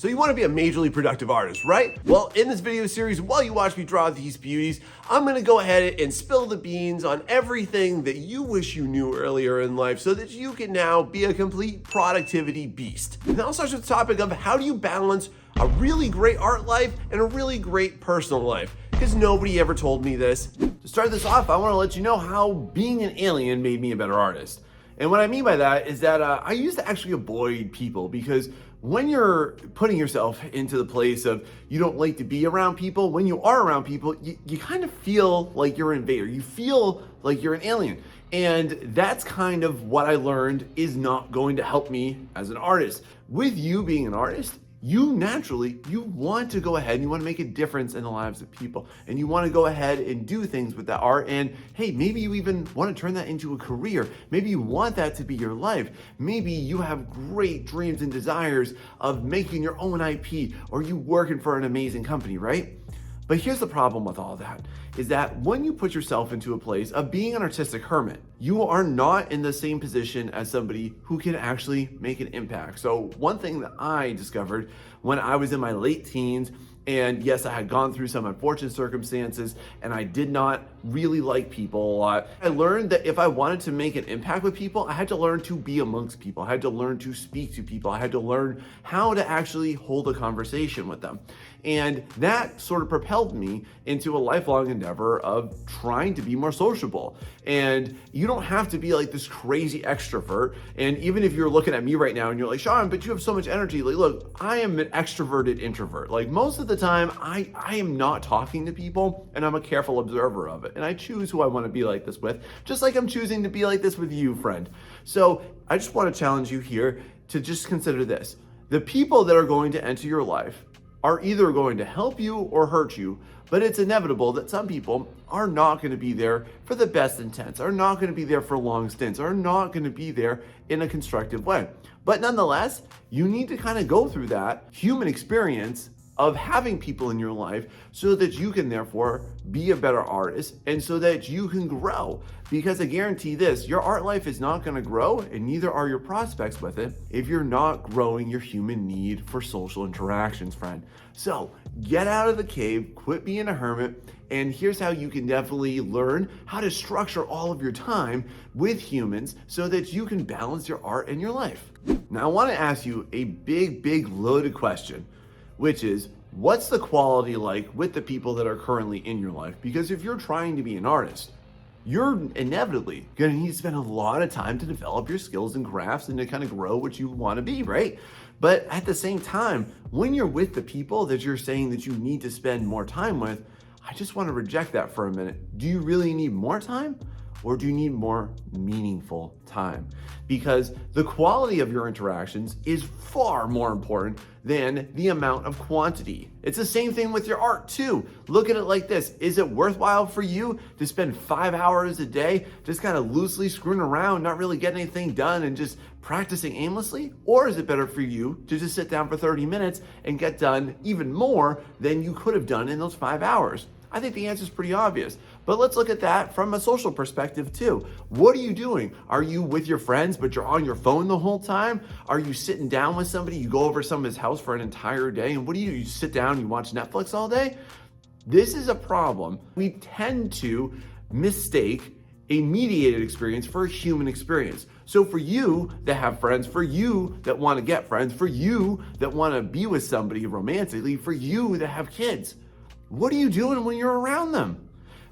So you want to be a majorly productive artist, right? Well, in this video series, while you watch me draw these beauties, I'm going to go ahead and spill the beans on everything that you wish you knew earlier in life so that you can now be a complete productivity beast. And I'll start with the topic of how do you balance a really great art life and a really great personal life? Because nobody ever told me this. To start this off, I want to let you know how being an alien made me a better artist. And what I mean by that is that I used to actually avoid people because when you're putting yourself into the place of you don't like to be around people, when you are around people, you kind of feel like you're an invader. You feel like you're an alien. And that's kind of what I learned is not going to help me as an artist. With you being an artist, you want to go ahead and you want to make a difference in the lives of people, and you want to go ahead and do things with that art. And hey, maybe you even want to turn that into a career. Maybe you want that to be your life. Maybe you have great dreams and desires of making your own IP, or you working for an amazing company, right? But here's the problem with all that, is that when you put yourself into a place of being an artistic hermit, you are not in the same position as somebody who can actually make an impact. So one thing that I discovered when I was in my late teens, and yes, I had gone through some unfortunate circumstances and I did not really like people a lot. I learned that if I wanted to make an impact with people, I had to learn to be amongst people. I had to learn to speak to people. I had to learn how to actually hold a conversation with them. And that sort of propelled me into a lifelong endeavor of trying to be more sociable. And you don't have to be like this crazy extrovert. And even if you're looking at me right now and you're like, Sean, but you have so much energy. Like, look, I am an extroverted introvert. Like most of the time, I am not talking to people, and I'm a careful observer of it. And I choose who I want to be like this with, just like I'm choosing to be like this with you, friend. So I just want to challenge you here to just consider this. The people that are going to enter your life are either going to help you or hurt you, but it's inevitable that some people are not going to be there for the best intents, are not going to be there for long stints, are not going to be there in a constructive way. But nonetheless, you need to kind of go through that human experience of having people in your life so that you can therefore be a better artist and so that you can grow. Because I guarantee this, your art life is not gonna grow, and neither are your prospects with it, if you're not growing your human need for social interactions, friend. So get out of the cave, quit being a hermit, and here's how you can definitely learn how to structure all of your time with humans so that you can balance your art and your life. Now I wanna ask you a big loaded question, which is, what's the quality like with the people that are currently in your life? Because if you're trying to be an artist, you're inevitably going to need to spend a lot of time to develop your skills and crafts and to kind of grow what you want to be, right? But at the same time, when you're with the people that you're saying that you need to spend more time with, I just want to reject that for a minute. Do you really need more time? Or do you need more meaningful time? Because the quality of your interactions is far more important than the amount of quantity. It's the same thing with your art too. Look at it like this. Is it worthwhile for you to spend 5 hours a day just kind of loosely screwing around, not really getting anything done and just practicing aimlessly? Or is it better for you to just sit down for 30 minutes and get done even more than you could have done in those 5 hours? I think the answer is pretty obvious, but let's look at that from a social perspective too. What are you doing? Are you with your friends, but you're on your phone the whole time? Are you sitting down with somebody? You go over to somebody's house for an entire day, and what do? You sit down and you watch Netflix all day? This is a problem. We tend to mistake a mediated experience for a human experience. So for you that have friends, for you that want to get friends, for you that want to be with somebody romantically, for you that have kids, what are you doing when you're around them?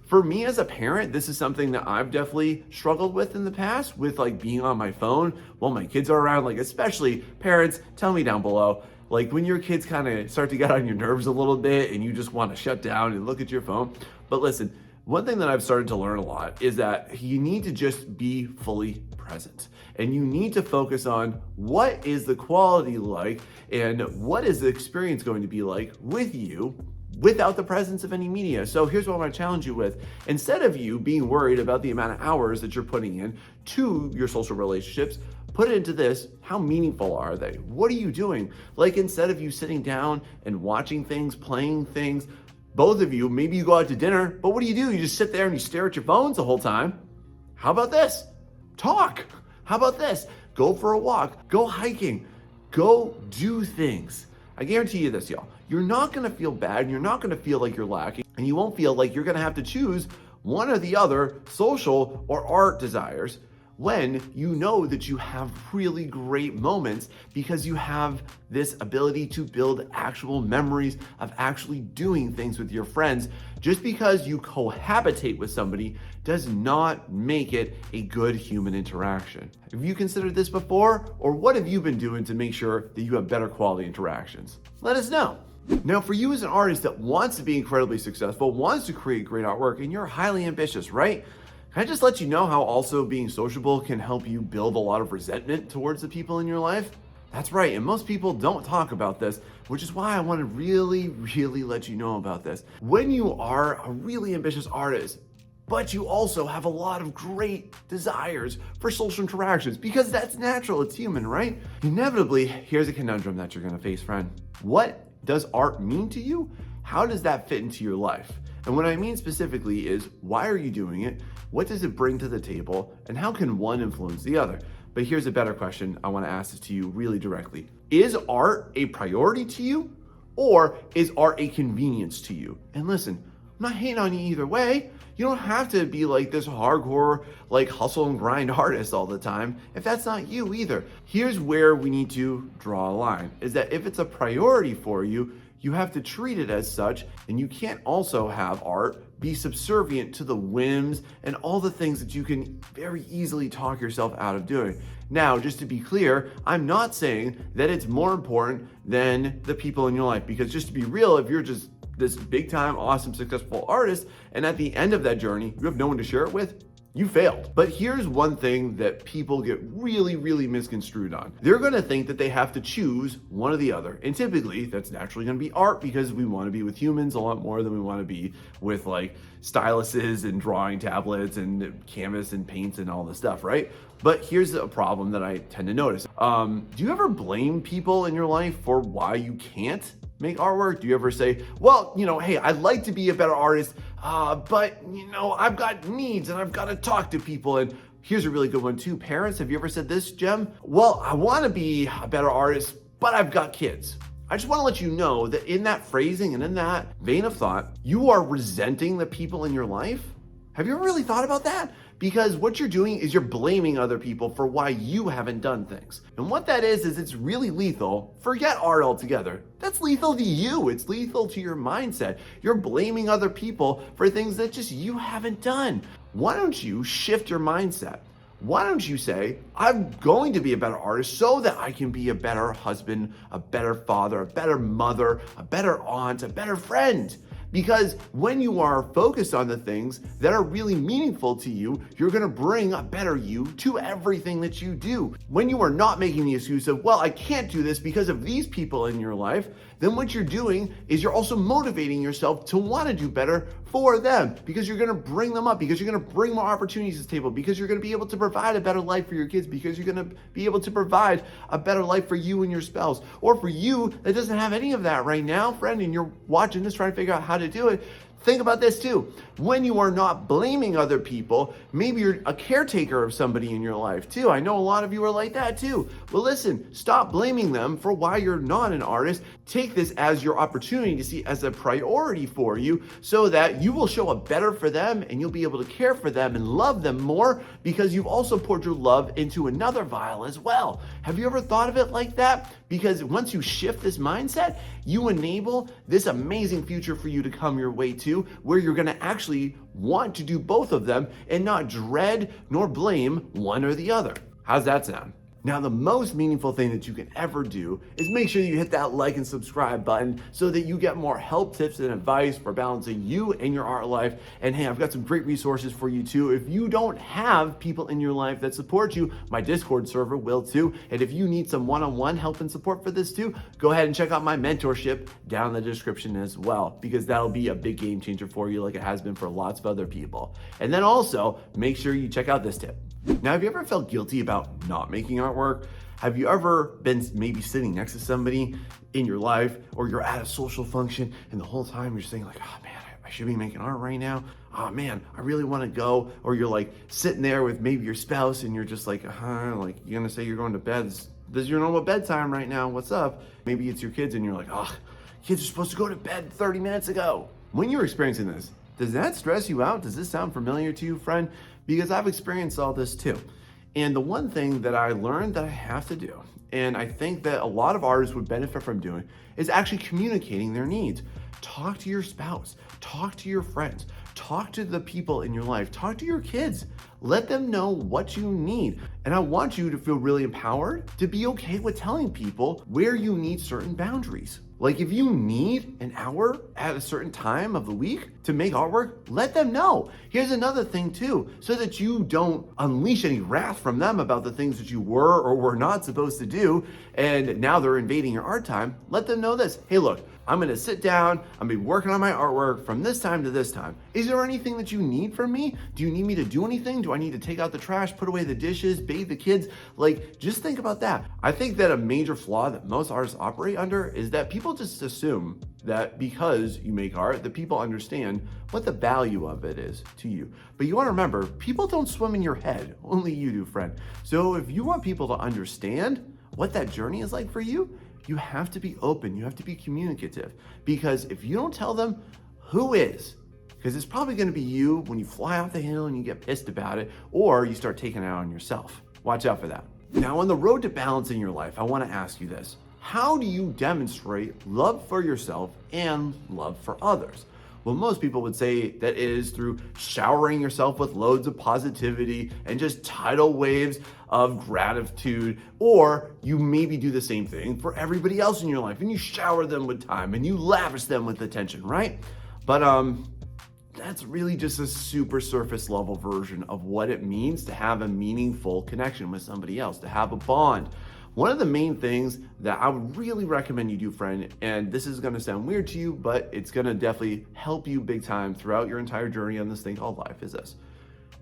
For me as a parent, this is something that I've definitely struggled with in the past, with like being on my phone while my kids are around. Like, especially parents, tell me down below, like when your kids kind of start to get on your nerves a little bit and you just want to shut down and look at your phone. But listen, one thing that I've started to learn a lot is that you need to just be fully present, and you need to focus on what is the quality like and what is the experience going to be like with you without the presence of any media. So here's what I want to challenge you with. Instead of you being worried about the amount of hours that you're putting in to your social relationships, put it into this: how meaningful are they? What are you doing? Like, instead of you sitting down and watching things, playing things, both of you, maybe you go out to dinner, but what do? You just sit there and you stare at your phones the whole time. How about this? Talk. How about this? Go for a walk, go hiking, go do things. I guarantee you this, y'all. You're not gonna feel bad, and you're not gonna feel like you're lacking, and you won't feel like you're gonna have to choose one or the other, social or art desires, when you know that you have really great moments because you have this ability to build actual memories of actually doing things with your friends. Just because you cohabitate with somebody does not make it a good human interaction. Have you considered this before? Or what have you been doing to make sure that you have better quality interactions? Let us know. Now, for you as an artist that wants to be incredibly successful, wants to create great artwork, and you're highly ambitious, right? Can I just let you know how also being sociable can help you build a lot of resentment towards the people in your life? That's right, and most people don't talk about this, which is why I want to really let you know about this. When you are a really ambitious artist, but you also have a lot of great desires for social interactions, because that's natural, it's human, right? Inevitably, here's a conundrum that you're gonna face, friend. What does art mean to you? How does that fit into your life? And what I mean specifically is, why are you doing it? What does it bring to the table? And how can one influence the other? But here's a better question. I want to ask this to you really directly. Is art a priority to you, or is art a convenience to you? And listen, I'm not hating on you either way. You don't have to be like this hardcore, like hustle and grind artist all the time if that's not you either. Here's where we need to draw a line, is that if it's a priority for you, you have to treat it as such, and you can't also have art be subservient to the whims and all the things that you can very easily talk yourself out of doing. Now, just to be clear, I'm not saying that it's more important than the people in your life, because just to be real, if you're just this big time, awesome, successful artist, and at the end of that journey, you have no one to share it with, you failed. But here's one thing that people get really misconstrued on. They're gonna think that they have to choose one or the other. And typically that's naturally gonna be art, because we wanna be with humans a lot more than we wanna be with like styluses and drawing tablets and canvas and paints and all this stuff, right? But here's a problem that I tend to notice. Do you ever blame people in your life for why you can't make artwork? Do you ever say, well, hey, I'd like to be a better artist, but I've got needs and I've got to talk to people? And here's a really good one too. Parents, have you ever said this, Jem? Well, I want to be a better artist, but I've got kids. I just want to let you know that in that phrasing and in that vein of thought, you are resenting the people in your life. Have you ever really thought about that? Because what you're doing is you're blaming other people for why you haven't done things. And what that is it's really lethal. Forget art altogether. That's lethal to you. It's lethal to your mindset. You're blaming other people for things that just you haven't done. Why don't you shift your mindset? Why don't you say, I'm going to be a better artist so that I can be a better husband, a better father, a better mother, a better aunt, a better friend? Because when you are focused on the things that are really meaningful to you, you're gonna bring a better you to everything that you do. When you are not making the excuse of, well, I can't do this because of these people in your life, then what you're doing is you're also motivating yourself to want to do better for them, because you're going to bring them up, because you're going to bring more opportunities to the table, because you're going to be able to provide a better life for your kids, because you're going to be able to provide a better life for you and your spouse. Or for you that doesn't have any of that right now, friend, and you're watching this trying to figure out how to do it, think about this too. When you are not blaming other people, maybe you're a caretaker of somebody in your life too. I know a lot of you are like that too. Well, listen, stop blaming them for why you're not an artist. Take this as your opportunity to see as a priority for you, so that you will show up better for them and you'll be able to care for them and love them more, because you've also poured your love into another vial as well. Have you ever thought of it like that? Because once you shift this mindset, you enable this amazing future for you to come your way too, where you're going to actually want to do both of them and not dread nor blame one or the other. How's that sound? Now, the most meaningful thing that you can ever do is make sure you hit that like and subscribe button so that you get more help, tips, and advice for balancing you and your art life. And hey, I've got some great resources for you too. If you don't have people in your life that support you, my Discord server will too. And if you need some one-on-one help and support for this too, go ahead and check out my mentorship down in the description as well, because that'll be a big game changer for you, like it has been for lots of other people. And then also make sure you check out this tip. Now, have you ever felt guilty about not making artwork? Have you ever been maybe sitting next to somebody in your life, or you're at a social function and the whole time you're saying like, oh man, I should be making art right now. Oh man, I really want to go. Or you're like sitting there with maybe your spouse and you're just like, like you're gonna say you're going to bed. It's this is your normal bedtime right now. What's up? Maybe it's your kids and you're like, oh, kids are supposed to go to bed 30 minutes ago. When you're experiencing this, does that stress you out? Does this sound familiar to you, friend? Because I've experienced all this too. And the one thing that I learned that I have to do, and I think that a lot of artists would benefit from doing, is actually communicating their needs. Talk to your spouse, talk to your friends, talk to the people in your life, talk to your kids. Let them know what you need. And I want you to feel really empowered to be okay with telling people where you need certain boundaries. Like if you need an hour at a certain time of the week to make artwork, let them know. Here's another thing too, so that you don't unleash any wrath from them about the things that you were or were not supposed to do, and now they're invading your art time. Let them know this. Hey, look, I'm gonna sit down, I'm gonna be working on my artwork from this time to this time. Is there anything that you need from me? Do you need me to do anything? Do I need to take out the trash, put away the dishes, bathe the kids? Like, just think about that. I think that a major flaw that most artists operate under is that people just assume that because you make art, that people understand what the value of it is to you. But you wanna remember, people don't swim in your head, only you do, friend. So if you want people to understand what that journey is like for you, you have to be open, you have to be communicative. Because if you don't tell them, who is? Because it's probably gonna be you when you fly off the hill and you get pissed about it, or you start taking it out on yourself. Watch out for that. Now, on the road to balance in your life, I wanna ask you this. How do you demonstrate love for yourself and love for others? Well, most people would say that it is through showering yourself with loads of positivity and just tidal waves of gratitude, or you maybe do the same thing for everybody else in your life and you shower them with time and you lavish them with attention, right? But that's really just a super surface level version of what it means to have a meaningful connection with somebody else, to have a bond. One of the main things that I would really recommend you do, friend, and this is gonna sound weird to you, but it's gonna definitely help you big time throughout your entire journey on this thing called life, is this.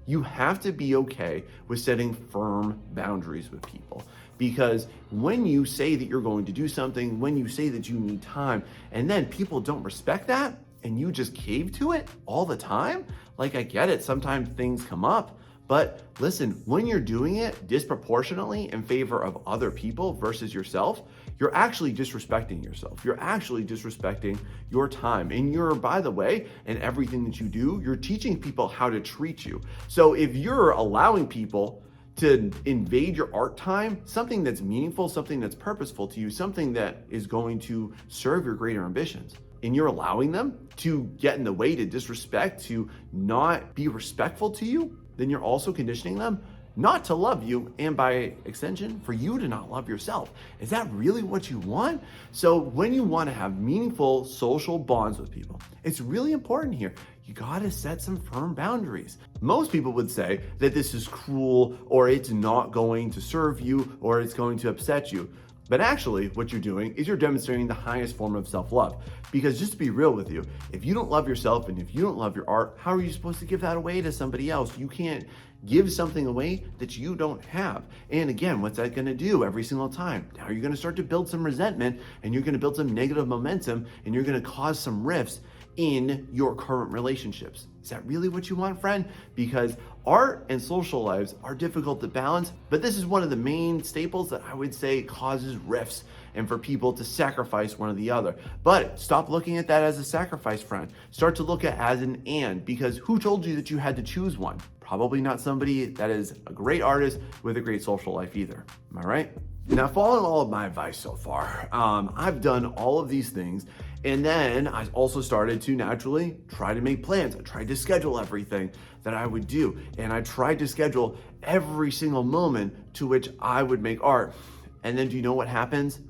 You have to be okay with setting firm boundaries with people. Because when you say that you're going to do something, when you say that you need time, and then people don't respect that, and you just cave to it all the time, like I get it, sometimes things come up. But listen, when you're doing it disproportionately in favor of other people versus yourself, you're actually disrespecting yourself. You're actually disrespecting your time. And you're, by the way, in everything that you do, you're teaching people how to treat you. So if you're allowing people to invade your art time, something that's meaningful, something that's purposeful to you, something that is going to serve your greater ambitions, and you're allowing them to get in the way, to disrespect, to not be respectful to you, then you're also conditioning them not to love you, and by extension, for you to not love yourself. Is that really what you want? So when you want to have meaningful social bonds with people, it's really important here. You gotta set some firm boundaries. Most people would say that this is cruel, or it's not going to serve you, or it's going to upset you. But actually, what you're doing is you're demonstrating the highest form of self-love. Because just to be real with you, if you don't love yourself and if you don't love your art, how are you supposed to give that away to somebody else? You can't give something away that you don't have. And again, what's that gonna do every single time? Now you're gonna start to build some resentment, and you're gonna build some negative momentum, and you're gonna cause some rifts in your current relationships. Is that really what you want, friend? Because art and social lives are difficult to balance, but this is one of the main staples that I would say causes rifts and for people to sacrifice one or the other. But stop looking at that as a sacrifice, friend. Start to look at it as an and, because who told you that you had to choose one? Probably not somebody that is a great artist with a great social life either. Am I right? Now, following all of my advice so far, I've done all of these things, and then I also started to naturally try to make plans. I tried to schedule everything that I would do, and I tried to schedule every single moment to which I would make art. And then do you know what happens?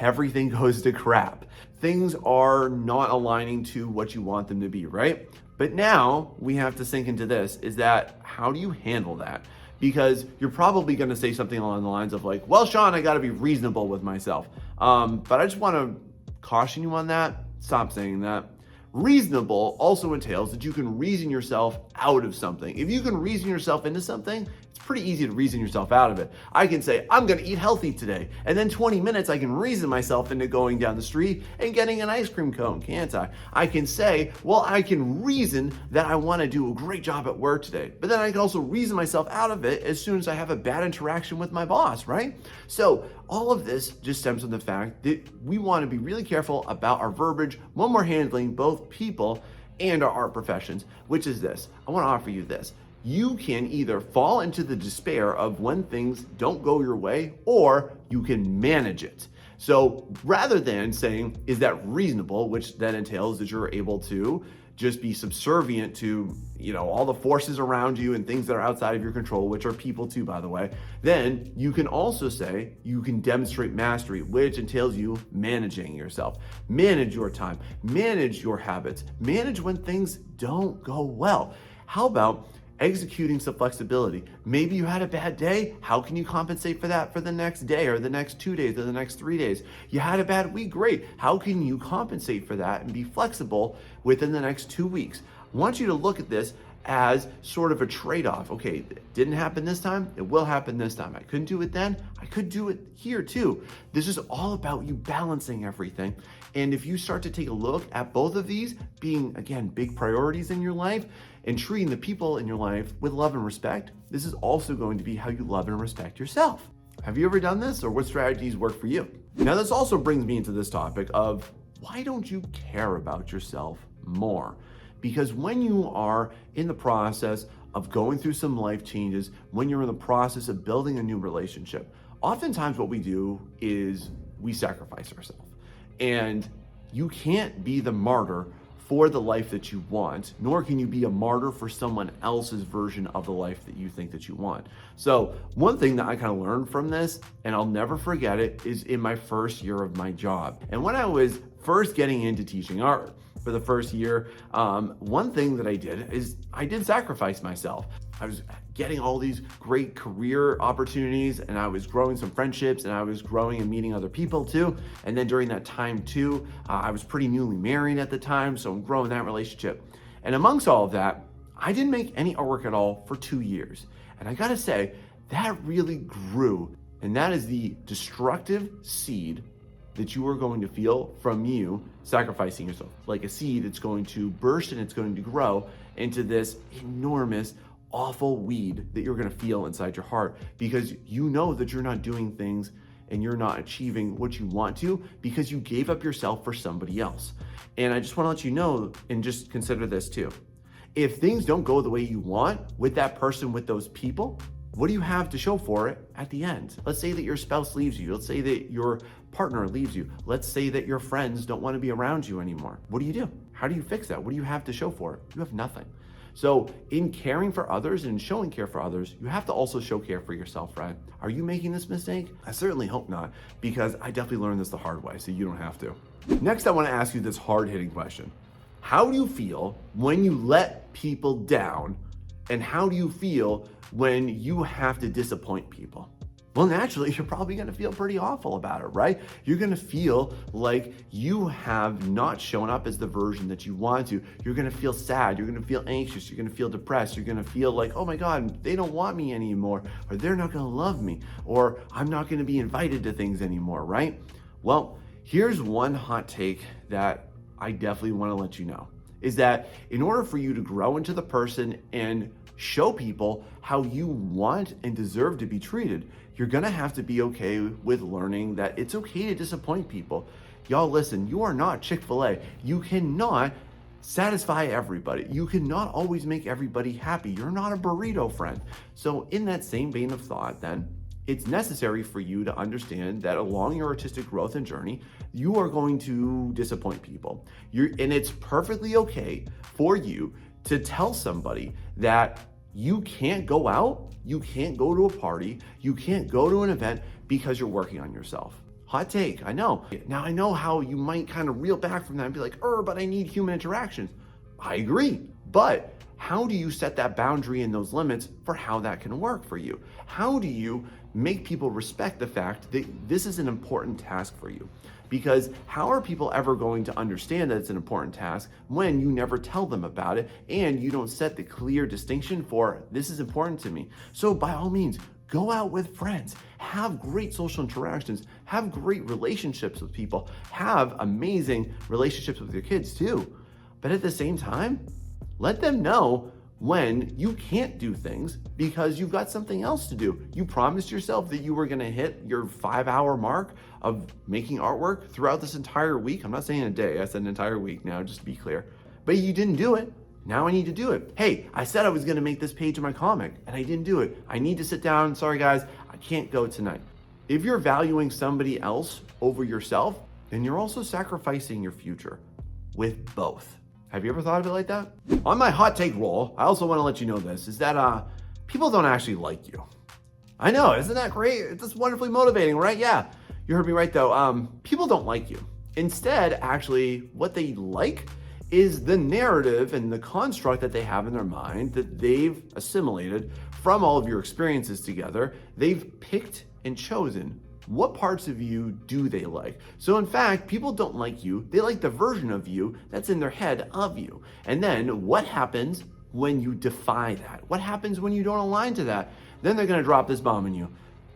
Everything goes to crap. Things are not aligning to what you want them to be, right? But now we have to sink into this, is that how do you handle that? Because you're probably gonna say something along the lines of like, well, Sean, I gotta be reasonable with myself. But I just wanna caution you on that. Stop saying that. Reasonable also entails that you can reason yourself out of something. If you can reason yourself into something, it's pretty easy to reason yourself out of it. I can say, I'm gonna eat healthy today. And then 20 minutes, I can reason myself into going down the street and getting an ice cream cone, can't I? I can say, well, I can reason that I wanna do a great job at work today. But then I can also reason myself out of it as soon as I have a bad interaction with my boss, right? So all of this just stems from the fact that we wanna be really careful about our verbiage when we're handling both people and our art professions, which is this. I wanna offer you this. You can either fall into the despair of when things don't go your way, or you can manage it. So rather than saying, is that reasonable, which then entails that you're able to just be subservient to, all the forces around you and things that are outside of your control, which are people too, by the way, then you can also say you can demonstrate mastery, which entails you managing yourself. Manage your time, manage your habits, manage when things don't go well. How about executing some flexibility? Maybe you had a bad day. How can you compensate for that for the next day or the next 2 days or the next 3 days? You had a bad week. Great. How can you compensate for that and be flexible within the next 2 weeks? I want you to look at this as sort of a trade-off. Okay, it didn't happen this time. It will happen this time. I couldn't do it then. I could do it here too. This is all about you balancing everything. And if you start to take a look at both of these being, again, big priorities in your life and treating the people in your life with love and respect, this is also going to be how you love and respect yourself. Have you ever done this, or what strategies work for you? Now, this also brings me into this topic of why don't you care about yourself more? Because when you are in the process of going through some life changes, when you're in the process of building a new relationship, oftentimes what we do is we sacrifice ourselves. And you can't be the martyr for the life that you want, nor can you be a martyr for someone else's version of the life that you think that you want. So one thing that I kind of learned from this, and I'll never forget it, is in my first year of my job. And when I was first getting into teaching art for the first year, one thing that I did is I did sacrifice myself. I was getting all these great career opportunities, and I was growing some friendships, and I was growing and meeting other people too. And then during that time too, I was pretty newly married at the time, so I'm growing that relationship. And amongst all of that, I didn't make any artwork at all for 2 years. And I gotta say, that really grew. And that is the destructive seed that you are going to feel from you sacrificing yourself. Like a seed, it's going to burst and it's going to grow into this enormous, awful weed that you're gonna feel inside your heart, because you know that you're not doing things and you're not achieving what you want to because you gave up yourself for somebody else. And I just wanna let you know, and just consider this too. If things don't go the way you want with that person, with those people, what do you have to show for it at the end? Let's say that your spouse leaves you. Let's say that your partner leaves you. Let's say that your friends don't want to be around you anymore. What do you do? How do you fix that? What do you have to show for it? You have nothing. So in caring for others and showing care for others, you have to also show care for yourself, right? Are you making this mistake? I certainly hope not, because I definitely learned this the hard way, so you don't have to. Next, I want to ask you this hard-hitting question. How do you feel when you let people down, and how do you feel when you have to disappoint people? Well, naturally, you're probably gonna feel pretty awful about it, right? You're gonna feel like you have not shown up as the version that you want to. You're gonna feel sad, you're gonna feel anxious, you're gonna feel depressed, you're gonna feel like, oh my God, they don't want me anymore, or they're not gonna love me, or I'm not gonna be invited to things anymore, right? Well, here's one hot take that I definitely wanna let you know, is that in order for you to grow into the person and show people how you want and deserve to be treated, you're gonna have to be okay with learning that it's okay to disappoint people. Y'all listen, you are not Chick-fil-A. You cannot satisfy everybody. You cannot always make everybody happy. You're not a burrito friend. So in that same vein of thought then, it's necessary for you to understand that along your artistic growth and journey, you are going to disappoint people. And it's perfectly okay for you to tell somebody that you can't go out, you can't go to a party, you can't go to an event because you're working on yourself. Hot take, I know. Now I know how you might kind of reel back from that and be like, but I need human interactions. I agree, but how do you set that boundary and those limits for how that can work for you? How do you make people respect the fact that this is an important task for you? because how are people ever going to understand that it's an important task when you never tell them about it and you don't set the clear distinction for this is important to me? So by all means, go out with friends, have great social interactions, have great relationships with people, have amazing relationships with your kids too. But at the same time, let them know when you can't do things because you've got something else to do. You promised yourself that you were gonna hit your 5-hour mark of making artwork throughout this entire week. I'm not saying a day, I said an entire week now, just to be clear. But you didn't do it. Now I need to do it. Hey, I said I was gonna make this page in my comic and I didn't do it. I need to sit down. Sorry guys, I can't go tonight. If you're valuing somebody else over yourself, then you're also sacrificing your future with both. Have you ever thought of it like that? On my hot take roll, I also want to let you know this, is that people don't actually like you. I know, isn't that great? It's just wonderfully motivating, right? Yeah, you heard me right though. People don't like you. Instead, actually, what they like is the narrative and the construct that they have in their mind that they've assimilated from all of your experiences together. They've picked and chosen what parts of you do they like. So in fact, people don't like you. They like the version of you that's in their head of you. And then what happens when you defy that? What happens when you don't align to that? Then they're gonna drop this bomb on you.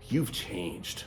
You've changed.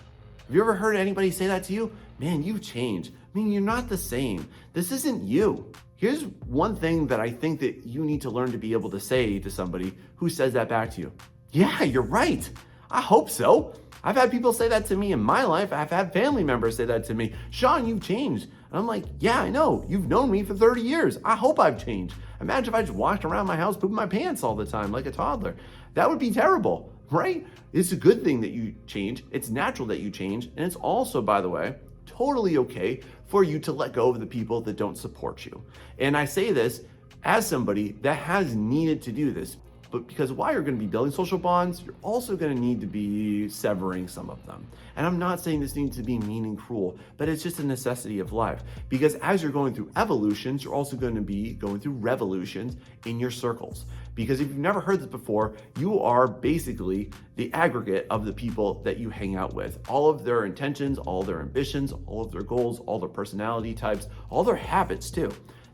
Have you ever heard anybody say that to you? Man, you've changed. I mean, you're not the same. This isn't you. Here's one thing that I think that you need to learn to be able to say to somebody who says that back to you. Yeah, you're right. I hope so. I've had people say that to me in my life. I've had family members say that to me. Sean, you've changed. And I'm like, yeah, I know. You've known me for 30 years. I hope I've changed. Imagine if I just walked around my house pooping my pants all the time like a toddler. That would be terrible, right? It's a good thing that you change. It's natural that you change. And it's also, by the way, totally okay for you to let go of the people that don't support you. And I say this as somebody that has needed to do this. But because while you're going to be building social bonds, you're also going to need to be severing some of them. And I'm not saying this needs to be mean and cruel, but it's just a necessity of life. Because as you're going through evolutions, you're also going to be going through revolutions in your circles. Because if you've never heard this before, you are basically the aggregate of the people that you hang out with. All of their intentions, all their ambitions, all of their goals, all their personality types, all their habits too.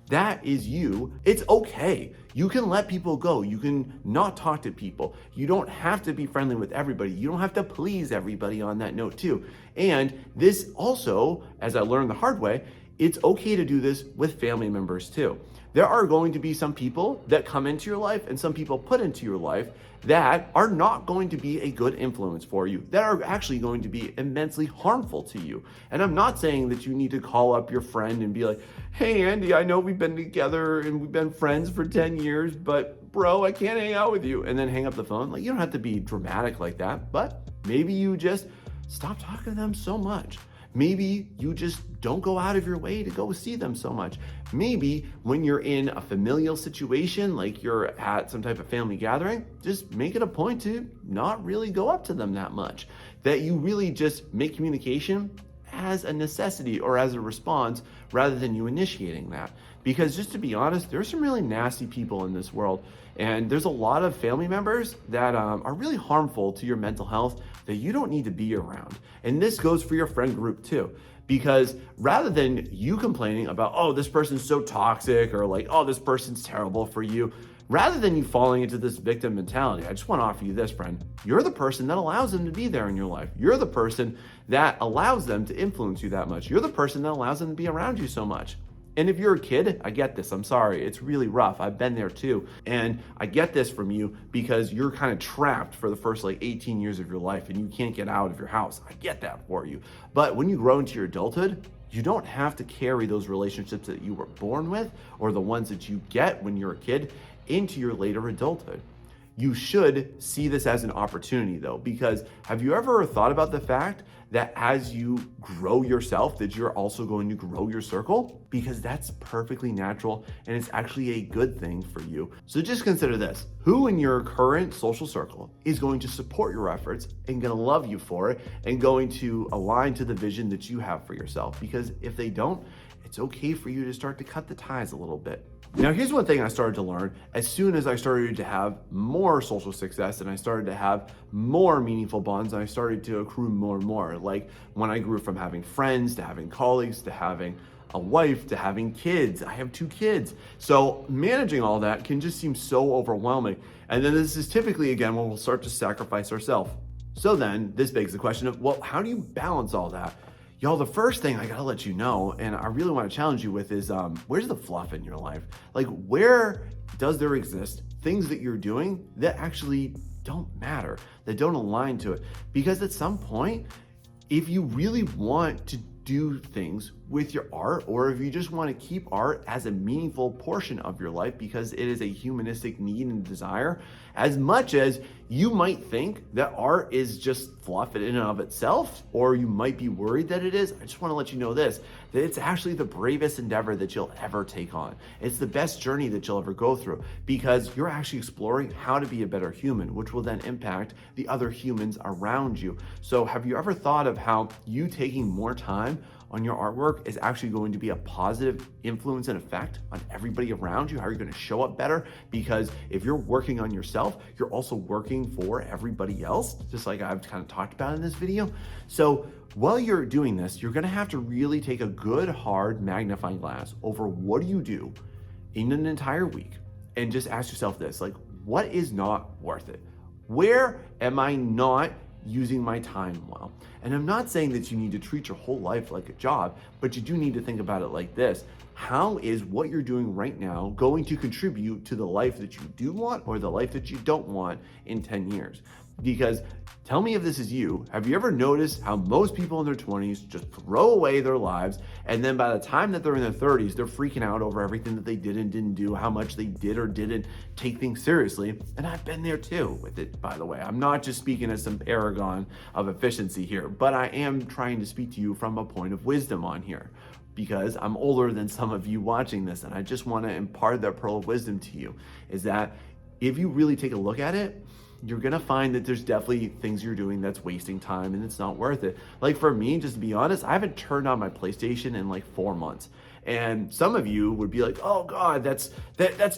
That is you. It's okay. You can let people go. You can not talk to people. You don't have to be friendly with everybody. You don't have to please everybody on that note too. And this also, as I learned the hard way, it's okay to do this with family members too. There are going to be some people that come into your life and some people put into your life that are not going to be a good influence for you, that are actually going to be immensely harmful to you. And I'm not saying that you need to call up your friend and be like, hey, Andy, I know we've been together and we've been friends for 10 years, but bro, I can't hang out with you. And then hang up the phone. Like, you don't have to be dramatic like that, but maybe you just stop talking to them so much. Maybe you just don't go out of your way to go see them so much. Maybe when you're in a familial situation, like you're at some type of family gathering, just make it a point to not really go up to them that much. That you really just make communication as a necessity or as a response rather than you initiating that. Because just to be honest, there's some really nasty people in this world. And there's a lot of family members that are really harmful to your mental health that you don't need to be around. And this goes for your friend group too. Because rather than you complaining about, oh, this person's so toxic, or like, oh, this person's terrible for you, rather than you falling into this victim mentality, I just want to offer you this, friend. You're the person that allows them to be there in your life. You're the person that allows them to influence you that much. You're the person that allows them to be around you so much. And if you're a kid, I get this. I'm sorry. It's really rough. I've been there too. And I get this from you because you're kind of trapped for the first 18 years of your life and you can't get out of your house. I get that for you. But when you grow into your adulthood, you don't have to carry those relationships that you were born with or the ones that you get when you're a kid into your later adulthood. You should see this as an opportunity though, because have you ever thought about the fact that as you grow yourself, that you're also going to grow your circle? Because that's perfectly natural and it's actually a good thing for you. So just consider this. Who in your current social circle is going to support your efforts and going to love you for it and going to align to the vision that you have for yourself? Because if they don't, it's okay for you to start to cut the ties a little bit. Now, here's one thing I started to learn as soon as I started to have more social success and I started to have more meaningful bonds and I started to accrue more and more. Like when I grew from having friends to having colleagues to having a wife to having kids. I have 2 kids. So managing all that can just seem so overwhelming. And then this is typically, again, when we'll start to sacrifice ourselves. So then this begs the question of, well, how do you balance all that? Y'all, the first thing I gotta let you know, and I really wanna challenge you with is, where's the fluff in your life? Like, where does there exist things that you're doing that actually don't matter, that don't align to it? Because at some point, if you really want to do things with your art, or if you just want to keep art as a meaningful portion of your life because it is a humanistic need and desire, as much as you might think that art is just fluff in and of itself, or you might be worried that it is, I just want to let you know this, that it's actually the bravest endeavor that you'll ever take on. It's the best journey that you'll ever go through because you're actually exploring how to be a better human, which will then impact the other humans around you. So have you ever thought of how you taking more time on your artwork is actually going to be a positive influence and effect on everybody around you? How are you going to show up better? Because if you're working on yourself, you're also working for everybody else, just like I've kind of talked about in this video. So while you're doing this, you're going to have to really take a good, hard magnifying glass over what do you do in an entire week and just ask yourself this, like, what is not worth it? Where am I not using my time well? And I'm not saying that you need to treat your whole life like a job, but you do need to think about it like this. How is what you're doing right now going to contribute to the life that you do want or the life that you don't want in 10 years? Because tell me if this is you. Have you ever noticed how most people in their 20s just throw away their lives, and then by the time that they're in their 30s, they're freaking out over everything that they did and didn't do, how much they did or didn't take things seriously? And I've been there too with it, by the way. I'm not just speaking as some paragon of efficiency here, but I am trying to speak to you from a point of wisdom on here, because I'm older than some of you watching this, and I just want to impart that pearl of wisdom to you, is that if you really take a look at it, you're gonna find that there's definitely things you're doing that's wasting time and it's not worth it. Like for me, just to be honest, I haven't turned on my PlayStation in like 4 months. And some of you would be like, oh God, that's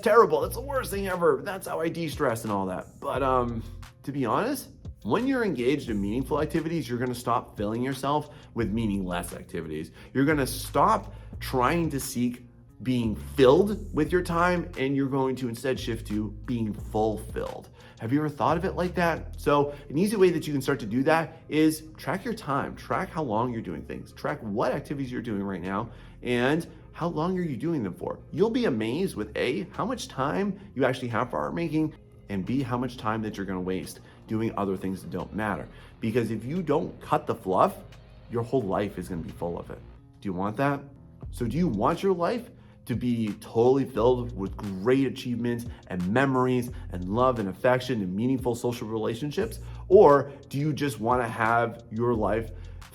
terrible. That's the worst thing ever. That's how I de-stress and all that. But to be honest, when you're engaged in meaningful activities, you're gonna stop filling yourself with meaningless activities. You're gonna stop trying to seek being filled with your time, and you're going to instead shift to being fulfilled. Have you ever thought of it like that? So an easy way that you can start to do that is track your time, track how long you're doing things, track what activities you're doing right now, and how long are you doing them for? You'll be amazed with A, how much time you actually have for art making, and B, how much time that you're gonna waste doing other things that don't matter. Because if you don't cut the fluff, your whole life is gonna be full of it. Do you want that? So do you want your life to be totally filled with great achievements and memories and love and affection and meaningful social relationships? Or do you just want to have your life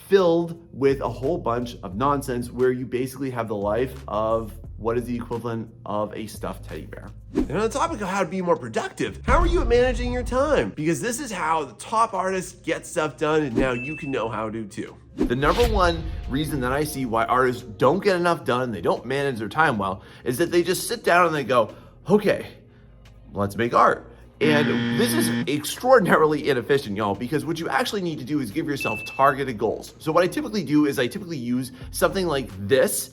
filled with a whole bunch of nonsense where you basically have the life of what is the equivalent of a stuffed teddy bear? And on the topic of how to be more productive, how are you at managing your time? Because this is how the top artists get stuff done, and now you can know how to too. The number one reason that I see why artists don't get enough done, they don't manage their time well, is that they just sit down and they go, okay, let's make art. And this is extraordinarily inefficient, y'all, because what you actually need to do is give yourself targeted goals. So what I typically do is I typically use something like this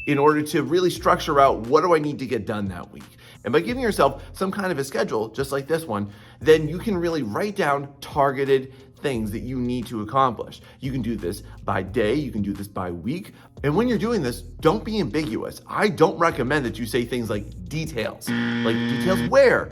in order to really structure out what do I need to get done that week. And by giving yourself some kind of a schedule, just like this one, then you can really write down targeted things that you need to accomplish. You can do this by day, you can do this by week. And when you're doing this, don't be ambiguous. I don't recommend that you say things like details. Like details where?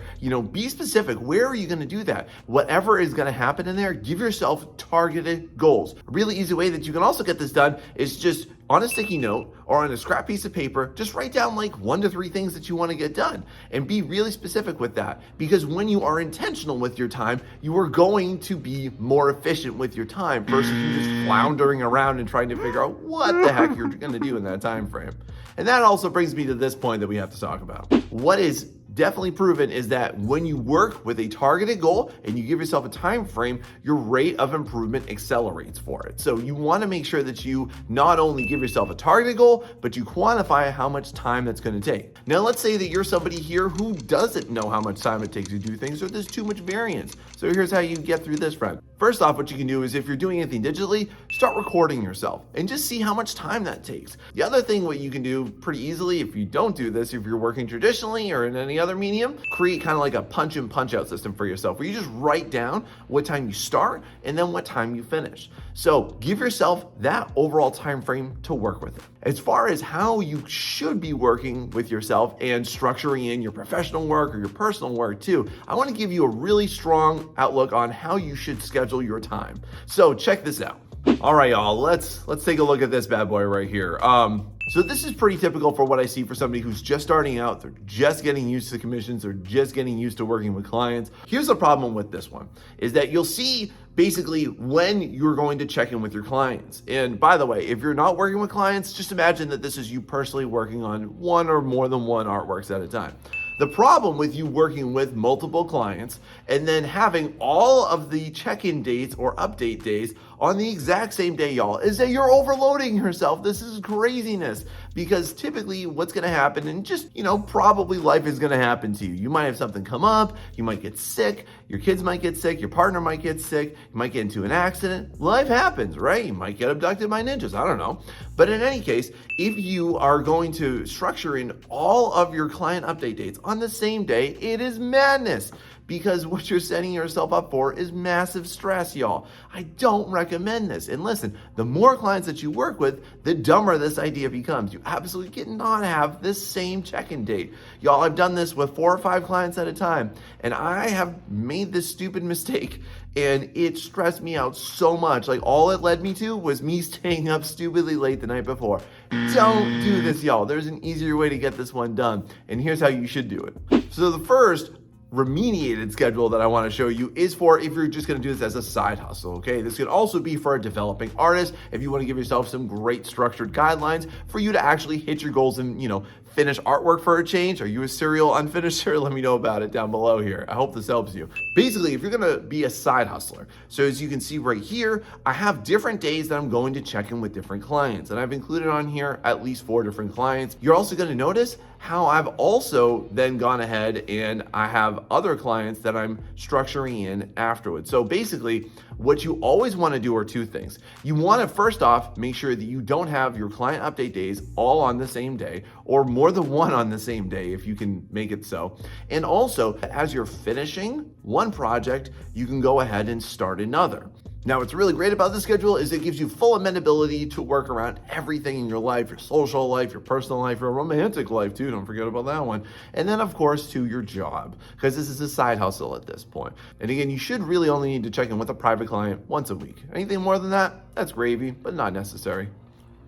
Be specific. Where are you gonna do that? Whatever is gonna happen in there, give yourself targeted goals. A really easy way that you can also get this done is just on a sticky note or on a scrap piece of paper, just write down like 1 to 3 things that you want to get done and be really specific with that. Because when you are intentional with your time, you are going to be more efficient with your time versus you just floundering around and trying to figure out what the heck you're going to do in that time frame. And that also brings me to this point that we have to talk about. What is definitely proven is that when you work with a targeted goal and you give yourself a time frame, your rate of improvement accelerates for it. So you want to make sure that you not only give yourself a targeted goal, but you quantify how much time that's going to take. Now, let's say that you're somebody here who doesn't know how much time it takes to do things, or there's too much variance. So here's how you get through this, friend. First off, what you can do is if you're doing anything digitally, start recording yourself and just see how much time that takes. The other thing what you can do pretty easily, if you don't do this, if you're working traditionally or in any other medium, create kind of like a punch in punch out system for yourself where you just write down what time you start and then what time you finish. So give yourself that overall time frame to work with. As far as how you should be working with yourself and structuring in your professional work or your personal work too, I want to give you a really strong outlook on how you should schedule your time. So check this out. All right, y'all, let's take a look at this bad boy right here. So this is pretty typical for what I see for somebody who's just starting out. They're just getting used to commissions. They're just getting used to working with clients. Here's the problem with this one is that you'll see basically when you're going to check in with your clients. And by the way, if you're not working with clients, just imagine that this is you personally working on one or more than one artworks at a time. The problem with you working with multiple clients and then having all of the check-in dates or update days on the exact same day, y'all, is that you're overloading yourself. This is craziness because typically what's going to happen, and just, probably life is going to happen to you. You might have something come up. You might get sick. Your kids might get sick. Your partner might get sick. You might get into an accident. Life happens, right? You might get abducted by ninjas. I don't know. But in any case, if you are going to structure in all of your client update dates on the same day, it is madness. Because what you're setting yourself up for is massive stress, y'all. I don't recommend this. And listen, the more clients that you work with, the dumber this idea becomes. You absolutely cannot have this same check-in date. Y'all, I've done this with 4 or 5 clients at a time, and I have made this stupid mistake, and it stressed me out so much. Like, all it led me to was me staying up stupidly late the night before. Don't do this, y'all. There's an easier way to get this one done, and here's how you should do it. So the first remediated schedule that I want to show you is for if you're just going to do this as a side hustle, okay? This could also be for a developing artist if you want to give yourself some great structured guidelines for you to actually hit your goals and, finish artwork for a change. Are you a serial unfinisher? Let me know about it down below here. I hope this helps you. Basically, if you're going to be a side hustler, so as you can see right here, I have different days that I'm going to check in with different clients, and I've included on here at least 4 different clients. You're also going to notice how I've also then gone ahead and I have other clients that I'm structuring in afterwards. So basically, what you always want to do are 2 things. You want to first off make sure that you don't have your client update days all on the same day, or more than one on the same day if you can make it so. And also, as you're finishing one project, you can go ahead and start another. Now, what's really great about this schedule is it gives you full amendability to work around everything in your life, your social life, your personal life, your romantic life too, don't forget about that one. And then of course to your job, because this is a side hustle at this point. And again, you should really only need to check in with a private client once a week. Anything more than that, that's gravy, but not necessary.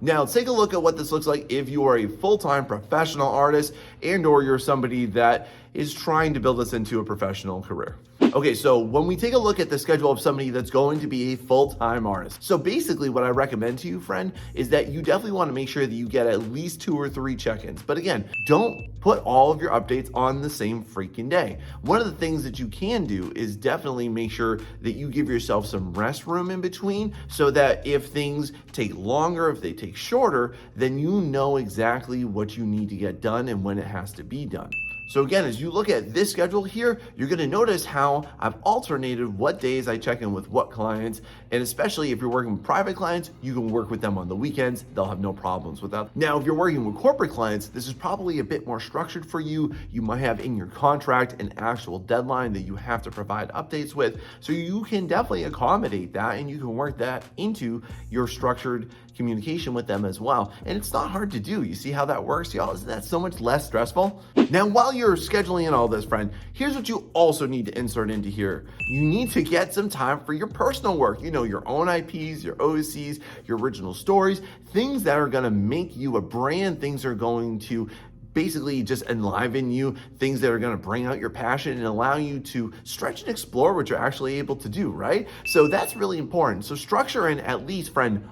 Now, let's take a look at what this looks like if you are a full-time professional artist and or you're somebody that is trying to build this into a professional career. Okay, so when we take a look at the schedule of somebody that's going to be a full-time artist, so basically what I recommend to you, friend, is that you definitely want to make sure that you get at least 2 or 3 check-ins. But again, don't put all of your updates on the same freaking day. One of the things that you can do is definitely make sure that you give yourself some rest room in between so that if things take longer, if they take shorter, then you know exactly what you need to get done and when it has to be done. So again, as you look at this schedule here, you're going to notice how I've alternated what days I check in with what clients. And especially if you're working with private clients, you can work with them on the weekends. They'll have no problems with that. Now, if you're working with corporate clients, this is probably a bit more structured for you. You might have in your contract an actual deadline that you have to provide updates with. So you can definitely accommodate that and you can work that into your structured communication with them as well. And it's not hard to do. You see how that works, y'all? Isn't that so much less stressful? Now, while you're scheduling in all this, friend, here's what you also need to insert into here. You need to get some time for your personal work. Your own IPs, your OCs, your original stories, things that are going to make you a brand, things that are going to basically just enliven you, things that are going to bring out your passion and allow you to stretch and explore what you're actually able to do, right? So that's really important. So structure in at least, friend,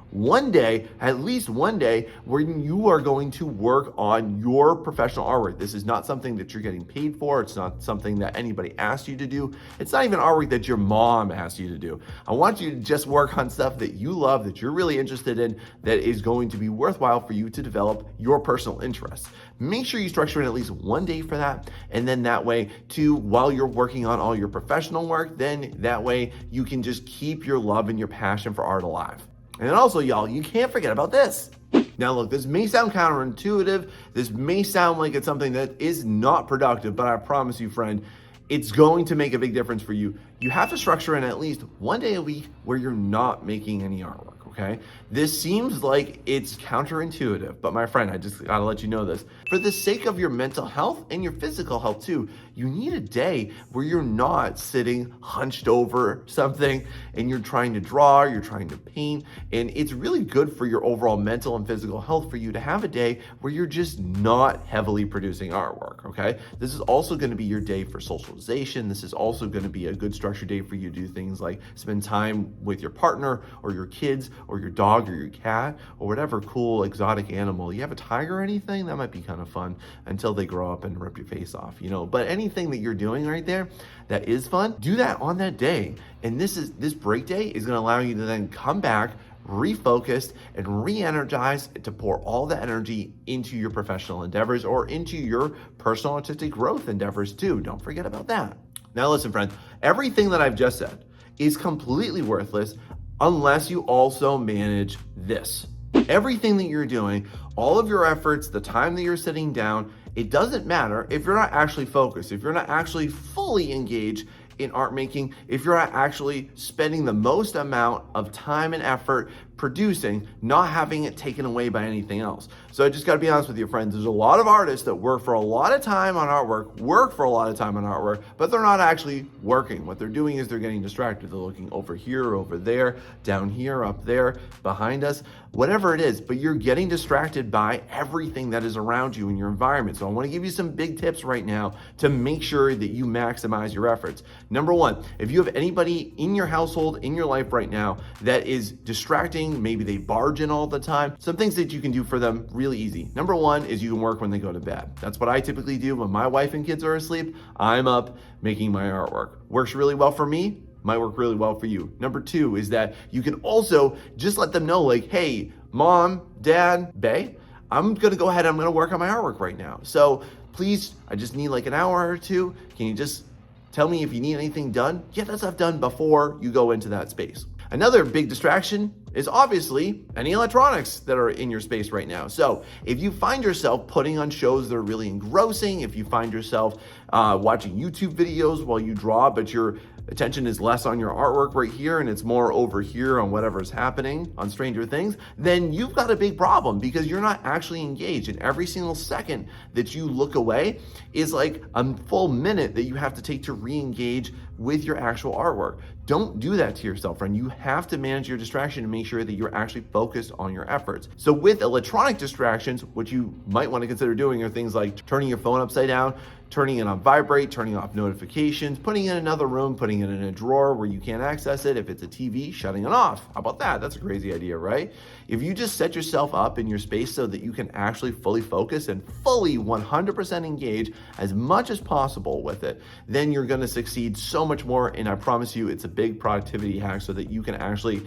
at least one day where you are going to work on your professional artwork. This is not something that you're getting paid for. It's not something that anybody asked you to do. It's not even artwork that your mom asked you to do. I want you to just work on stuff that you love, that you're really interested in, that is going to be worthwhile for you to develop your personal interests. Make sure you structure in at least one day for that. And then that way too, while you're working on all your professional work, then that way you can just keep your love and your passion for art alive. And then also, y'all, you can't forget about this. Now look, this may sound counterintuitive. This may sound like it's something that is not productive, but I promise you, friend, it's going to make a big difference for you. You have to structure in at least one day a week where you're not making any artwork, okay? This seems like it's counterintuitive, but my friend, I just gotta let you know this. For the sake of your mental health and your physical health too, you need a day where you're not sitting hunched over something and you're trying to draw, you're trying to paint, and it's really good for your overall mental and physical health for you to have a day where you're just not heavily producing artwork, okay? This is also gonna be your day for socialization. This is also gonna be a good structured day for you to do things like spend time with your partner or your kids or your dog or your cat or whatever cool exotic animal. You have a tiger or anything? That might be kind of fun until they grow up and rip your face off, you know? But anything that you're doing right there that is fun, do that on that day. And this break day is gonna allow you to then come back refocused and re-energized to pour all the energy into your professional endeavors or into your personal artistic growth endeavors too. Don't forget about that. Now listen, friends, everything that I've just said is completely worthless unless you also manage this. Everything that you're doing, all of your efforts, the time that you're sitting down, it doesn't matter if you're not actually focused, if you're not actually fully engaged in art making, if you're not actually spending the most amount of time and effort producing, not having it taken away by anything else. So I just gotta be honest with you, friends, there's a lot of artists that work for a lot of time on artwork, but they're not actually working. What they're doing is they're getting distracted. They're looking over here, over there, down here, up there, behind us, whatever it is, but you're getting distracted by everything that is around you in your environment. So I wanna give you some big tips right now to make sure that you maximize your efforts. Number one, if you have anybody in your household, in your life right now that is distracting, maybe they barge in all the time, some things that you can do for them really easy. Number one is you can work when they go to bed. That's what I typically do when my wife and kids are asleep. I'm up making my artwork. Works really well for me, might work really well for you. Number two is that you can also just let them know like, hey, mom, dad, bae, I'm gonna go ahead, I'm gonna work on my artwork right now. So please, I just need like an hour or two. Can you just tell me if you need anything done? Get that stuff done before you go into that space. Another big distraction is obviously any electronics that are in your space right now. So if you find yourself putting on shows that are really engrossing, if you find yourself watching YouTube videos while you draw, but your attention is less on your artwork right here and it's more over here on whatever's happening on Stranger Things, then you've got a big problem because you're not actually engaged. And every single second that you look away is like a full minute that you have to take to re-engage with your actual artwork. Don't do that to yourself, friend. You have to manage your distraction and make sure that you're actually focused on your efforts. So with electronic distractions, what you might want to consider doing are things like turning your phone upside down, turning it on vibrate, turning off notifications, putting it in another room, putting it in a drawer where you can't access it. If it's a TV, shutting it off. How about that? That's a crazy idea, right? If you just set yourself up in your space so that you can actually fully focus and fully 100% engage as much as possible with it, then you're gonna succeed so much more. And I promise you, it's a big productivity hack so that you can actually,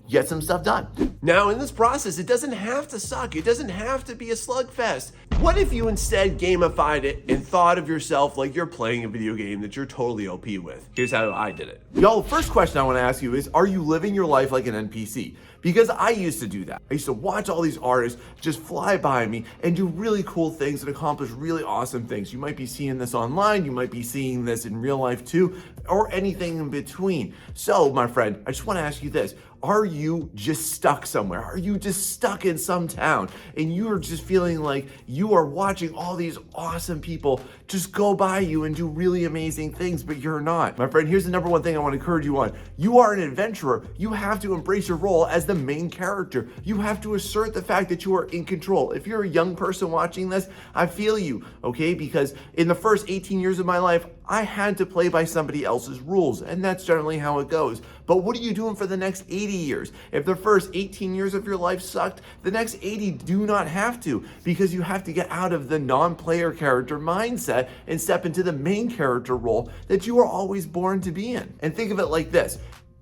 get some stuff done. Now, in this process, it doesn't have to suck. It doesn't have to be a slugfest. What if you instead gamified it and thought of yourself like you're playing a video game that you're totally OP with? Here's how I did it. Y'all, the first question I want to ask you is, are you living your life like an NPC? Because I used to do that. I used to watch all these artists just fly by me and do really cool things and accomplish really awesome things. You might be seeing this online, you might be seeing this in real life too, or anything in between. So, my friend, I just want to ask you this. Are you just stuck somewhere? Are you just stuck in some town and you're just feeling like you are watching all these awesome people just go by you and do really amazing things, but you're not? My friend, here's the number one thing I want to encourage you on. You are an adventurer. You have to embrace your role as the main character. You have to assert the fact that you are in control. If you're a young person watching this, I feel you, okay? Because in the first 18 years of my life, I had to play by somebody else's rules, and that's generally how it goes. But what are you doing for the next 80 years? If the first 18 years of your life sucked, the next 80 do not have to, because you have to get out of the non-player character mindset and step into the main character role that you were always born to be in. And think of it like this.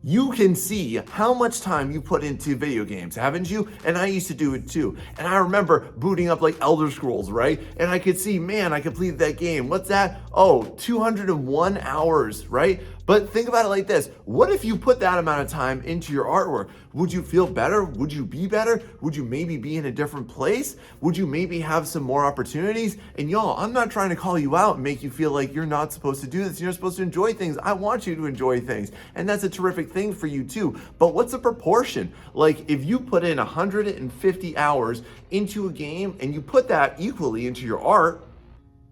You can see how much time you put into video games, haven't you? And I used to do it too. And I remember booting up like Elder Scrolls, right? And I could see, man, I completed that game. What's that? Oh, 201 hours, right? But think about it like this. What if you put that amount of time into your artwork? Would you feel better? Would you be better? Would you maybe be in a different place? Would you maybe have some more opportunities? And y'all, I'm not trying to call you out and make you feel like you're not supposed to do this. You're supposed to enjoy things. I want you to enjoy things. And that's a terrific thing for you too. But what's the proportion? Like if you put in 150 hours into a game and you put that equally into your art,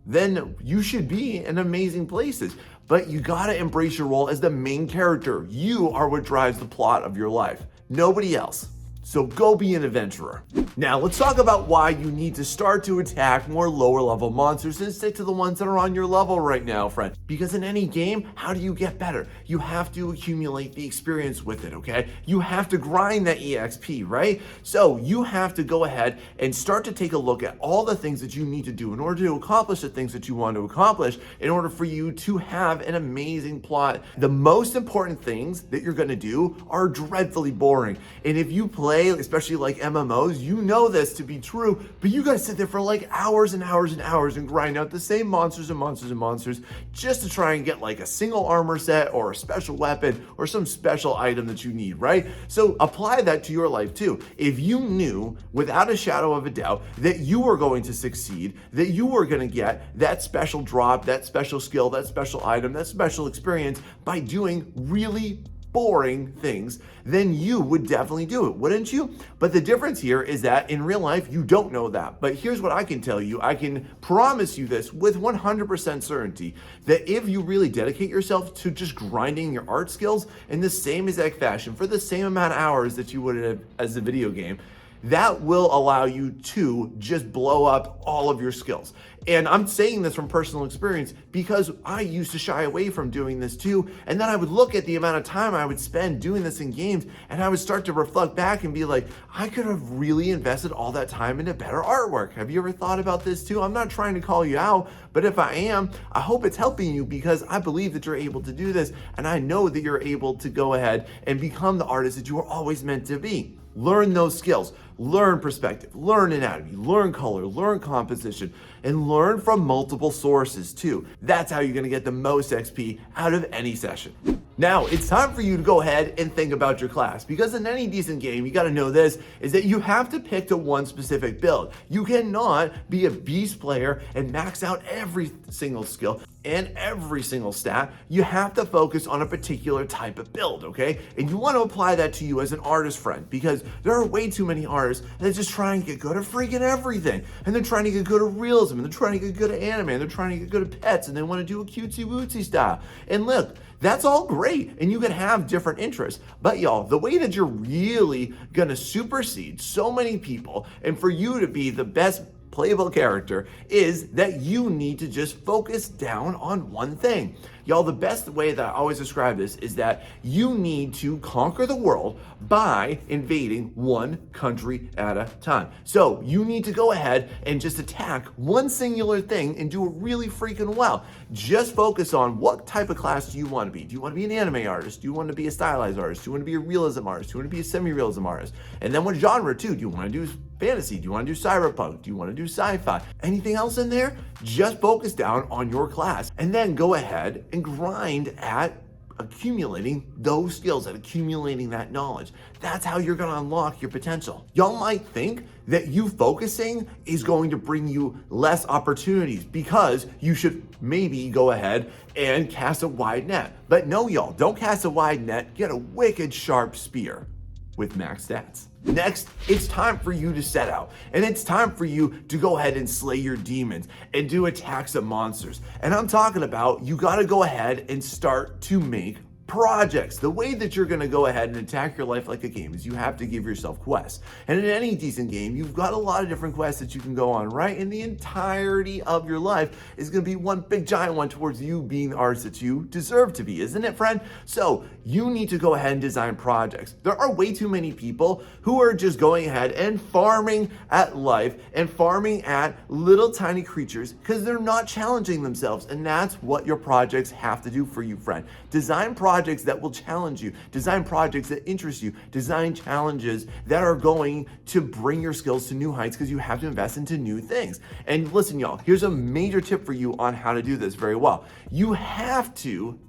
then you should be in amazing places. But you gotta embrace your role as the main character. You are what drives the plot of your life, nobody else. So go be an adventurer. Now let's talk about why you need to start to attack more lower level monsters and stick to the ones that are on your level right now, friend. Because in any game, how do you get better? You have to accumulate the experience with it, okay? You have to grind that EXP, right? So you have to go ahead and start to take a look at all the things that you need to do in order to accomplish the things that you want to accomplish in order for you to have an amazing plot. The most important things that you're gonna do are dreadfully boring. And if you play, especially like MMOs, you know this to be true, but you gotta sit there for like hours and hours and hours and grind out the same monsters and monsters and monsters just to try and get like a single armor set or a special weapon or some special item that you need, right? So apply that to your life too. If you knew without a shadow of a doubt that you were going to succeed, that you were gonna get that special drop, that special skill, that special item, that special experience by doing really boring things, then you would definitely do it, wouldn't you? But the difference here is that in real life, you don't know that. But here's what I can tell you. I can promise you this with 100% certainty, that if you really dedicate yourself to just grinding your art skills in the same exact fashion for the same amount of hours that you would have as a video game, that will allow you to just blow up all of your skills. And I'm saying this from personal experience because I used to shy away from doing this too. And then I would look at the amount of time I would spend doing this in games and I would start to reflect back and be like, I could have really invested all that time into better artwork. Have you ever thought about this too? I'm not trying to call you out, but if I am, I hope it's helping you because I believe that you're able to do this. And I know that you're able to go ahead and become the artist that you were always meant to be. Learn those skills, learn perspective, learn anatomy, learn color, learn composition, and learn from multiple sources too. That's how you're gonna get the most XP out of any session. Now, it's time for you to go ahead and think about your class, because in any decent game, you gotta know this, is that you have to pick to one specific build. You cannot be a beast player and max out every single skill and every single stat. You have to focus on a particular type of build, okay? And you wanna apply that to you as an artist friend, because there are way too many artists that just try and get good at freaking everything. And they're trying to get good at realism, and they're trying to get good at anime, and they're trying to get good at pets, and they wanna do a cutesy wootsy style. And look, that's all great, and you can have different interests. But y'all, the way that you're really gonna supersede so many people, and for you to be the best playable character, is that you need to just focus down on one thing. Y'all, the best way that I always describe this is that you need to conquer the world by invading one country at a time. So you need to go ahead and just attack one singular thing and do it really freaking well. Just focus on what type of class do you want to be. Do you want to be an anime artist? Do you want to be a stylized artist? Do you want to be a realism artist? Do you want to be a semi-realism artist? And then what genre too? Do you want to do fantasy? Do you want to do cyberpunk? Do you want to do sci-fi? Anything else in there? Just focus down on your class and then go ahead and grind at accumulating those skills, at accumulating that knowledge. That's how you're gonna unlock your potential. Y'all might think that you focusing is going to bring you less opportunities because you should maybe go ahead and cast a wide net. But no, y'all, don't cast a wide net, get a wicked sharp spear. with max stats. Next, it's time for you to set out, and it's time for you to go ahead and slay your demons and do attacks of monsters. And I'm talking about you got to go ahead and start to make projects. The way that you're going to go ahead and attack your life like a game is you have to give yourself quests. And in any decent game, you've got a lot of different quests that you can go on, right? And the entirety of your life is going to be one big giant one towards you being the artist that you deserve to be, isn't it, friend? So you need to go ahead and design projects. There are way too many people who are just going ahead and farming at life and farming at little tiny creatures because they're not challenging themselves. And that's what your projects have to do for you, friend. Design projects that will challenge you, design projects that interest you, design challenges that are going to bring your skills to new heights because you have to invest into new things. And listen, y'all, here's a major tip for you on how to do this very well. You have to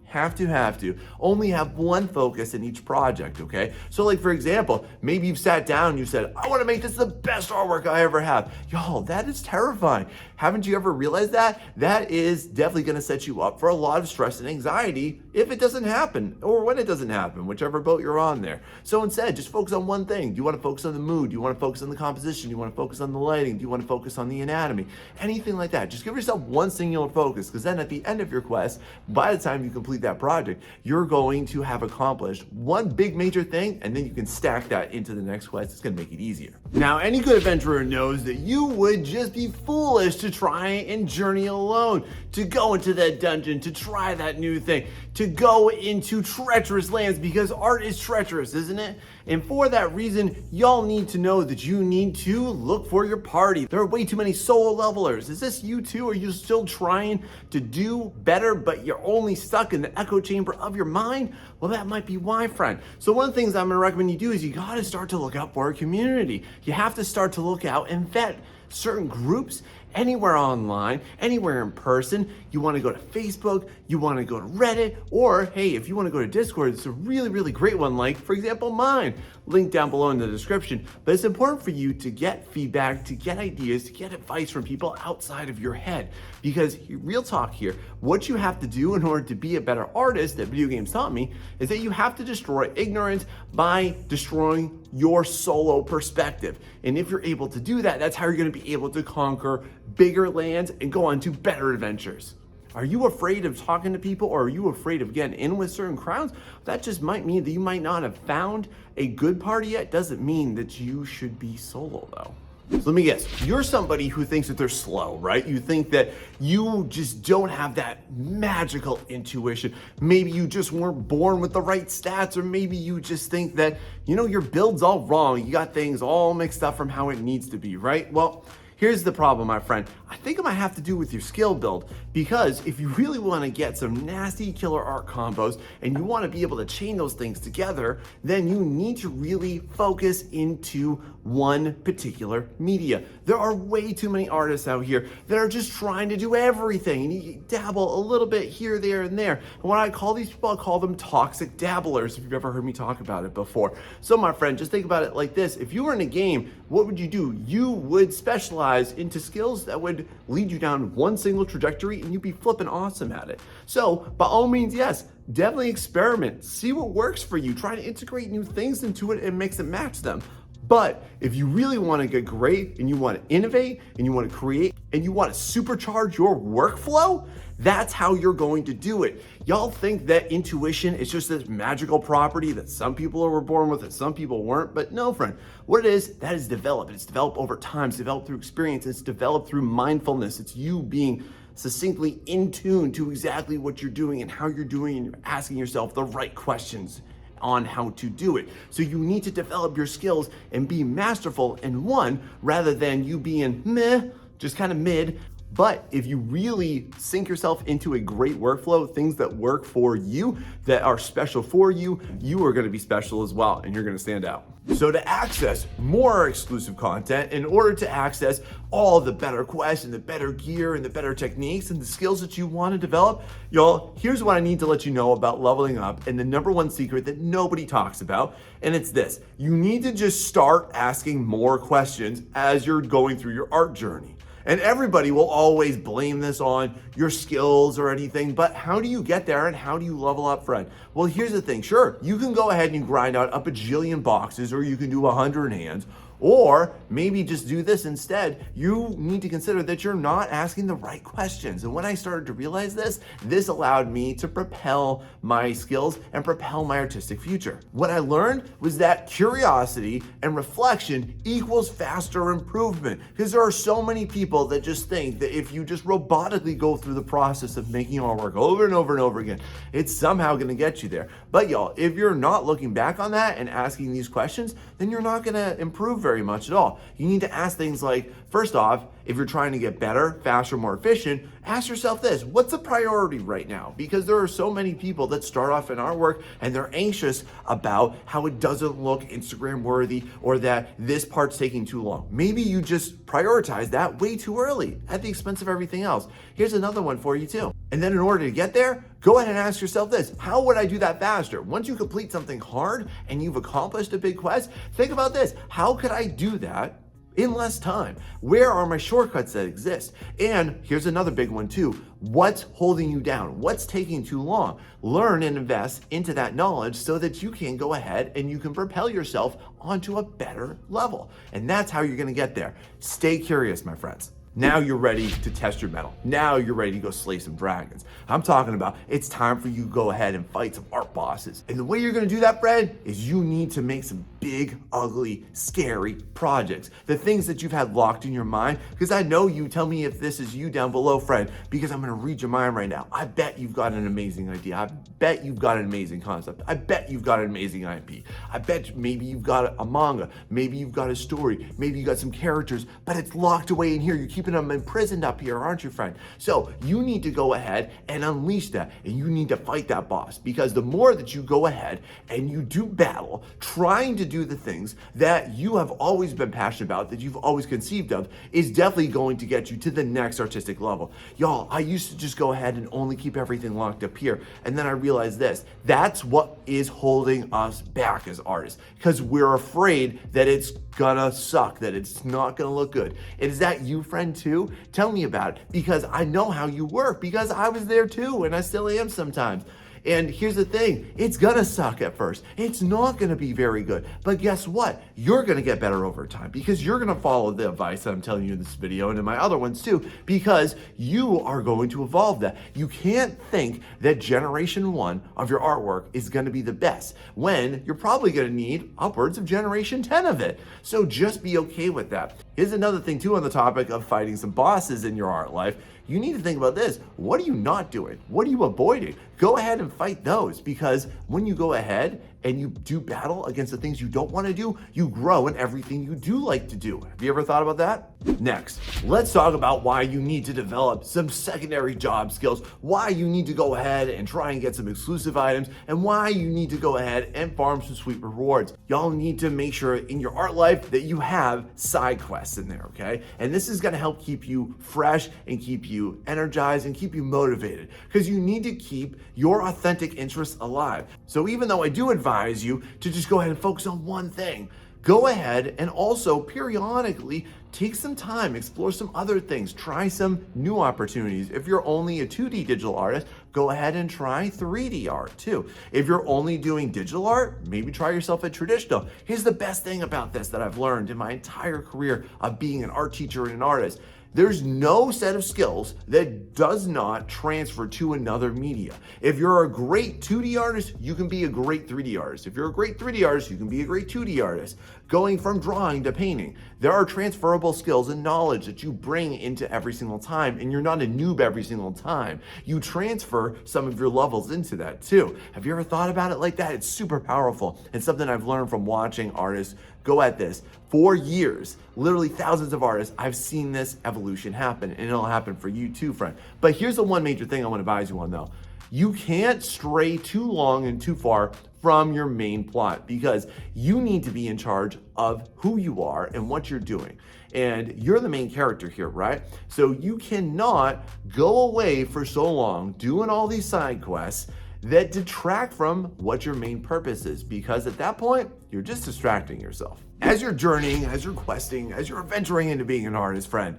only have one focus in each project, okay? So like, for example, maybe you've sat down and you said, I wanna make this the best artwork I ever have. Y'all, that is terrifying. Haven't you ever realized that? That is definitely gonna set you up for a lot of stress and anxiety if it doesn't happen, or when it doesn't happen, whichever boat you're on there. So instead, just focus on one thing. Do you wanna focus on the mood? Do you wanna focus on the composition? Do you wanna focus on the lighting? Do you wanna focus on the anatomy? Anything like that. Just give yourself one singular focus, because then at the end of your quest, by the time you complete that project, you're going to have accomplished one big major thing, and then you can stack that into the next quest. It's gonna make it easier. Now, any good adventurer knows that you would just be foolish to try and journey alone, to go into that dungeon, to try that new thing, to go into treacherous lands, because art is treacherous, isn't it? And for that reason, y'all need to know that you need to look for your party. There are way too many solo levelers. Is this you too? Are you still trying to do better, but you're only stuck in the echo chamber of your mind? Well, that might be why, friend. So one of the things I'm gonna recommend you do is you gotta start to look out for a community. You have to start to look out and vet certain groups anywhere online, anywhere in person. You want to go to Facebook, you want to go to Reddit, or hey, if you want to go to Discord, it's a really, really great one, like for example mine, link down below in the description. But it's important for you to get feedback, to get ideas, to get advice from people outside of your head. Because real talk here, what you have to do in order to be a better artist that video games taught me is that you have to destroy ignorance by destroying your solo perspective. And if you're able to do that, that's how you're going to be able to conquer bigger lands and go on to better adventures. Are you afraid of talking to people, or are you afraid of getting in with certain crowds? That just might mean that you might not have found a good party yet. Doesn't mean that you should be solo though. So let me guess, you're somebody who thinks that they're slow, right? You think that you just don't have that magical intuition. Maybe you just weren't born with the right stats, or maybe you just think that, you know, your build's all wrong. You got things all mixed up from how it needs to be, right? Well, here's the problem, my friend. I think it might have to do with your skill build, because if you really want to get some nasty killer art combos and you want to be able to chain those things together, then you need to really focus into one particular media. There are way too many artists out here that are just trying to do everything, and you dabble a little bit here, there, and there. And when I call these people, I call them toxic dabblers, if you've ever heard me talk about it before. So my friend, just think about it like this. If you were in a game, what would you do? You would specialize into skills that would lead you down one single trajectory, and you'd be flipping awesome at it. So by all means, yes, definitely experiment. See what works for you. Try to integrate new things into it and mix and match them. But if you really want to get great and you want to innovate and you want to create and you want to supercharge your workflow, that's how you're going to do it. Y'all think that intuition is just this magical property that some people were born with and some people weren't, but no, friend. What it is, that is developed. It's developed over time. It's developed through experience. It's developed through mindfulness. It's you being succinctly in tune to exactly what you're doing and how you're doing, and you're asking yourself the right questions on how to do it. So you need to develop your skills and be masterful in one rather than you being meh, just kind of mid. But if you really sink yourself into a great workflow, things that work for you, that are special for you, you are gonna be special as well, and you're gonna stand out. So to access more exclusive content, in order to access all the better quests and the better gear and the better techniques and the skills that you wanna develop, y'all, here's what I need to let you know about leveling up, and the number one secret that nobody talks about, and it's this. You need to just start asking more questions as you're going through your art journey. And everybody will always blame this on your skills or anything, but how do you get there and how do you level up, friend? Well, here's the thing. Sure, you can go ahead and you grind out a bajillion boxes, or you can do 100 hands, or maybe just do this instead. You need to consider that you're not asking the right questions. And when I started to realize this allowed me to propel my skills and propel my artistic future. What I learned was that curiosity and reflection equals faster improvement, because there are so many people that just think that if you just robotically go through the process of making artwork over and over and over again, it's somehow going to get you there. But y'all, if you're not looking back on that and asking these questions, then you're not going to improve very much at all. You need to ask things like, first off, if you're trying to get better, faster, more efficient, ask yourself this: what's the priority right now? Because there are so many people that start off in artwork and they're anxious about how it doesn't look Instagram worthy, or that this part's taking too long. Maybe you just prioritize that way too early at the expense of everything else. Here's another one for you too. And then in order to get there, go ahead and ask yourself this: how would I do that faster? Once you complete something hard and you've accomplished a big quest, think about this: how could I do that in less time? Where are my shortcuts that exist? And here's another big one too: what's holding you down? What's taking too long? Learn and invest into that knowledge so that you can go ahead and you can propel yourself onto a better level. And that's how you're gonna get there. Stay curious, my friends. Now you're ready to test your mettle. Now you're ready to go slay some dragons. I'm talking about it's time for you to go ahead and fight some art bosses. And the way you're gonna do that, Fred, is you need to make some big, ugly, scary projects. The things that you've had locked in your mind, because I know you. Tell me if this is you down below, Fred, because I'm gonna read your mind right now. I bet you've got an amazing idea. I bet you've got an amazing concept. I bet you've got an amazing IP. I bet maybe you've got a manga. Maybe you've got a story. Maybe you got some characters, but it's locked away in here. You keep keeping them imprisoned up here, aren't you, friend? So you need to go ahead and unleash that, and you need to fight that boss, because the more that you go ahead and you do battle, trying to do the things that you have always been passionate about, that you've always conceived of, is definitely going to get you to the next artistic level. Y'all, I used to just go ahead and only keep everything locked up here, and then I realized this: that's what is holding us back as artists, because we're afraid that it's gonna suck, that it's not gonna look good. And is that you, friend, too? Tell me about it, because I know how you work, because I was there too, and I still am sometimes. And here's the thing, it's gonna suck at first. It's not gonna be very good. But guess what? You're gonna get better over time, because you're gonna follow the advice that I'm telling you in this video and in my other ones too, because you are going to evolve that. You can't think that generation 1 of your artwork is gonna be the best when you're probably gonna need upwards of generation 10 of it. So just be okay with that. Here's another thing too on the topic of fighting some bosses in your art life. You need to think about this. What are you not doing? What are you avoiding? Go ahead and fight those, because when you go ahead and you do battle against the things you don't want to do, you grow in everything you do like to do. Have you ever thought about that? Next, let's talk about why you need to develop some secondary job skills, why you need to go ahead and try and get some exclusive items, and why you need to go ahead and farm some sweet rewards. Y'all need to make sure in your art life that you have side quests in there, okay? And this is gonna help keep you fresh and keep you energized and keep you motivated, because you need to keep your authentic interests alive. So even though I do advise you to just go ahead and focus on one thing, go ahead and also periodically take some time, explore some other things, try some new opportunities. If you're only a 2D digital artist, go ahead and try 3D art too. If you're only doing digital art, maybe try yourself at traditional. Here's the best thing about this that I've learned in my entire career of being an art teacher and an artist. There's no set of skills that does not transfer to another media. If you're a great 2D artist, you can be a great 3D artist. If you're a great 3D artist, you can be a great 2D artist. Going from drawing to painting, there are transferable skills and knowledge that you bring into every single time, and you're not a noob every single time. You transfer some of your levels into that too. Have you ever thought about it like that? It's super powerful, and something I've learned from watching artists go at this for years. Literally thousands of artists, I've seen this evolution happen, and it'll happen for you too, friend. But here's the one major thing I want to advise you on though. You can't stray too long and too far from your main plot, because you need to be in charge of who you are and what you're doing. And you're the main character here, right? So you cannot go away for so long doing all these side quests that detract from what your main purpose is, because at that point, you're just distracting yourself. As you're journeying, as you're questing, as you're adventuring into being an artist, friend,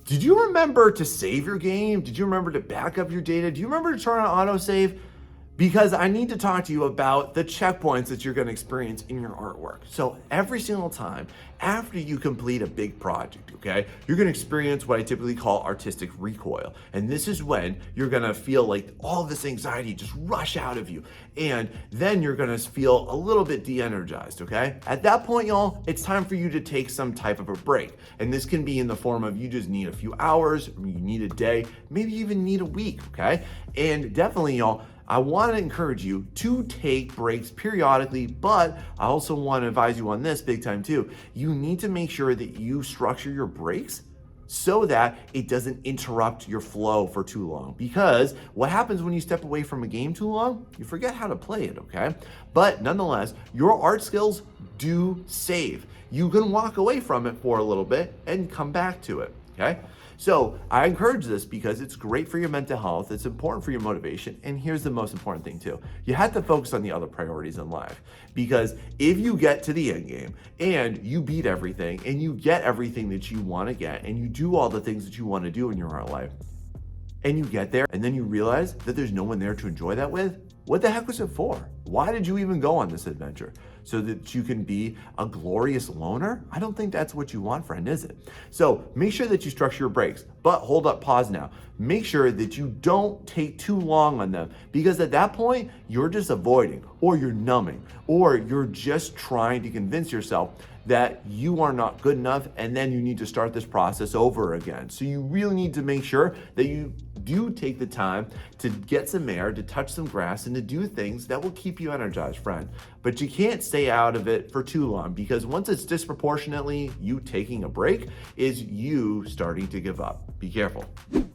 Did you remember to save your game? Did you remember to back up your data? Do you remember to turn on autosave? Because I need to talk to you about the checkpoints that you're going to experience in your artwork. So every single time after you complete a big project, okay, you're going to experience what I typically call artistic recoil. And this is when you're going to feel like all this anxiety just rush out of you. And then you're going to feel a little bit de-energized, okay? At that point, y'all, it's time for you to take some type of a break. And this can be in the form of you just need a few hours, or you need a day, maybe you even need a week, okay? And definitely, y'all, I want to encourage you to take breaks periodically, but I also want to advise you on this big time too. You need to make sure that you structure your breaks so that it doesn't interrupt your flow for too long. Because what happens when you step away from a game too long, you forget how to play it, okay? But nonetheless, your art skills do save. You can walk away from it for a little bit and come back to it, okay? So I encourage this because it's great for your mental health, it's important for your motivation, and here's the most important thing too. You have to focus on the other priorities in life, because if you get to the end game and you beat everything and you get everything that you want to get and you do all the things that you want to do in your art life, and you get there and then you realize that there's no one there to enjoy that with, what the heck was it for? Why did you even go on this adventure? So that you can be a glorious loner? I don't think that's what you want, friend, is it? So make sure that you structure your breaks, but hold up, pause now. Make sure that you don't take too long on them, because at that point, you're just avoiding, or you're numbing, or you're just trying to convince yourself that you are not good enough, and then you need to start this process over again. So you really need to make sure that you do take the time to get some air, to touch some grass, and to do things that will keep you energized, friend. But you can't stay out of it for too long, because once it's disproportionately you taking a break, is you starting to give up. Be careful.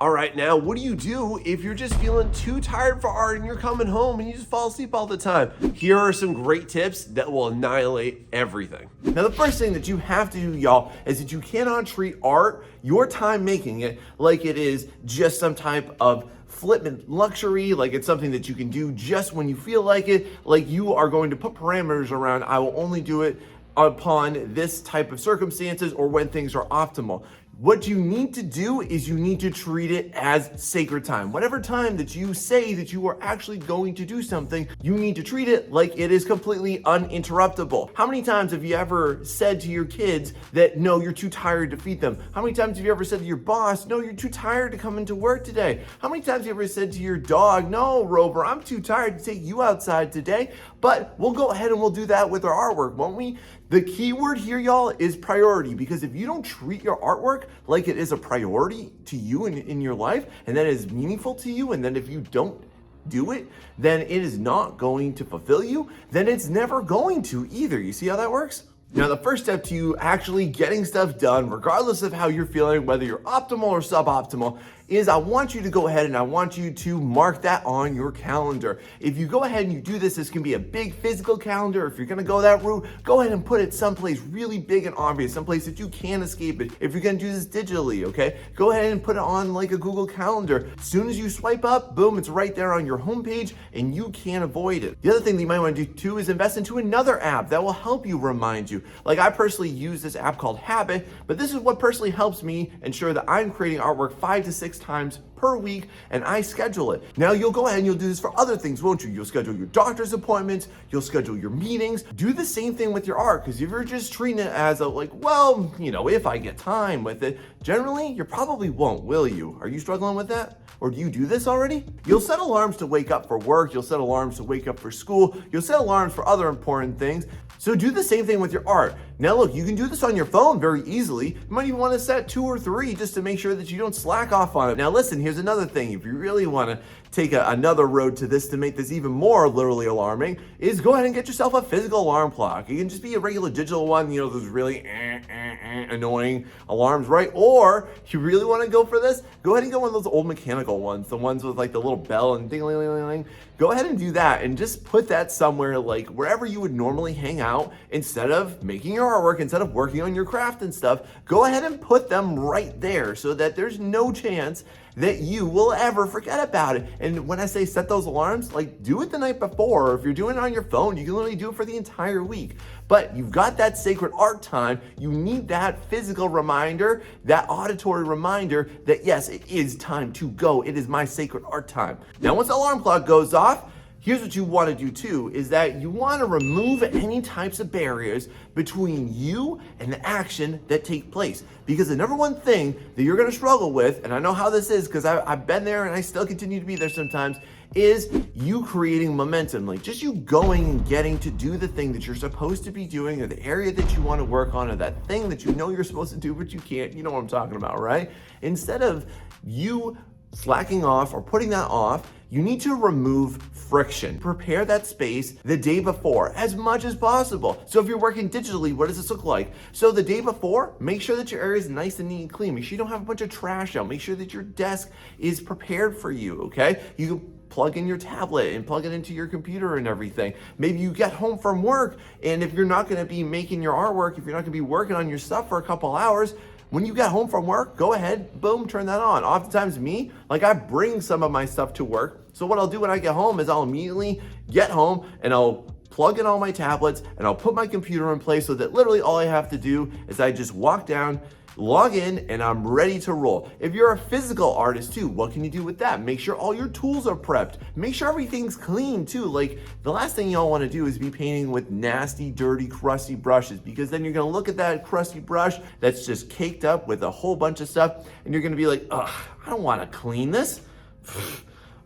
All right, now what do you do if you're just feeling too tired for art and you're coming home and you just fall asleep all the time? Here are some great tips that will annihilate everything. Now, the first thing that you have to do, y'all, is that you cannot treat art, your time making it, like it is just some type of flippant luxury, like it's something that you can do just when you feel like it, like you are going to put parameters around, I will only do it upon this type of circumstances or when things are optimal. What you need to do is you need to treat it as sacred time. Whatever time that you say that you are actually going to do something, you need to treat it like it is completely uninterruptible. How many times have you ever said to your kids that, no, you're too tired to feed them? How many times have you ever said to your boss, no, you're too tired to come into work today? How many times have you ever said to your dog, no, Rover, I'm too tired to take you outside today? But we'll go ahead and we'll do that with our artwork, won't we? The key word here, y'all, is priority, because if you don't treat your artwork like it is a priority to you in your life, and that is meaningful to you, and then if you don't do it, then it is not going to fulfill you, then it's never going to either. You see how that works? Now, the first step to you actually getting stuff done, regardless of how you're feeling, whether you're optimal or suboptimal, is I want you to go ahead and I want you to mark that on your calendar. If you go ahead and you do this, this can be a big physical calendar. If you're gonna go that route, go ahead and put it someplace really big and obvious, someplace that you can't escape it. If you're gonna do this digitally, okay, go ahead and put it on like a Google Calendar. As soon as you swipe up, boom, it's right there on your homepage and you can't avoid it. The other thing that you might wanna do too is invest into another app that will help you remind you. Like I personally use this app called Habit, but this is what personally helps me ensure that I'm creating artwork 5 to 6 times per week, and I schedule it. Now you'll go ahead and you'll do this for other things, won't you? You'll schedule your doctor's appointments, you'll schedule your meetings. Do the same thing with your art, because if you're just treating it as a like, well, you know, if I get time with it, generally you probably won't, will you? Are you struggling with that? Or do you do this already? You'll set alarms to wake up for work, you'll set alarms to wake up for school, you'll set alarms for other important things. So do the same thing with your art. Now look, you can do this on your phone very easily. You might even want to set 2 or 3 just to make sure that you don't slack off on it. Now listen, here's another thing. If you really want to take another road to this to make this even more literally alarming, is go ahead and get yourself a physical alarm clock. It can just be a regular digital one, you know, those really annoying alarms, right? Or if you really want to go for this, go ahead and go one of those old mechanical ones, the ones with like the little bell and ding-a-ling-a-ling-a-ling. Go ahead and do that and just put that somewhere like wherever you would normally hang out. Instead of making your artwork, instead of working on your craft and stuff, go ahead and put them right there so that there's no chance that you will ever forget about it. And when I say set those alarms, like do it the night before, or if you're doing it on your phone, you can literally do it for the entire week. But you've got that sacred art time. You need that physical reminder, that auditory reminder that yes, it is time to go. It is my sacred art time. Now, once the alarm clock goes off, here's what you want to do too, is that you want to remove any types of barriers between you and the action that take place. Because the number one thing that you're going to struggle with, and I know how this is because I've been there and I still continue to be there sometimes, is you creating momentum, like just you going and getting to do the thing that you're supposed to be doing, or the area that you want to work on, or that thing that you know you're supposed to do but you can't. You know what I'm talking about, right? Instead of you slacking off or putting that off, you need to remove friction. Prepare that space the day before as much as possible. So if you're working digitally, what does this look like? So the day before, make sure that your area is nice and neat and clean. Make sure you don't have a bunch of trash out. Make sure that your desk is prepared for you, okay? You can plug in your tablet and plug it into your computer and everything. Maybe you get home from work, and if you're not gonna be making your artwork, if you're not gonna be working on your stuff for a couple hours, when you get home from work, go ahead, boom, turn that on. Oftentimes me, like I bring some of my stuff to work. So what I'll do when I get home is I'll immediately get home and I'll plug in all my tablets and I'll put my computer in place so that literally all I have to do is I just walk down, log in, and I'm ready to roll. If you're a physical artist too, what can you do with that? Make sure all your tools are prepped. Make sure everything's clean too. Like the last thing y'all want to do is be painting with nasty, dirty, crusty brushes, because then you're going to look at that crusty brush that's just caked up with a whole bunch of stuff and you're going to be like, ugh, I don't want to clean this.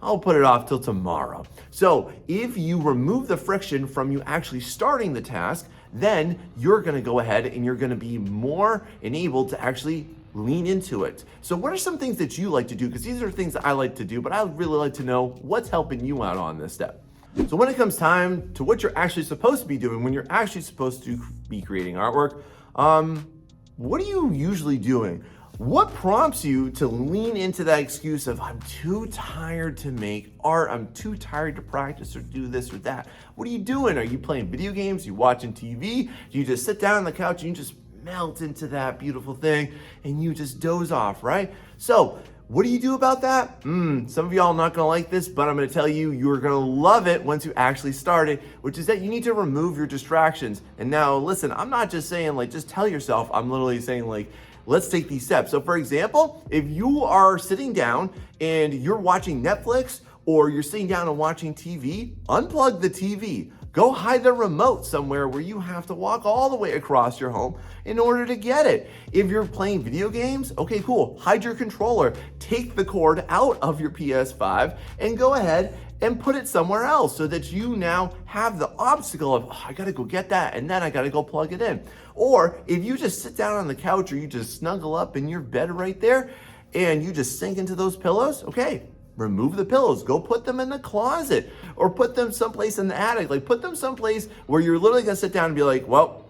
I'll put it off till tomorrow. So if you remove the friction from you actually starting the task, then you're gonna go ahead and you're gonna be more enabled to actually lean into it. So what are some things that you like to do? Because these are things that I like to do, but I'd really like to know what's helping you out on this step. So when it comes time to what you're actually supposed to be doing, when you're actually supposed to be creating artwork, what are you usually doing? What prompts you to lean into that excuse of, I'm too tired to make art, I'm too tired to practice or do this or that? What are you doing? Are you playing video games? Are you watching TV? Do you just sit down on the couch and you just melt into that beautiful thing and you just doze off, right? So what do you do about that? Some of y'all are not gonna like this, but I'm gonna tell you, you're gonna love it once you actually start it, which is that you need to remove your distractions. And now listen, I'm not just saying like, just tell yourself, I'm literally saying like, let's take these steps. So for example, if you are sitting down and you're watching Netflix or you're sitting down and watching TV, unplug the TV. Go hide the remote somewhere where you have to walk all the way across your home in order to get it. If you're playing video games, okay, cool. Hide your controller. Take the cord out of your PS5 and go ahead and put it somewhere else so that you now have the obstacle of, oh, I gotta go get that and then I gotta go plug it in. Or if you just sit down on the couch or you just snuggle up in your bed right there and you just sink into those pillows, okay, remove the pillows, go put them in the closet or put them someplace in the attic. Like put them someplace where you're literally gonna sit down and be like, well,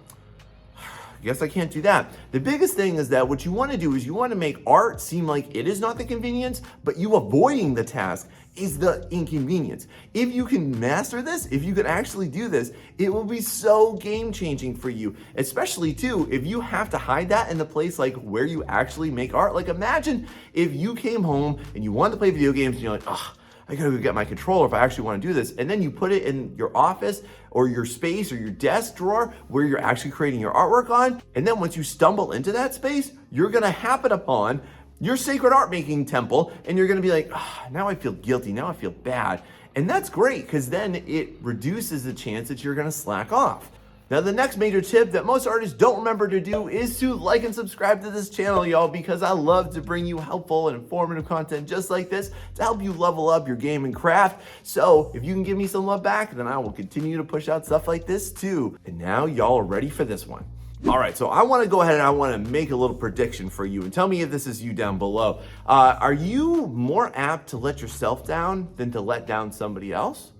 I guess I can't do that. The biggest thing is that what you want to do is you want to make art seem like it is not the convenience, but you avoiding the task is the inconvenience. If you can master this, if you can actually do this, it will be so game changing for you, especially too, if you have to hide that in the place like where you actually make art. Like imagine if you came home and you wanted to play video games and you're like, oh, I gotta go get my controller if I actually wanna do this. And then you put it in your office or your space or your desk drawer where you're actually creating your artwork on. And then once you stumble into that space, you're gonna happen upon your sacred art making temple and you're gonna be like, oh, now I feel guilty, now I feel bad. And that's great because then it reduces the chance that you're gonna slack off. Now, the next major tip that most artists don't remember to do is to like and subscribe to this channel, y'all, because I love to bring you helpful and informative content just like this to help you level up your game and craft. So if you can give me some love back, then I will continue to push out stuff like this too. And now y'all are ready for this one. All right, so I want to go ahead and I want to make a little prediction for you and tell me if this is you down below. Are you more apt to let yourself down than to let down somebody else?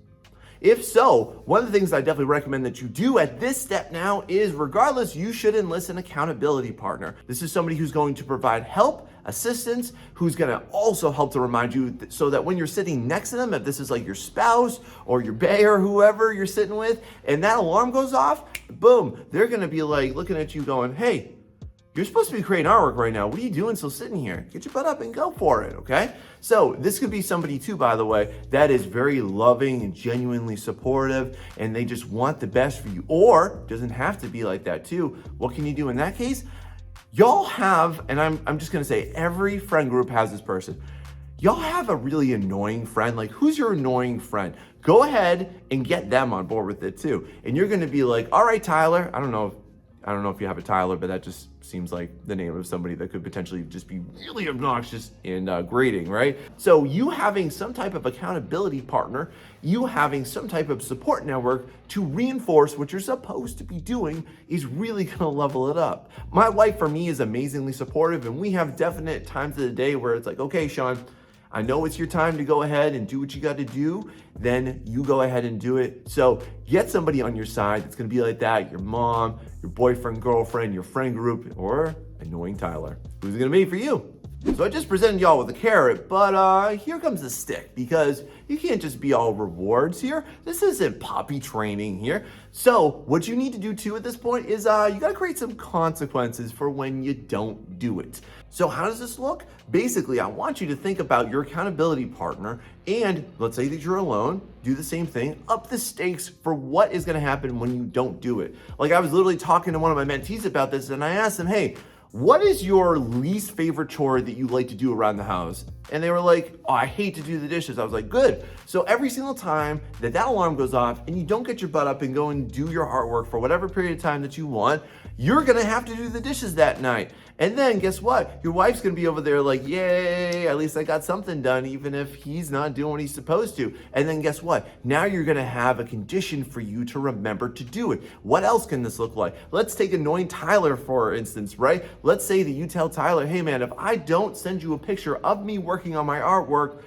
If so, one of the things I definitely recommend that you do at this step now is, regardless, you should enlist an accountability partner. This is somebody who's going to provide help, assistance, who's going to also help to remind you so that when you're sitting next to them, if this is like your spouse or your bae or whoever you're sitting with, and that alarm goes off, boom, they're going to be like looking at you going, hey, you're supposed to be creating artwork right now. What are you doing still sitting here? Get your butt up and go for it, okay? So this could be somebody too, by the way, that is very loving and genuinely supportive, and they just want the best for you. Or doesn't have to be like that too. What can you do in that case? Y'all have, and I'm just gonna say, every friend group has this person. Y'all have a really annoying friend. Like, who's your annoying friend? Go ahead and get them on board with it too. And you're gonna be like, all right, Tyler, I don't know if you have a Tyler, but that just seems like the name of somebody that could potentially just be really obnoxious in grading, right? So you having some type of accountability partner, you having some type of support network to reinforce what you're supposed to be doing is really gonna level it up. My wife, for me, is amazingly supportive, and we have definite times of the day where it's like, okay, Sean, I know it's your time to go ahead and do what you got to do, then you go ahead and do it. So get somebody on your side that's going to be like that, your mom, your boyfriend, girlfriend, your friend group, or annoying Tyler. Who's it going to be for you? So I just presented y'all with a carrot, but here comes the stick, because you can't just be all rewards here. This isn't poppy training here. So what you need to do too at this point is you gotta create some consequences for when you don't do it. So how does this look? Basically, I want you to think about your accountability partner, and let's say that you're alone, do the same thing, up the stakes for what is gonna happen when you don't do it. Like, I was literally talking to one of my mentees about this, and I asked them, hey, what is your least favorite chore that you like to do around the house? And they were like, oh, I hate to do the dishes. I was like, good. So every single time that alarm goes off and you don't get your butt up and go and do your artwork for whatever period of time that you want, you're gonna have to do the dishes that night. And then guess what? Your wife's gonna be over there like, yay, at least I got something done, even if he's not doing what he's supposed to. And then guess what? Now you're gonna have a condition for you to remember to do it. What else can this look like? Let's take annoying Tyler, for instance, right? Let's say that you tell Tyler, hey man, if I don't send you a picture of me working on my artwork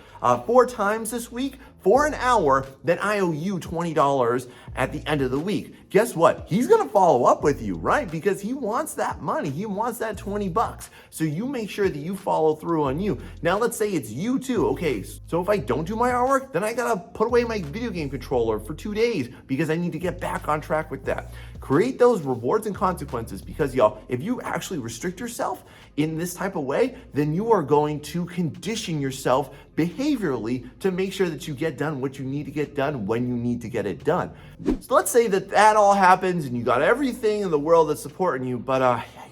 4 times this week for an hour, then I owe you $20 at the end of the week. Guess what? He's gonna follow up with you, right? Because he wants that money. He wants that 20 bucks. So you make sure that you follow through on you. Now let's say it's you too. Okay, so if I don't do my artwork, then I gotta put away my video game controller for 2 days because I need to get back on track with that. Create those rewards and consequences, because y'all, if you actually restrict yourself in this type of way, then you are going to condition yourself behaviorally to make sure that you get done what you need to get done when you need to get it done. So let's say that all happens and you got everything in the world that's supporting you, but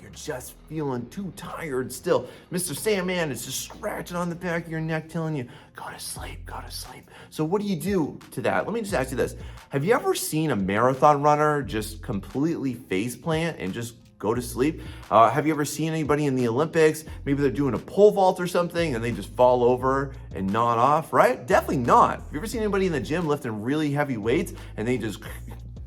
you're just feeling too tired still. Mr. Sandman is just scratching on the back of your neck telling you, go to sleep, go to sleep. So what do you do to that? Let me just ask you this. Have you ever seen a marathon runner just completely face plant and just go to sleep? Have you ever seen anybody in the Olympics? Maybe they're doing a pole vault or something and they just fall over and nod off, right? Definitely not. Have you ever seen anybody in the gym lifting really heavy weights and they just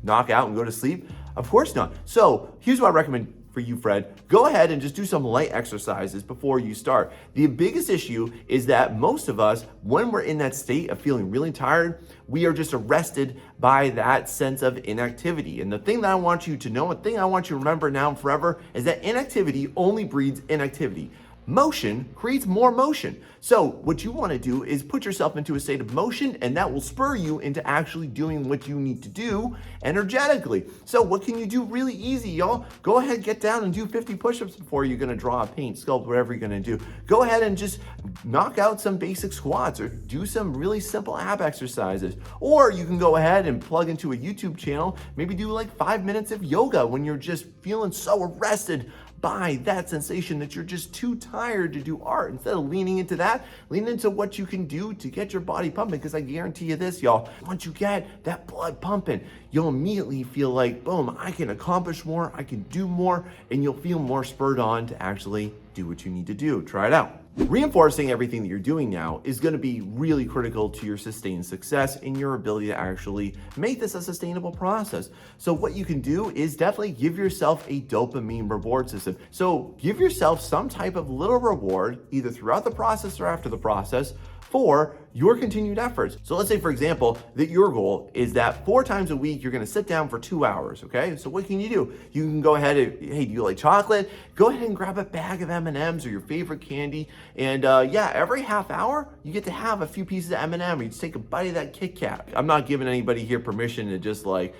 knock out and go to sleep? Of course not. So here's what I recommend for you, Fred. Go ahead and just do some light exercises before you start. The biggest issue is that most of us, when we're in that state of feeling really tired, we are just arrested by that sense of inactivity. And the thing that I want you to know, the thing I want you to remember now and forever, is that inactivity only breeds inactivity. Motion creates more motion. So what you want to do is put yourself into a state of motion, and that will spur you into actually doing what you need to do energetically. So what can you do really easy, y'all? Go ahead, get down and do 50 push-ups before you're going to draw, paint, sculpt, whatever you're going to do. Go ahead and just knock out some basic squats or do some really simple ab exercises. Or you can go ahead and plug into a YouTube channel, maybe do like 5 minutes of yoga when you're just feeling so arrested by that sensation that you're just too tired to do art. Instead of leaning into that, lean into what you can do to get your body pumping, because I guarantee you this, y'all, once you get that blood pumping, you'll immediately feel like, boom, I can accomplish more, I can do more, and you'll feel more spurred on to actually do what you need to do. Try it out. Reinforcing everything that you're doing now is going to be really critical to your sustained success and your ability to actually make this a sustainable process. So what you can do is definitely give yourself a dopamine reward system. So give yourself some type of little reward, either throughout the process or after the process, for your continued efforts. So let's say, for example, that your goal is that 4 times a week, you're gonna sit down for 2 hours, okay? So what can you do? You can go ahead and, hey, do you like chocolate? Go ahead and grab a bag of M&Ms or your favorite candy. And yeah, every half hour, you get to have a few pieces of M&M, or you just take a bite of that Kit Kat. I'm not giving anybody here permission to just like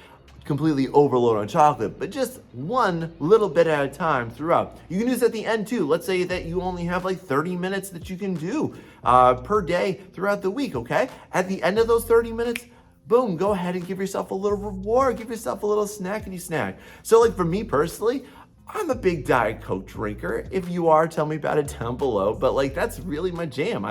completely overload on chocolate, but just one little bit at a time throughout. You can do this at the end too. Let's say that you only have like 30 minutes that you can do per day throughout the week, okay? At the end of those 30 minutes, boom, go ahead and give yourself a little reward, give yourself a little snackety snack. So like for me personally, I'm a big Diet Coke drinker. If you are, tell me about it down below. But like, that's really my jam. I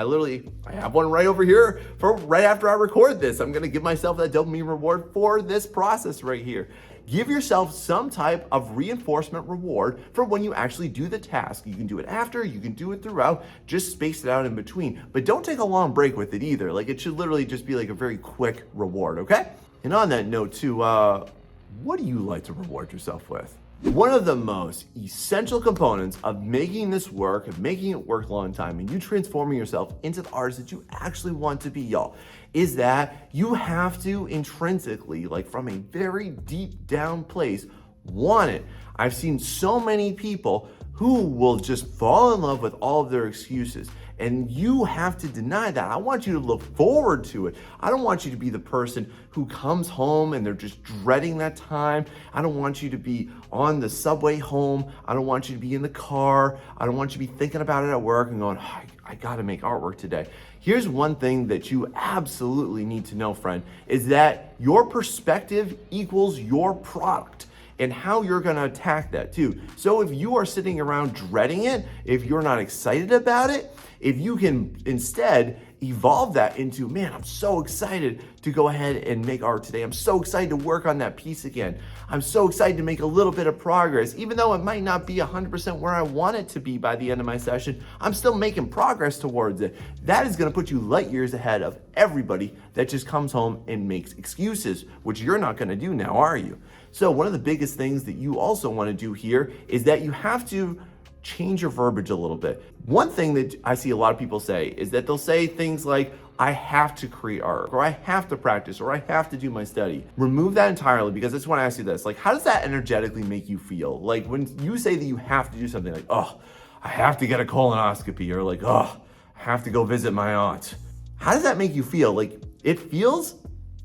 have one right over here for right after I record this. I'm gonna give myself that dopamine reward for this process right here. Give yourself some type of reinforcement reward for when you actually do the task. You can do it after, you can do it throughout, just space it out in between. But don't take a long break with it either. Like it should literally just be like a very quick reward, okay? And on that note too, what do you like to reward yourself with? One of the most essential components of making this work, of making it work a long time, and you transforming yourself into the artist that you actually want to be, y'all, is that you have to intrinsically, like from a very deep down place, want it. I've seen so many people who will just fall in love with all of their excuses. And you have to deny that. I want you to look forward to it. I don't want you to be the person who comes home and they're just dreading that time. I don't want you to be on the subway home. I don't want you to be in the car. I don't want you to be thinking about it at work and going, oh, I gotta make artwork today. Here's one thing that you absolutely need to know, friend, is that your perspective equals your product, and how you're gonna attack that too. So if you are sitting around dreading it, if you're not excited about it, if you can instead evolve that into, man, I'm so excited to go ahead and make art today. I'm so excited to work on that piece again. I'm so excited to make a little bit of progress. Even though it might not be 100% where I want it to be by the end of my session, I'm still making progress towards it. That is gonna put you light years ahead of everybody that just comes home and makes excuses, which you're not gonna do now, are you? So one of the biggest things that you also wanna do here is that you have to change your verbiage a little bit. One thing that I see a lot of people say is that they'll say things like, I have to create art, or I have to practice, or I have to do my study. Remove that entirely, because I just want to ask you this, like, how does that energetically make you feel? Like when you say that you have to do something, like, oh, I have to get a colonoscopy, or like, oh, I have to go visit my aunt. How does that make you feel? Like, it feels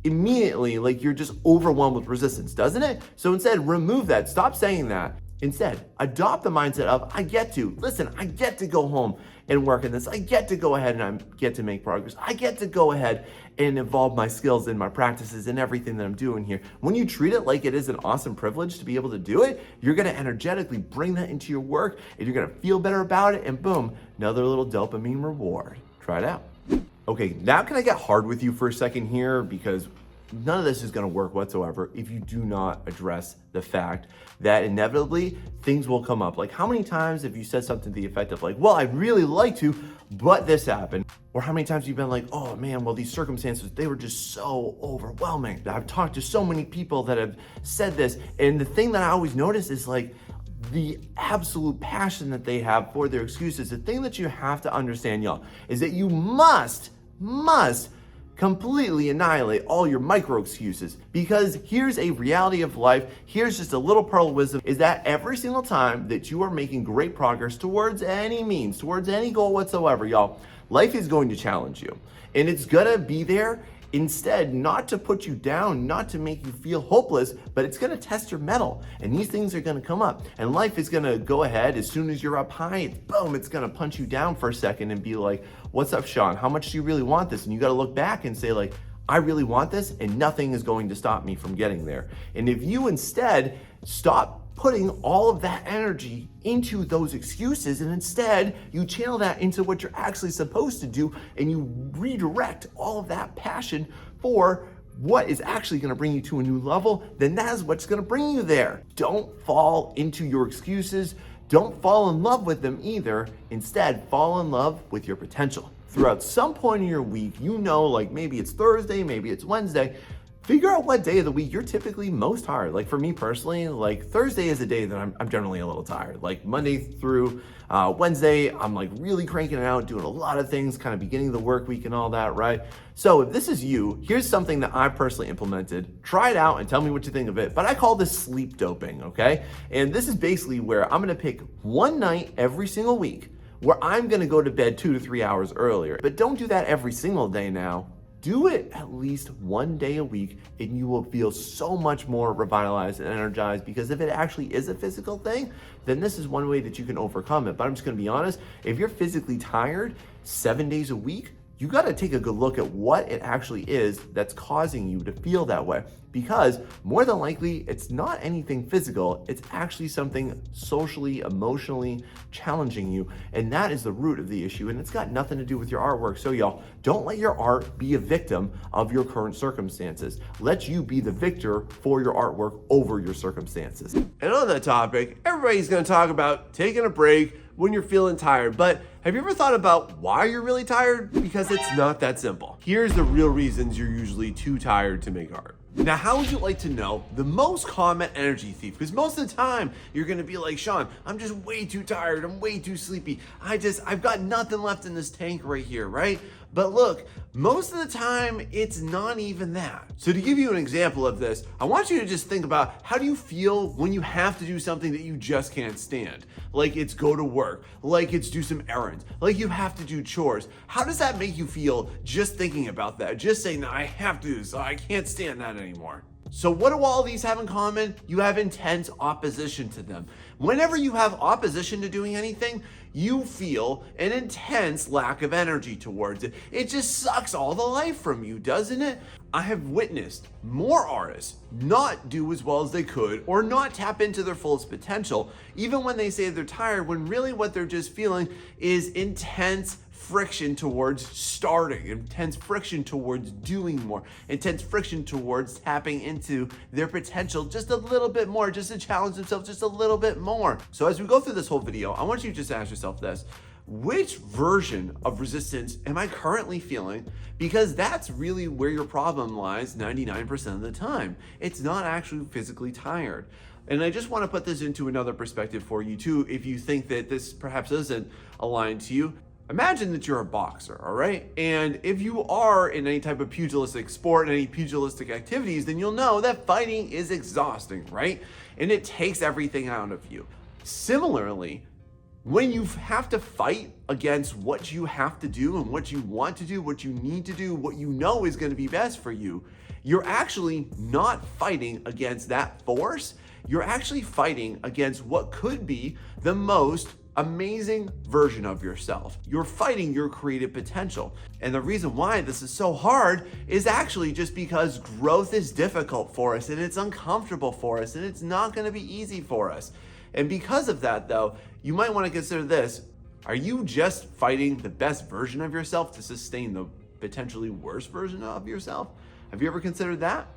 immediately like you're just overwhelmed with resistance, doesn't it? So instead, remove that, stop saying that. Instead, adopt the mindset of, I get to go home and work on this. I get to go ahead and I get to make progress. I get to go ahead and evolve my skills and my practices and everything that I'm doing here. When you treat it like it is an awesome privilege to be able to do it, you're gonna energetically bring that into your work and you're gonna feel better about it, and boom, another little dopamine reward. Try it out. Okay, now can I get hard with you for a second here? Because none of this is gonna work whatsoever if you do not address the fact that inevitably things will come up. Like, how many times have you said something to the effect of like, well, I'd really like to, but this happened? Or how many times you've been like, oh man, well, these circumstances, they were just so overwhelming. I've talked to so many people that have said this, and the thing that I always notice is like, the absolute passion that they have for their excuses. The thing that you have to understand, y'all, is that you must completely annihilate all your micro excuses, because here's a reality of life. Here's just a little pearl of wisdom, is that every single time that you are making great progress towards any means, towards any goal whatsoever, y'all, life is going to challenge you, and it's gonna be there instead not to put you down, not to make you feel hopeless, but it's gonna test your mettle, and these things are gonna come up, and life is gonna go ahead as soon as you're up high, boom, it's gonna punch you down for a second and be like, what's up, Sean? How much do you really want this? And you gotta look back and say like, I really want this, and nothing is going to stop me from getting there. And if you instead stop putting all of that energy into those excuses, and instead you channel that into what you're actually supposed to do, and you redirect all of that passion for what is actually gonna bring you to a new level, then that is what's gonna bring you there. Don't fall into your excuses. Don't fall in love with them either. Instead, fall in love with your potential. Throughout some point in your week, you know, like maybe it's Thursday, maybe it's Wednesday, figure out what day of the week you're typically most tired. Like for me personally, like Thursday is a day that I'm generally a little tired. Like Monday through Wednesday, I'm like really cranking it out, doing a lot of things, kind of beginning the work week and all that, right? So if this is you, here's something that I personally implemented. Try it out and tell me what you think of it. But I call this sleep doping, okay? And this is basically where I'm gonna pick one night every single week where I'm gonna go to bed 2 to 3 hours earlier. But don't do that every single day now. Do it at least one day a week and you will feel so much more revitalized and energized, because if it actually is a physical thing, then this is one way that you can overcome it. But I'm just gonna be honest, if you're physically tired 7 days a week, you gotta take a good look at what it actually is that's causing you to feel that way. Because more than likely, it's not anything physical, it's actually something socially, emotionally challenging you. And that is the root of the issue. And it's got nothing to do with your artwork. So y'all, don't let your art be a victim of your current circumstances. Let you be the victor for your artwork over your circumstances. And on that topic, everybody's gonna talk about taking a break when you're feeling tired, but have you ever thought about why you're really tired? Because it's not that simple. Here's the real reasons you're usually too tired to make art. Now, how would you like to know the most common energy thief? Because most of the time, you're gonna be like, Sean, I'm just way too tired, I'm way too sleepy. I've got nothing left in this tank right here, right? But look, most of the time, it's not even that. So to give you an example of this, I want you to just think about, how do you feel when you have to do something that you just can't stand? Like it's go to work, like it's do some errands, like you have to do chores. How does that make you feel just thinking about that? Just saying that I have to do this, I can't stand that anymore. So what do all these have in common? You have intense opposition to them. Whenever you have opposition to doing anything, you feel an intense lack of energy towards it. It just sucks all the life from you, doesn't it? I have witnessed more artists not do as well as they could or not tap into their fullest potential, even when they say they're tired, when really what they're just feeling is intense friction towards starting, intense friction towards doing more, intense friction towards tapping into their potential just a little bit more, just to challenge themselves just a little bit more. So as we go through this whole video, I want you to just ask yourself this: which version of resistance am I currently feeling? Because that's really where your problem lies 99% of the time. It's not actually physically tired. And I just want to put this into another perspective for you too, if you think that this perhaps isn't aligned to you. Imagine that you're a boxer, all right? And if you are in any type of pugilistic sport, any pugilistic activities, then you'll know that fighting is exhausting, right? And it takes everything out of you. Similarly, when you have to fight against what you have to do and what you want to do, what you need to do, what you know is going to be best for you, you're actually not fighting against that force. You're actually fighting against what could be the most amazing version of yourself. You're fighting your creative potential. And the reason why this is so hard is actually just because growth is difficult for us and it's uncomfortable for us and it's not going to be easy for us. And because of that though, you might want to consider this: are you just fighting the best version of yourself to sustain the potentially worst version of yourself? Have you ever considered that?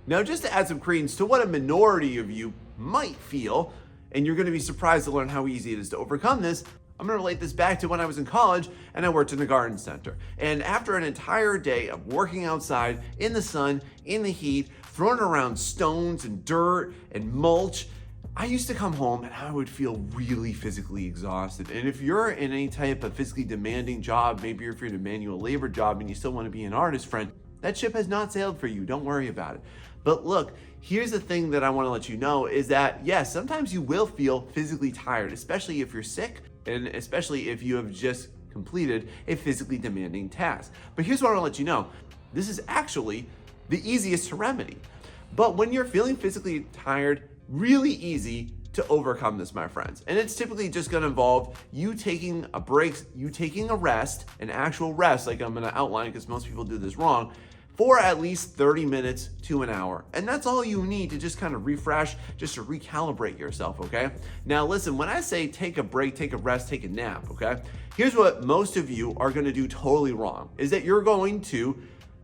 Now, just to add some credence to what a minority of you might feel, and you're going to be surprised to learn how easy it is to overcome this, I'm going to relate this back to when I was in college and I worked in a garden center. And after an entire day of working outside in the sun, in the heat, throwing around stones and dirt and mulch, I used to come home and I would feel really physically exhausted. And if you're in any type of physically demanding job, maybe if you're in a manual labor job and you still want to be an artist, friend, that ship has not sailed for you. Don't worry about it. But look, here's the thing that I want to let you know is that yes, sometimes you will feel physically tired, especially if you're sick and especially if you have just completed a physically demanding task. But here's what I want to let you know. This is actually the easiest to remedy. But when you're feeling physically tired, really easy to overcome this, my friends. And it's typically just going to involve you taking a break, you taking a rest, an actual rest, like I'm going to outline because most people do this wrong, for at least 30 minutes to an hour. And that's all you need to just kind of refresh, just to recalibrate yourself, okay? Now listen, when I say take a break, take a rest, take a nap, okay? Here's what most of you are gonna do totally wrong, is that you're going to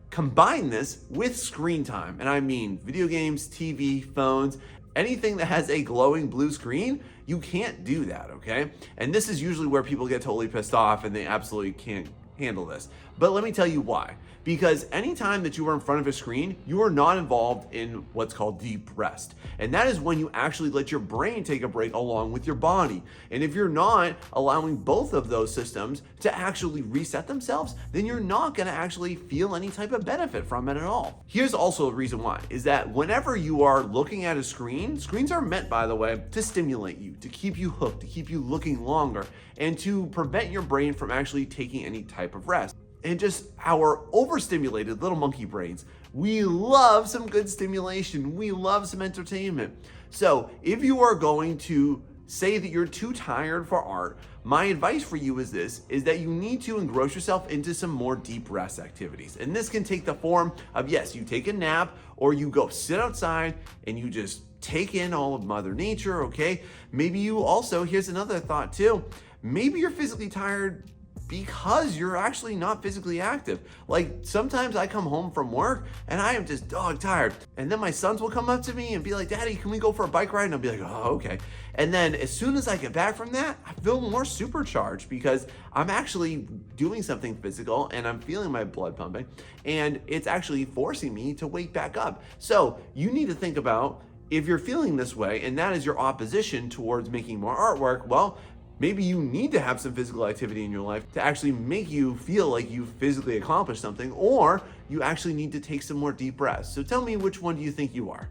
combine this with screen time. And I mean video games, TV, phones, anything that has a glowing blue screen, you can't do that, okay? And this is usually where people get totally pissed off and they absolutely can't handle this. But let me tell you why. Because anytime that you are in front of a screen, you are not involved in what's called deep rest. And that is when you actually let your brain take a break along with your body. And if you're not allowing both of those systems to actually reset themselves, then you're not gonna actually feel any type of benefit from it at all. Here's also a reason why, is that whenever you are looking at a screen, screens are meant, by the way, to stimulate you, to keep you hooked, to keep you looking longer, and to prevent your brain from actually taking any type of rest. and just our overstimulated little monkey brains. We love some good stimulation. We love some entertainment. So if you are going to say that you're too tired for art, my advice for you is that you need to engross yourself into some more deep rest activities. And this can take the form of, yes, you take a nap, or you go sit outside and you just take in all of Mother Nature, okay? Maybe you also, here's another thought too, maybe you're physically tired because you're actually not physically active. Like sometimes I come home from work and I am just dog tired. And then my sons will come up to me and be like, Daddy, can we go for a bike ride? And I'll be like, oh, okay. And then as soon as I get back from that, I feel more supercharged because I'm actually doing something physical and I'm feeling my blood pumping, and it's actually forcing me to wake back up. So you need to think about, if you're feeling this way and that is your opposition towards making more artwork, well, maybe you need to have some physical activity in your life to actually make you feel like you physically accomplished something, or you actually need to take some more deep breaths. So tell me, which one do you think you are?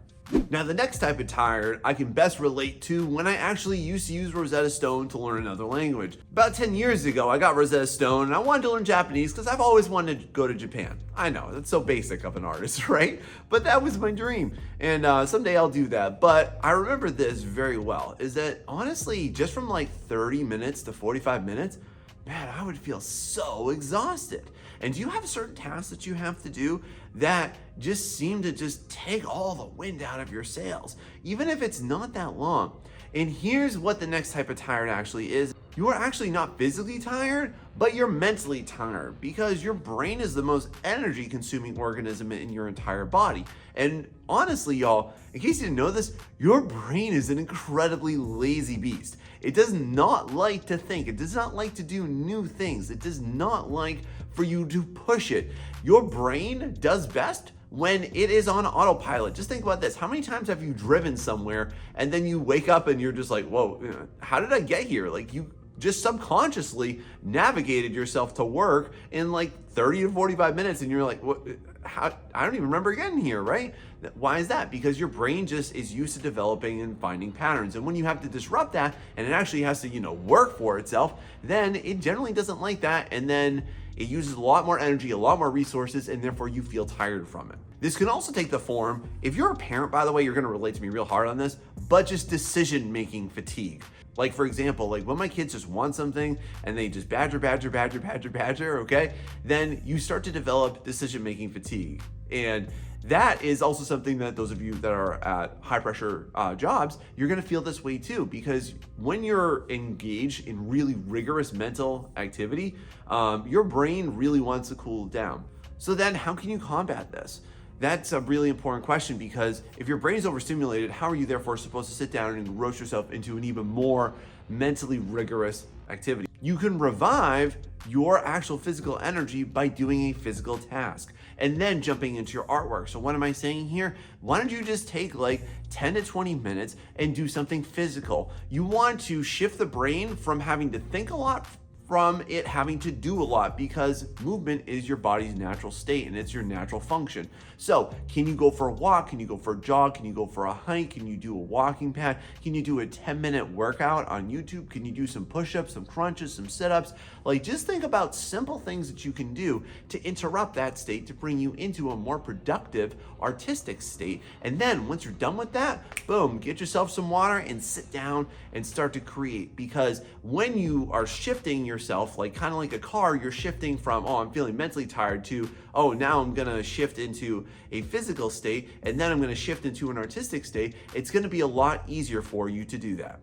Now, the next type of tired I can best relate to when I actually used to use Rosetta Stone to learn another language. About 10 years ago, I got Rosetta Stone and I wanted to learn Japanese because I've always wanted to go to Japan. I know, that's so basic of an artist, right? But that was my dream. And someday I'll do that. But I remember this very well, is that honestly, just from like 30 minutes to 45 minutes, man, I would feel so exhausted. And do you have certain tasks that you have to do that just seem to just take all the wind out of your sails, even if it's not that long? And here's what the next type of tired actually is. You are actually not physically tired, but you're mentally tired, because your brain is the most energy consuming organism in your entire body. And honestly, y'all, in case you didn't know this, your brain is an incredibly lazy beast. It does not like to think. It does not like to do new things. It does not like for you to push it. Your brain does best when it is on autopilot. Just think about this. How many times have you driven somewhere and then you wake up and you're just like, whoa, how did I get here? Like, you just subconsciously navigated yourself to work in like 30 to 45 minutes and you're like, what? How? I don't even remember getting here, right? Why is that? Because your brain just is used to developing and finding patterns. And when you have to disrupt that and it actually has to, work for itself, then it generally doesn't like that. And then it uses a lot more energy, a lot more resources, and therefore you feel tired from it. This can also take the form, if you're a parent, by the way, you're gonna relate to me real hard on this, but just decision-making fatigue. Like, for example, like when my kids just want something and they just badger, okay? Then you start to develop decision-making fatigue. And that is also something that those of you that are at high pressure jobs, you're gonna feel this way too, because when you're engaged in really rigorous mental activity, your brain really wants to cool down. So then how can you combat this? That's a really important question, because if your brain is overstimulated, how are you therefore supposed to sit down and engross yourself into an even more mentally rigorous activity? You can revive your actual physical energy by doing a physical task and then jumping into your artwork. So what am I saying here? Why don't you just take like 10 to 20 minutes and do something physical? You want to shift the brain from having to think a lot from it having to do a lot, because movement is your body's natural state and it's your natural function. So can you go for a walk? Can you go for a jog? Can you go for a hike? Can you do a walking pad? Can you do a 10-minute workout on YouTube? Can you do some push-ups, some crunches, some sit-ups? Like, just think about simple things that you can do to interrupt that state to bring you into a more productive artistic state. And then once you're done with that, boom, get yourself some water and sit down and start to create. Because when you are shifting yourself, like kind of like a car, you're shifting from, oh, I'm feeling mentally tired, to, oh, now I'm gonna shift into a physical state, and then I'm gonna shift into an artistic state. It's gonna be a lot easier for you to do that.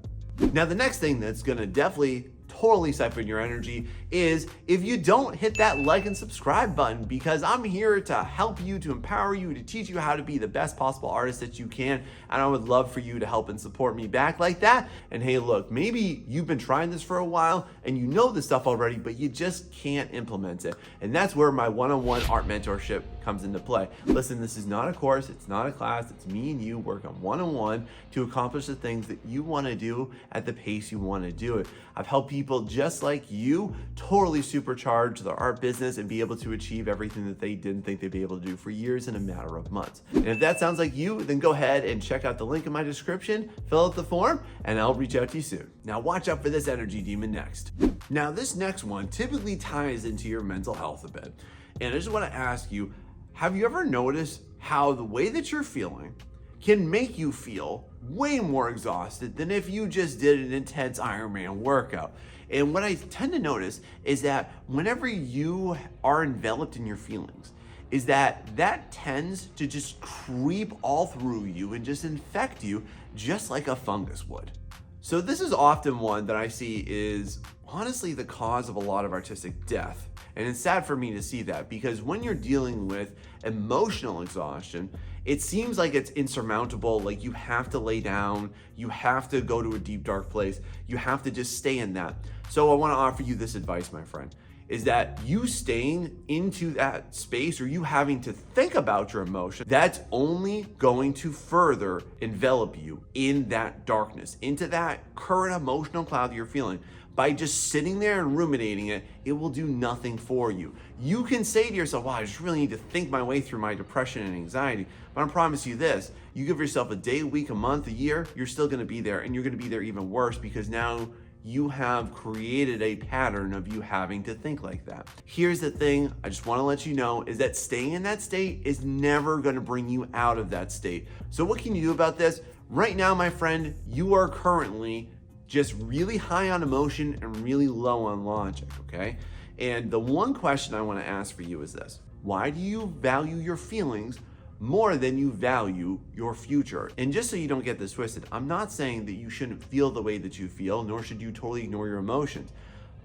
Now, the next thing that's gonna definitely totally siphon your energy is if you don't hit that like and subscribe button, because I'm here to help you, to empower you, to teach you how to be the best possible artist that you can. And I would love for you to help and support me back like that. And hey, look, maybe you've been trying this for a while and you know this stuff already, but you just can't implement it. And that's where my one-on-one art mentorship comes into play. Listen, this is not a course, it's not a class, it's me and you working one-on-one to accomplish the things that you want to do at the pace you want to do it. I've helped people people just like you totally supercharge their art business and be able to achieve everything that they didn't think they'd be able to do for years in a matter of months. And if that sounds like you, then go ahead and check out the link in my description, fill out the form, and I'll reach out to you soon. Now watch out for this energy demon next. Now this next one typically ties into your mental health a bit. And I just want to ask you, have you ever noticed how the way that you're feeling can make you feel way more exhausted than if you just did an intense Ironman workout? And what I tend to notice is that whenever you are enveloped in your feelings, is that tends to just creep all through you and just infect you just like a fungus would. So this is often one that I see is honestly the cause of a lot of artistic death. And it's sad for me to see that, because when you're dealing with emotional exhaustion, it seems like it's insurmountable. Like you have to lay down, you have to go to a deep, dark place, you have to just stay in that. So I want to offer you this advice, my friend, is that you staying into that space, or you having to think about your emotion, that's only going to further envelop you in that darkness, into that current emotional cloud that you're feeling. By just sitting there and ruminating it, it will do nothing for you. You can say to yourself, wow, I just really need to think my way through my depression and anxiety. But I promise you this, you give yourself a day, a week, a month, a year, you're still gonna be there, and you're gonna be there even worse, because now you have created a pattern of you having to think like that. Here's the thing, I just wanna let you know, is that staying in that state is never gonna bring you out of that state. So what can you do about this? Right now, my friend, you are currently just really high on emotion and really low on logic, okay? And the one question I wanna ask for you is this: why do you value your feelings more than you value your future? And just so you don't get this twisted, I'm not saying that you shouldn't feel the way that you feel, nor should you totally ignore your emotions.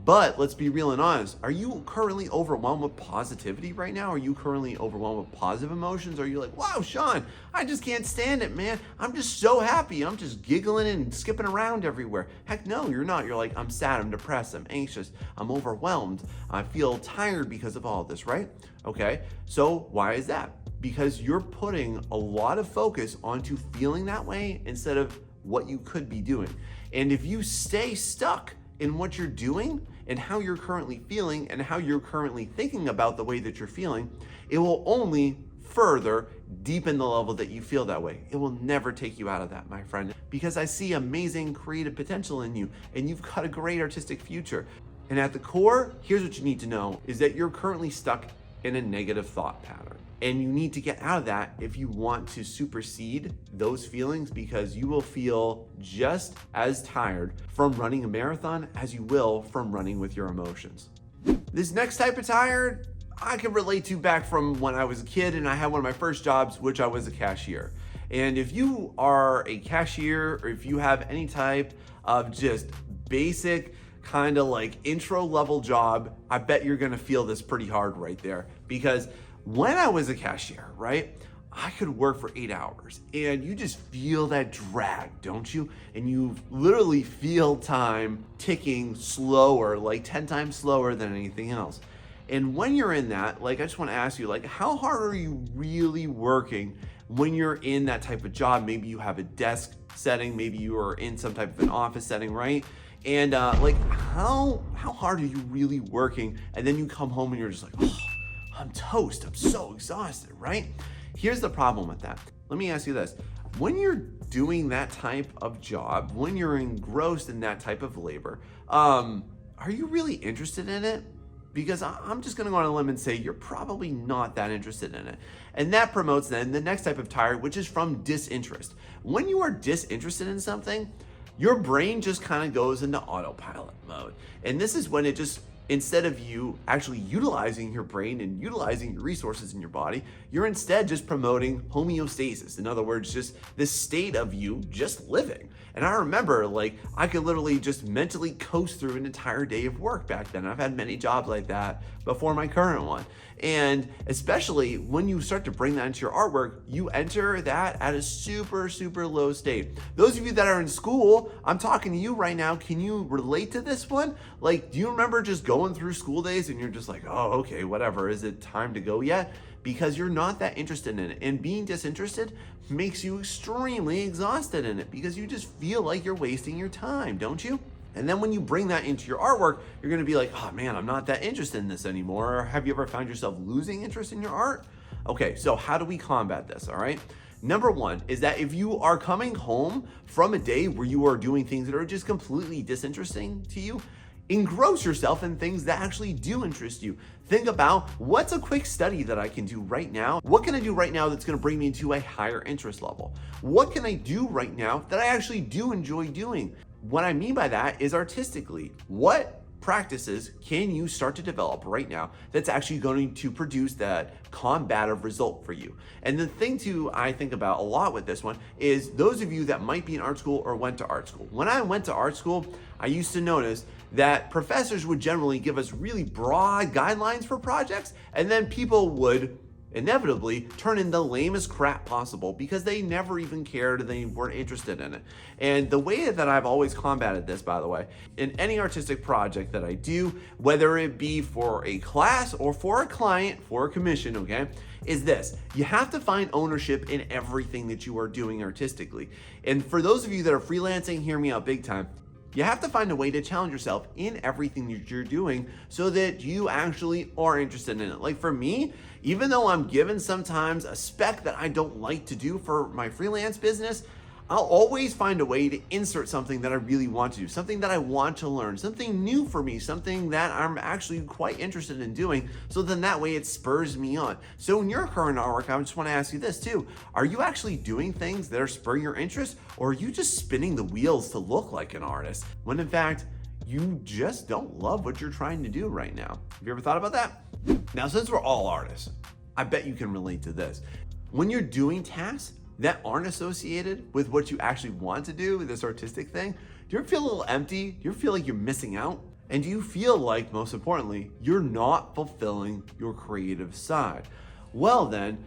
But let's be real and honest. Are you currently overwhelmed with positivity right now? Are you currently overwhelmed with positive emotions? Are you like, wow, Sean, I just can't stand it, man. I'm just so happy. I'm just giggling and skipping around everywhere. Heck no, you're not. You're like, I'm sad, I'm depressed, I'm anxious, I'm overwhelmed. I feel tired because of all of this, right? Okay, so why is that? Because you're putting a lot of focus onto feeling that way instead of what you could be doing. And if you stay stuck in what you're doing and how you're currently feeling and how you're currently thinking about the way that you're feeling, it will only further deepen the level that you feel that way. It will never take you out of that, my friend, because I see amazing creative potential in you, and you've got a great artistic future. And at the core, here's what you need to know, is that you're currently stuck in a negative thought pattern. And you need to get out of that if you want to supersede those feelings, because you will feel just as tired from running a marathon as you will from running with your emotions. This next type of tired, I can relate to back from when I was a kid and I had one of my first jobs, which I was a cashier. And if you are a cashier, or if you have any type of just basic kind of like intro level job, I bet you're gonna feel this pretty hard right there. Because when I was a cashier, right, I could work for 8 hours and you just feel that drag, don't you? And you literally feel time ticking slower, like 10 times slower than anything else. And when you're in that, like, I just want to ask you, like, how hard are you really working when you're in that type of job? Maybe you have a desk setting, maybe you are in some type of an office setting, right? And like, how hard are you really working? And then you come home and you're just like, oh, I'm toast, I'm so exhausted, right? Here's the problem with that. Let me ask you this. When you're doing that type of job, when you're engrossed in that type of labor, are you really interested in it? Because I'm just gonna go on a limb and say you're probably not that interested in it. And that promotes then the next type of tired, which is from disinterest. When you are disinterested in something, your brain just kind of goes into autopilot mode. And this is when it just, instead of you actually utilizing your brain and utilizing your resources in your body, you're instead just promoting homeostasis. In other words, just this state of you just living. And I remember, like, I could literally just mentally coast through an entire day of work back then. I've had many jobs like that before my current one. And especially when you start to bring that into your artwork, you enter that at a super, super low state. Those of you that are in school, I'm talking to you right now. Can you relate to this one? Like, do you remember just going through school days and you're just like, oh, okay, whatever. Is it time to go yet? Because you're not that interested in it. And being disinterested makes you extremely exhausted in it because you just feel like you're wasting your time, don't you? And then when you bring that into your artwork, you're gonna be like, oh man, I'm not that interested in this anymore. Or have you ever found yourself losing interest in your art? Okay, so how do we combat this, all right? Number one is that if you are coming home from a day where you are doing things that are just completely disinteresting to you, engross yourself in things that actually do interest you. Think about, what's a quick study that I can do right now? What can I do right now that's gonna bring me to a higher interest level? What can I do right now that I actually do enjoy doing? What I mean by that is artistically. What practices can you start to develop right now that's actually going to produce that combative result for you? And the thing too, I think about a lot with this one is those of you that might be in art school or went to art school. When I went to art school, I used to notice that professors would generally give us really broad guidelines for projects, and then people would inevitably turn in the lamest crap possible because they never even cared and they weren't interested in it. And the way that I've always combated this, by the way, in any artistic project that I do, whether it be for a class or for a client, for a commission, okay, is this: you have to find ownership in everything that you are doing artistically. And for those of you that are freelancing, hear me out big time. You have to find a way to challenge yourself in everything that you're doing so that you actually are interested in it. Like for me, even though I'm given sometimes a spec that I don't like to do for my freelance business, I'll always find a way to insert something that I really want to do, something that I want to learn, something new for me, something that I'm actually quite interested in doing. So then that way it spurs me on. So in your current artwork, I just want to ask you this too. Are you actually doing things that are spurring your interest, or are you just spinning the wheels to look like an artist when in fact you just don't love what you're trying to do right now? Have you ever thought about that? Now, since we're all artists, I bet you can relate to this. When you're doing tasks that aren't associated with what you actually want to do, this artistic thing, do you ever feel a little empty? Do you ever feel like you're missing out? And do you feel like, most importantly, you're not fulfilling your creative side? Well then,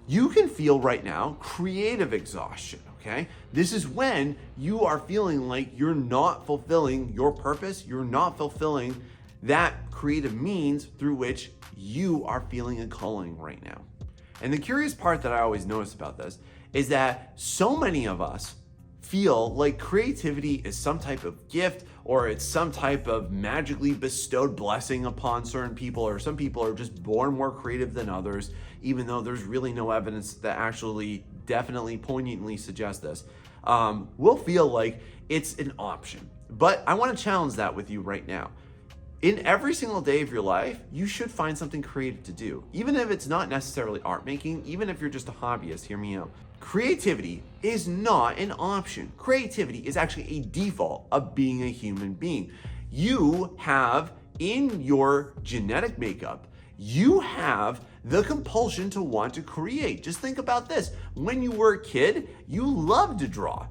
you can feel right now creative exhaustion, okay? This is when you are feeling like you're not fulfilling your purpose, you're not fulfilling that creative means through which you are feeling a calling right now. And the curious part that I always notice about this is that so many of us feel like creativity is some type of gift, or it's some type of magically bestowed blessing upon certain people, or some people are just born more creative than others, even though there's really no evidence that actually definitely poignantly suggests this. We'll feel like it's an option. But I want to challenge that with you right now. In every single day of your life, you should find something creative to do. Even if it's not necessarily art making, even if you're just a hobbyist, hear me out. Creativity is not an option. Creativity is actually a default of being a human being. You have in your genetic makeup, you have the compulsion to want to create. Just think about this. When you were a kid, you loved to draw.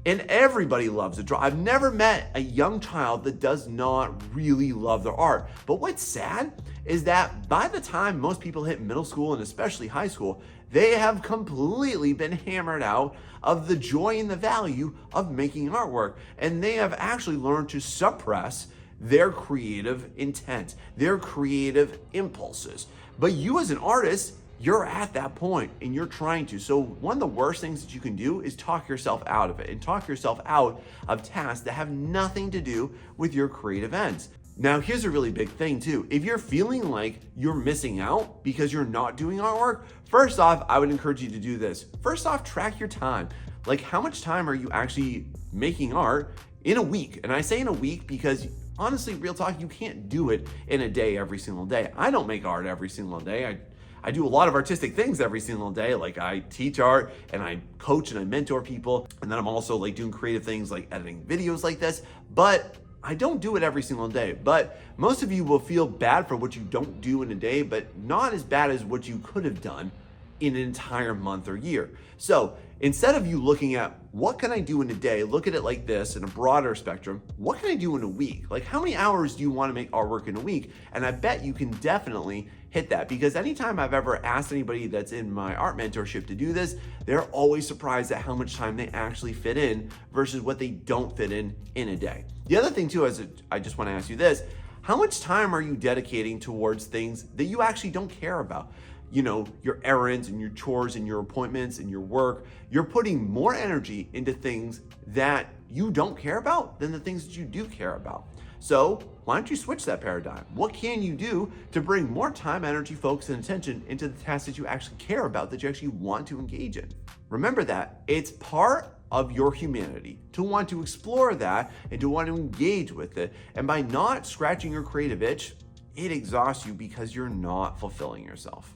And everybody loves to draw. I've never met a young child that does not really love their art. But what's sad is that by the time most people hit middle school and especially high school, they have completely been hammered out of the joy and the value of making artwork. And they have actually learned to suppress their creative intent, their creative impulses. But you as an artist, you're at that point and you're trying to. So one of the worst things that you can do is talk yourself out of it and talk yourself out of tasks that have nothing to do with your creative ends. Now, here's a really big thing too. If you're feeling like you're missing out because you're not doing artwork, first off, I would encourage you to do this. First off, track your time. Like, how much time are you actually making art in a week? And I say in a week because honestly, real talk, you can't do it in a day every single day. I don't make art every single day. I do a lot of artistic things every single day. Like I teach art and I coach and I mentor people. And then I'm also like doing creative things like editing videos like this, but I don't do it every single day. But most of you will feel bad for what you don't do in a day, but not as bad as what you could have done in an entire month or year. So instead of you looking at what can I do in a day, look at it like this in a broader spectrum. What can I do in a week? Like, how many hours do you want to make artwork in a week? And I bet you can definitely hit that, because anytime I've ever asked anybody that's in my art mentorship to do this, they're always surprised at how much time they actually fit in versus what they don't fit in a day. The other thing too is, I just want to ask you this: how much time are you dedicating towards things that you actually don't care about? You know, your errands and your chores and your appointments and your work. You're putting more energy into things that you don't care about than the things that you do care about. So why don't you switch that paradigm? What can you do to bring more time, energy, focus, and attention into the tasks that you actually care about, that you actually want to engage in? Remember that it's part of your humanity to want to explore that and to want to engage with it. And by not scratching your creative itch, it exhausts you because you're not fulfilling yourself.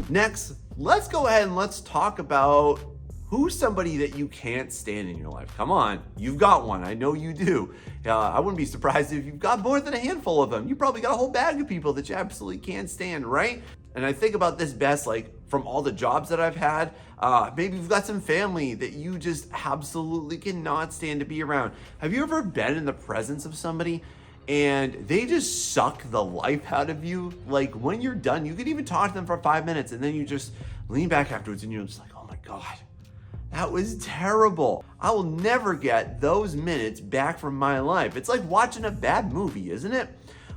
Next, let's go ahead and let's talk about who's somebody that you can't stand in your life. Come on, you've got one. I know you do. I wouldn't be surprised if you've got more than a handful of them. You probably got a whole bag of people that you absolutely can't stand, right? And I think about this best, like from all the jobs that I've had, maybe you've got some family that you just absolutely cannot stand to be around. Have you ever been in the presence of somebody and they just suck the life out of you? Like when you're done, you can even talk to them for 5 minutes and then you just lean back afterwards and you're just like, oh my God, that was terrible. I will never get those minutes back from my life. It's like watching a bad movie, isn't it?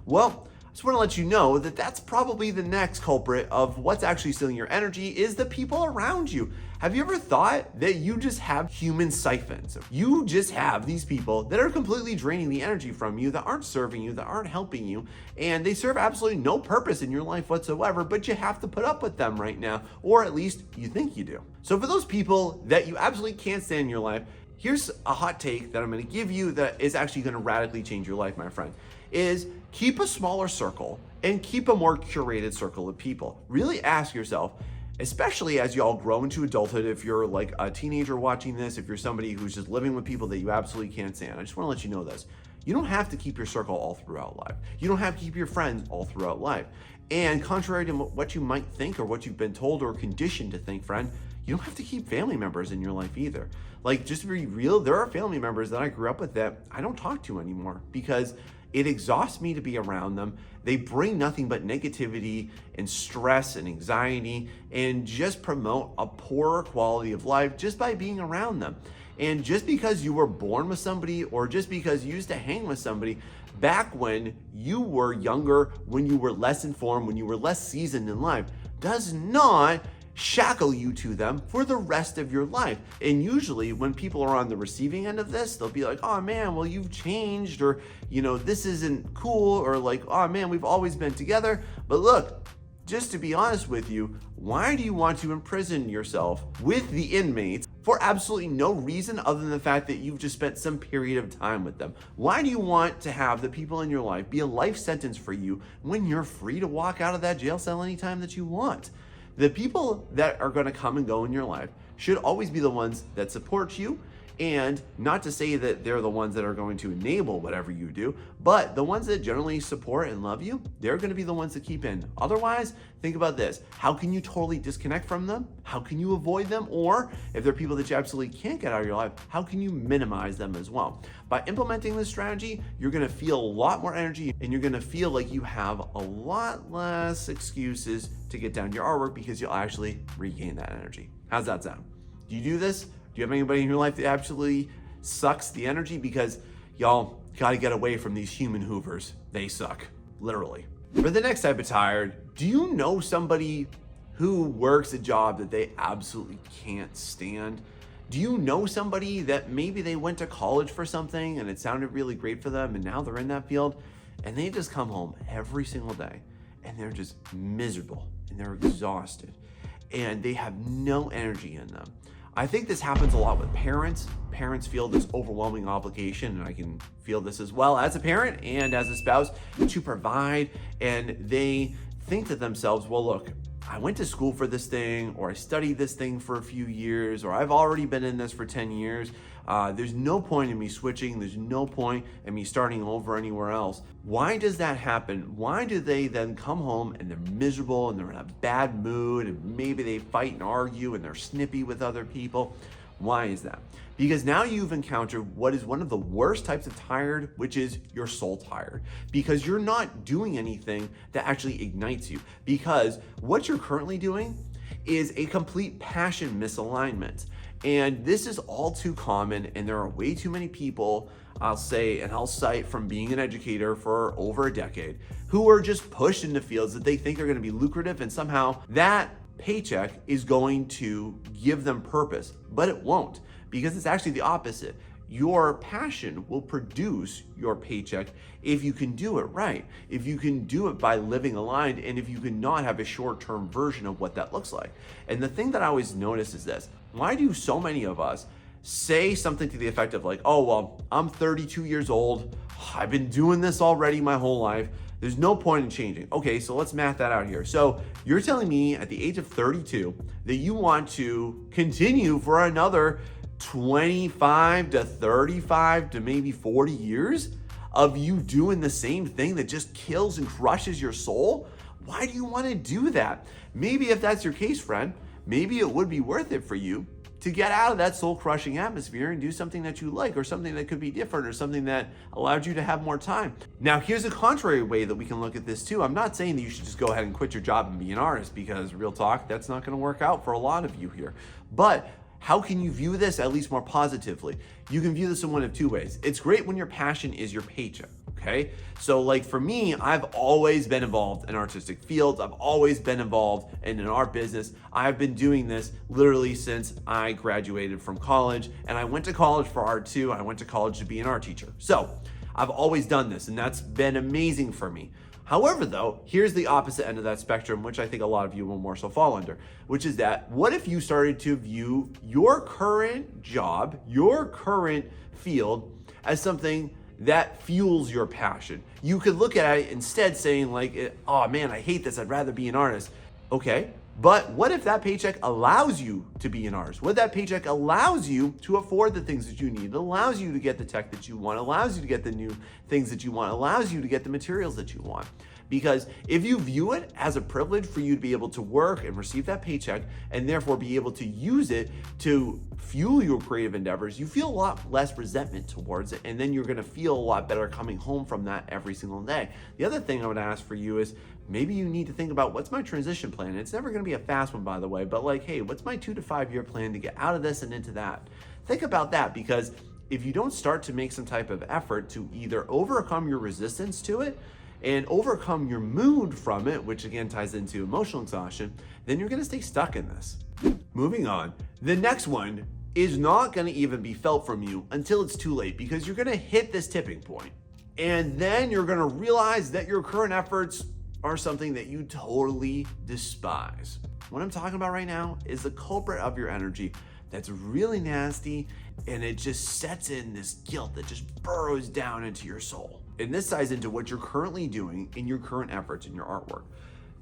Well, I just want to let you know that that's probably the next culprit of what's actually stealing your energy is the people around you. Have you ever thought that you just have human siphons? You just have these people that are completely draining the energy from you, that aren't serving you, that aren't helping you, and they serve absolutely no purpose in your life whatsoever, but you have to put up with them right now, or at least you think you do. So for those people that you absolutely can't stand in your life, here's a hot take that I'm going to give you that is actually going to radically change your life, my friend, is keep a smaller circle and keep a more curated circle of people. Really ask yourself, especially as you all grow into adulthood, if you're like a teenager watching this, if you're somebody who's just living with people that you absolutely can't stand, I just want to let you know this. You don't have to keep your circle all throughout life. You don't have to keep your friends all throughout life. And contrary to what you might think or what you've been told or conditioned to think, friend, you don't have to keep family members in your life either. Like, just to be real, there are family members that I grew up with that I don't talk to anymore because it exhausts me to be around them. They bring nothing but negativity and stress and anxiety and just promote a poorer quality of life just by being around them. And just because you were born with somebody or just because you used to hang with somebody back when you were younger, when you were less informed, when you were less seasoned in life, does not shackle you to them for the rest of your life. And usually when people are on the receiving end of this, they'll be like, oh man, well, you've changed, or, you know, this isn't cool, or like, oh man, we've always been together. But look, just to be honest with you, why do you want to imprison yourself with the inmates for absolutely no reason other than the fact that you've just spent some period of time with them? Why do you want to have the people in your life be a life sentence for you when you're free to walk out of that jail cell anytime that you want? The people that are going to come and go in your life should always be the ones that support you, and not to say that they're the ones that are going to enable whatever you do, but the ones that generally support and love you, they're going to be the ones that keep in. Otherwise, think about this. How can you totally disconnect from them? How can you avoid them? Or if they're people that you absolutely can't get out of your life, how can you minimize them as well? By implementing this strategy, you're going to feel a lot more energy and you're going to feel like you have a lot less excuses to get down your artwork because you'll actually regain that energy. How's that sound? Do you do this? Do you have anybody in your life that absolutely sucks the energy? Because y'all got to get away from these human hoovers. They suck, literally. For the next type of tired, do you know somebody who works a job that they absolutely can't stand? Do you know somebody that maybe they went to college for something and it sounded really great for them and now they're in that field and they just come home every single day and they're just miserable and they're exhausted and they have no energy in them? I think this happens a lot with parents. Parents feel this overwhelming obligation, and I can feel this as well as a parent and as a spouse, to provide, and they think to themselves, well, look, I went to school for this thing, or I studied this thing for a few years, or I've already been in this for 10 years. There's no point in me switching. There's no point in me starting over anywhere else. Why does that happen? Why do they then come home and they're miserable and they're in a bad mood and maybe they fight and argue and they're snippy with other people? Why is that? Because now you've encountered what is one of the worst types of tired, which is your soul tired, because you're not doing anything that actually ignites you, because what you're currently doing is a complete passion misalignment. And this is all too common, and there are way too many people, I'll say, and I'll cite from being an educator for over a decade, who are just pushed into fields that they think are going to be lucrative, and somehow that paycheck is going to give them purpose, but it won't, because it's actually the opposite. your passion will produce your paycheck if you can do it right, if you can do it by living aligned, and if you can not have a short-term version of what that looks like. And the thing that I always notice is this: why do so many of us say something to the effect of like, oh, well, I'm 32 years old, I've been doing this already my whole life, there's no point in changing. Okay, so let's math that out here. So you're telling me at the age of 32 that you want to continue for another 25 to 35 to maybe 40 years of you doing the same thing that just kills and crushes your soul? Why do you want to do that? Maybe if that's your case, friend, maybe it would be worth it for you to get out of that soul-crushing atmosphere and do something that you like, or something that could be different, or something that allowed you to have more time. Now, here's a contrary way that we can look at this too. I'm not saying that you should just go ahead and quit your job and be an artist, because real talk, that's not going to work out for a lot of you here. But how can you view this at least more positively? You can view this in one of two ways. It's great when your passion is your paycheck. Okay, so like for me, I've always been involved in artistic fields. I've always been involved in an art business. I've been doing this literally since I graduated from college, and I went to college for art too. I went to college to be an art teacher. So I've always done this, and that's been amazing for me. However, though, here's the opposite end of that spectrum, which I think a lot of you will more so fall under, which is that what if you started to view your current job, your current field, as something that fuels your passion? You could look at it instead saying like, oh man, I hate this, I'd rather be an artist. Okay, but what if that paycheck allows you to be an artist? What if that paycheck allows you to afford the things that you need, allows you to get the tech that you want, allows you to get the new things that you want, allows you to get the materials that you want? Because if you view it as a privilege for you to be able to work and receive that paycheck, and therefore be able to use it to fuel your creative endeavors, you feel a lot less resentment towards it, and then you're gonna feel a lot better coming home from that every single day. The other thing I would ask for you is, maybe you need to think about, what's my transition plan? It's never gonna be a fast one, by the way, but like, hey, what's my 2 to 5 year plan to get out of this and into that? Think about that, because if you don't start to make some type of effort to either overcome your resistance to it and overcome your mood from it, which again ties into emotional exhaustion, then you're gonna stay stuck in this. Moving on, the next one is not gonna even be felt from you until it's too late, because you're gonna hit this tipping point, and then you're gonna realize that your current efforts are something that you totally despise. What I'm talking about right now is the culprit of your energy that's really nasty, and it just sets in this guilt that just burrows down into your soul. And this ties into what you're currently doing in your current efforts in your artwork.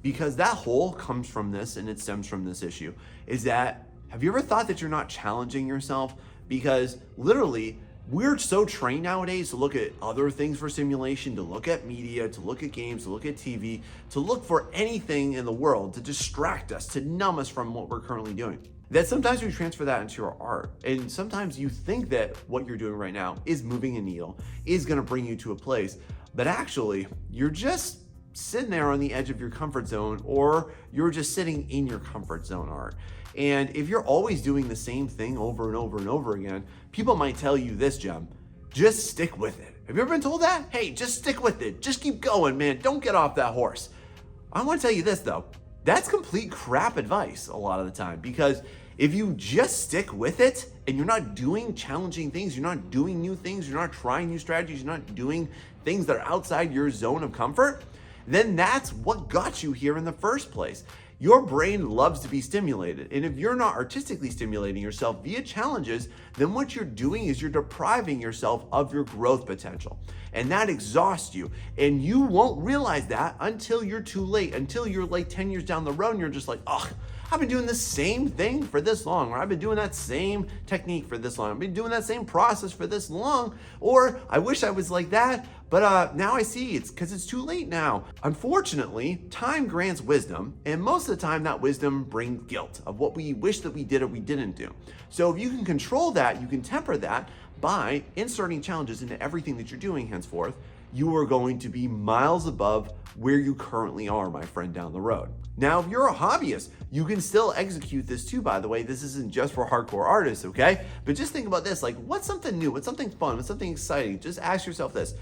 Because that hole comes from this, and it stems from this issue, is that, have you ever thought that you're not challenging yourself? Because literally, we're so trained nowadays to look at other things for stimulation, to look at media, to look at games, to look at TV, to look for anything in the world to distract us, to numb us from what we're currently doing, that sometimes we transfer that into your art. And sometimes you think that what you're doing right now is moving a needle, is gonna bring you to a place, but actually you're just sitting there on the edge of your comfort zone, or you're just sitting in your comfort zone art. And if you're always doing the same thing over and over and over again, people might tell you this, Gem, just stick with it. Have you ever been told that? Hey, just stick with it. Just keep going, man. Don't get off that horse. I want to tell you this though, that's complete crap advice a lot of the time, because if you just stick with it and you're not doing challenging things, you're not doing new things, you're not trying new strategies, you're not doing things that are outside your zone of comfort, then that's what got you here in the first place. Your brain loves to be stimulated. And if you're not artistically stimulating yourself via challenges, then what you're doing is you're depriving yourself of your growth potential. And that exhausts you. And you won't realize that until you're too late, until you're like 10 years down the road and you're just like, oh, I've been doing the same thing for this long, or I've been doing that same technique for this long, I've been doing that same process for this long, or I wish I was like that, but now I see it's because it's too late now. Unfortunately, time grants wisdom, and most of the time that wisdom brings guilt of what we wish that we did or we didn't do. So if you can control that, you can temper that by inserting challenges into everything that you're doing henceforth, you are going to be miles above where you currently are, my friend, down the road. Now, if you're a hobbyist, you can still execute this too, by the way. This isn't just for hardcore artists, okay? But just think about this, like, what's something new? What's something fun? What's something exciting? Just ask yourself this.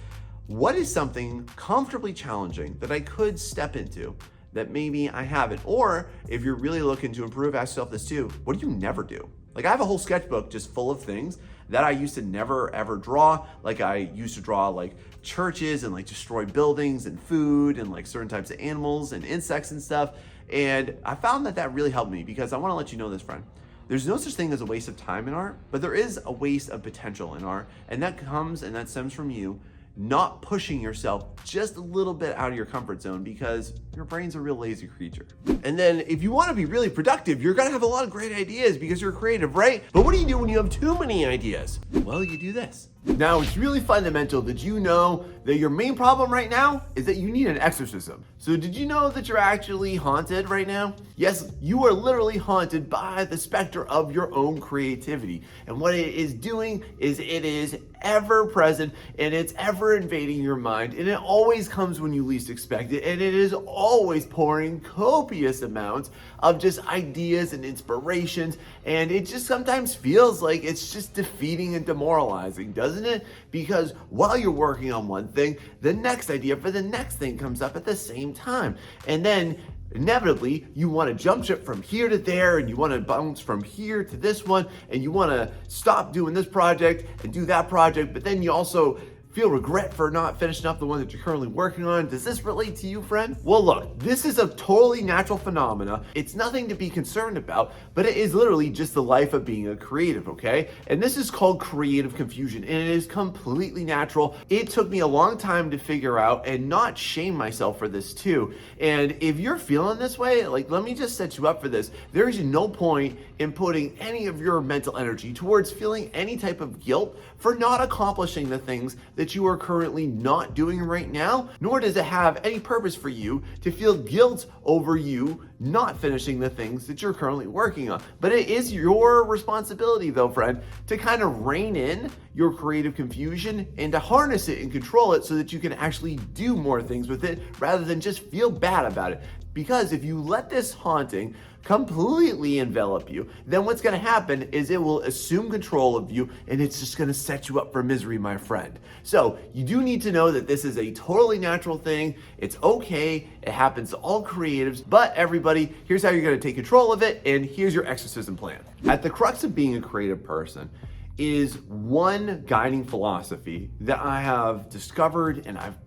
What is something comfortably challenging that I could step into that maybe I haven't? Or if you're really looking to improve, ask yourself this too. What do you never do? Like I have a whole sketchbook just full of things that I used to never ever draw. Like I used to draw like churches and like destroy buildings and food and like certain types of animals and insects and stuff. And I found that really helped me, because I want to let you know this, friend. There's no such thing as a waste of time in art, but there is a waste of potential in art. And that comes and that stems from you not pushing yourself just a little bit out of your comfort zone, because your brain's a real lazy creature. And then if you want to be really productive, you're gonna have a lot of great ideas because you're creative, right? But what do you do when you have too many ideas? Well, you do this. Now, it's really fundamental that you know that your main problem right now is that you need an exorcism. So did you know that you're actually haunted right now? Yes, you are literally haunted by the specter of your own creativity. And what it is doing is it is ever present and it's ever invading your mind, and it always comes when you least expect it, and it is always pouring copious amounts of just ideas and inspirations, and it just sometimes feels like it's just defeating and demoralizing, doesn't it? Because while you're working on one thing, the next idea for the next thing comes up at the same time, and then inevitably you want to jump ship from here to there, and you want to bounce from here to this one, and you want to stop doing this project and do that project, but then you also feel regret for not finishing up the one that you're currently working on. Does this relate to you, friend? Well, look, this is a totally natural phenomena. It's nothing to be concerned about, but it is literally just the life of being a creative, okay? And this is called creative confusion, and it is completely natural. It took me a long time to figure out and not shame myself for this too. And if you're feeling this way, like, let me just set you up for this. There is no point in putting any of your mental energy towards feeling any type of guilt for not accomplishing the things that you are currently not doing right now, nor does it have any purpose for you to feel guilt over you not finishing the things that you're currently working on. But it is your responsibility, though, friend, to kind of rein in your creative confusion and to harness it and control it so that you can actually do more things with it rather than just feel bad about it. Because if you let this haunting completely envelop you, then what's going to happen is it will assume control of you, and it's just going to set you up for misery, my friend. So you do need to know that this is a totally natural thing. It's okay. It happens to all creatives, but everybody, here's how you're going to take control of it, and here's your exorcism plan. At the crux of being a creative person is one guiding philosophy that I have discovered, and I've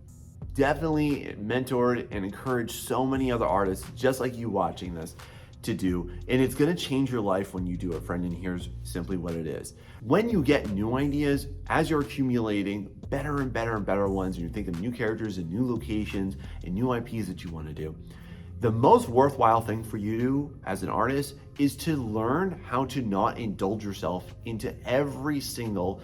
definitely mentored and encouraged so many other artists just like you watching this to do, and it's going to change your life when you do it, friend. And here's simply what it is. When you get new ideas, as you're accumulating better and better and better ones, and you're thinking of new characters and new locations and new IPs that you want to do, the most worthwhile thing for you as an artist is to learn how to not indulge yourself into every single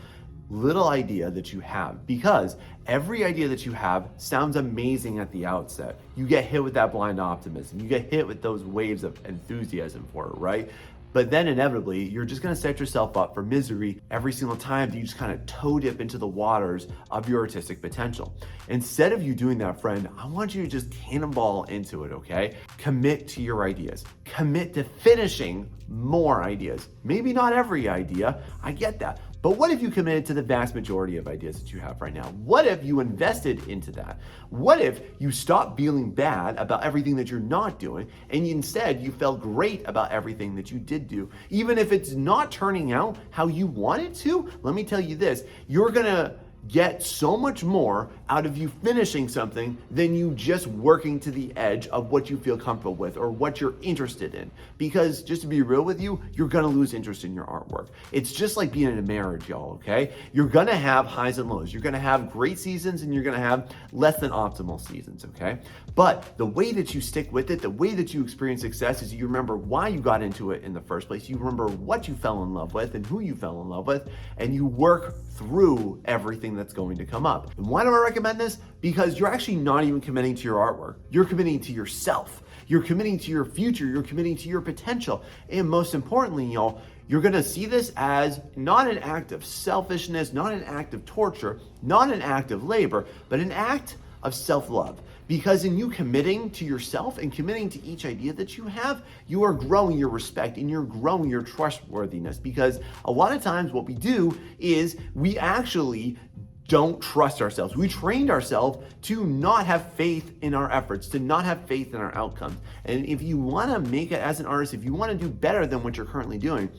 little idea that you have, because every idea that you have sounds amazing at the outset. You get hit with that blind optimism, you get hit with those waves of enthusiasm for it, right? But then inevitably, you're just gonna set yourself up for misery every single time that you just kind of toe dip into the waters of your artistic potential. Instead of you doing that, friend, I want you to just cannonball into it, okay? Commit to your ideas. Commit to finishing more ideas. Maybe not every idea, I get that. But what if you committed to the vast majority of ideas that you have right now? What if you invested into that? What if you stopped feeling bad about everything that you're not doing, and instead you felt great about everything that you did do? Even if it's not turning out how you want it to, let me tell you this, you're gonna get so much more out of you finishing something than you just working to the edge of what you feel comfortable with or what you're interested in. Because just to be real with you, you're gonna lose interest in your artwork. It's just like being in a marriage, y'all, okay? You're gonna have highs and lows. You're gonna have great seasons and you're gonna have less than optimal seasons, okay? But the way that you stick with it, the way that you experience success is you remember why you got into it in the first place. You remember what you fell in love with and who you fell in love with, and you work through everything that's going to come up. And why do I recommend this? Because you're actually not even committing to your artwork. You're committing to yourself. You're committing to your future. You're committing to your potential. And most importantly, y'all, you're gonna see this as not an act of selfishness, not an act of torture, not an act of labor, but an act of self-love. Because in you committing to yourself and committing to each idea that you have, you are growing your respect and you're growing your trustworthiness. Because a lot of times what we do is we actually don't trust ourselves. We trained ourselves to not have faith in our efforts, to not have faith in our outcomes. And if you wanna make it as an artist, if you wanna do better than what you're currently doing,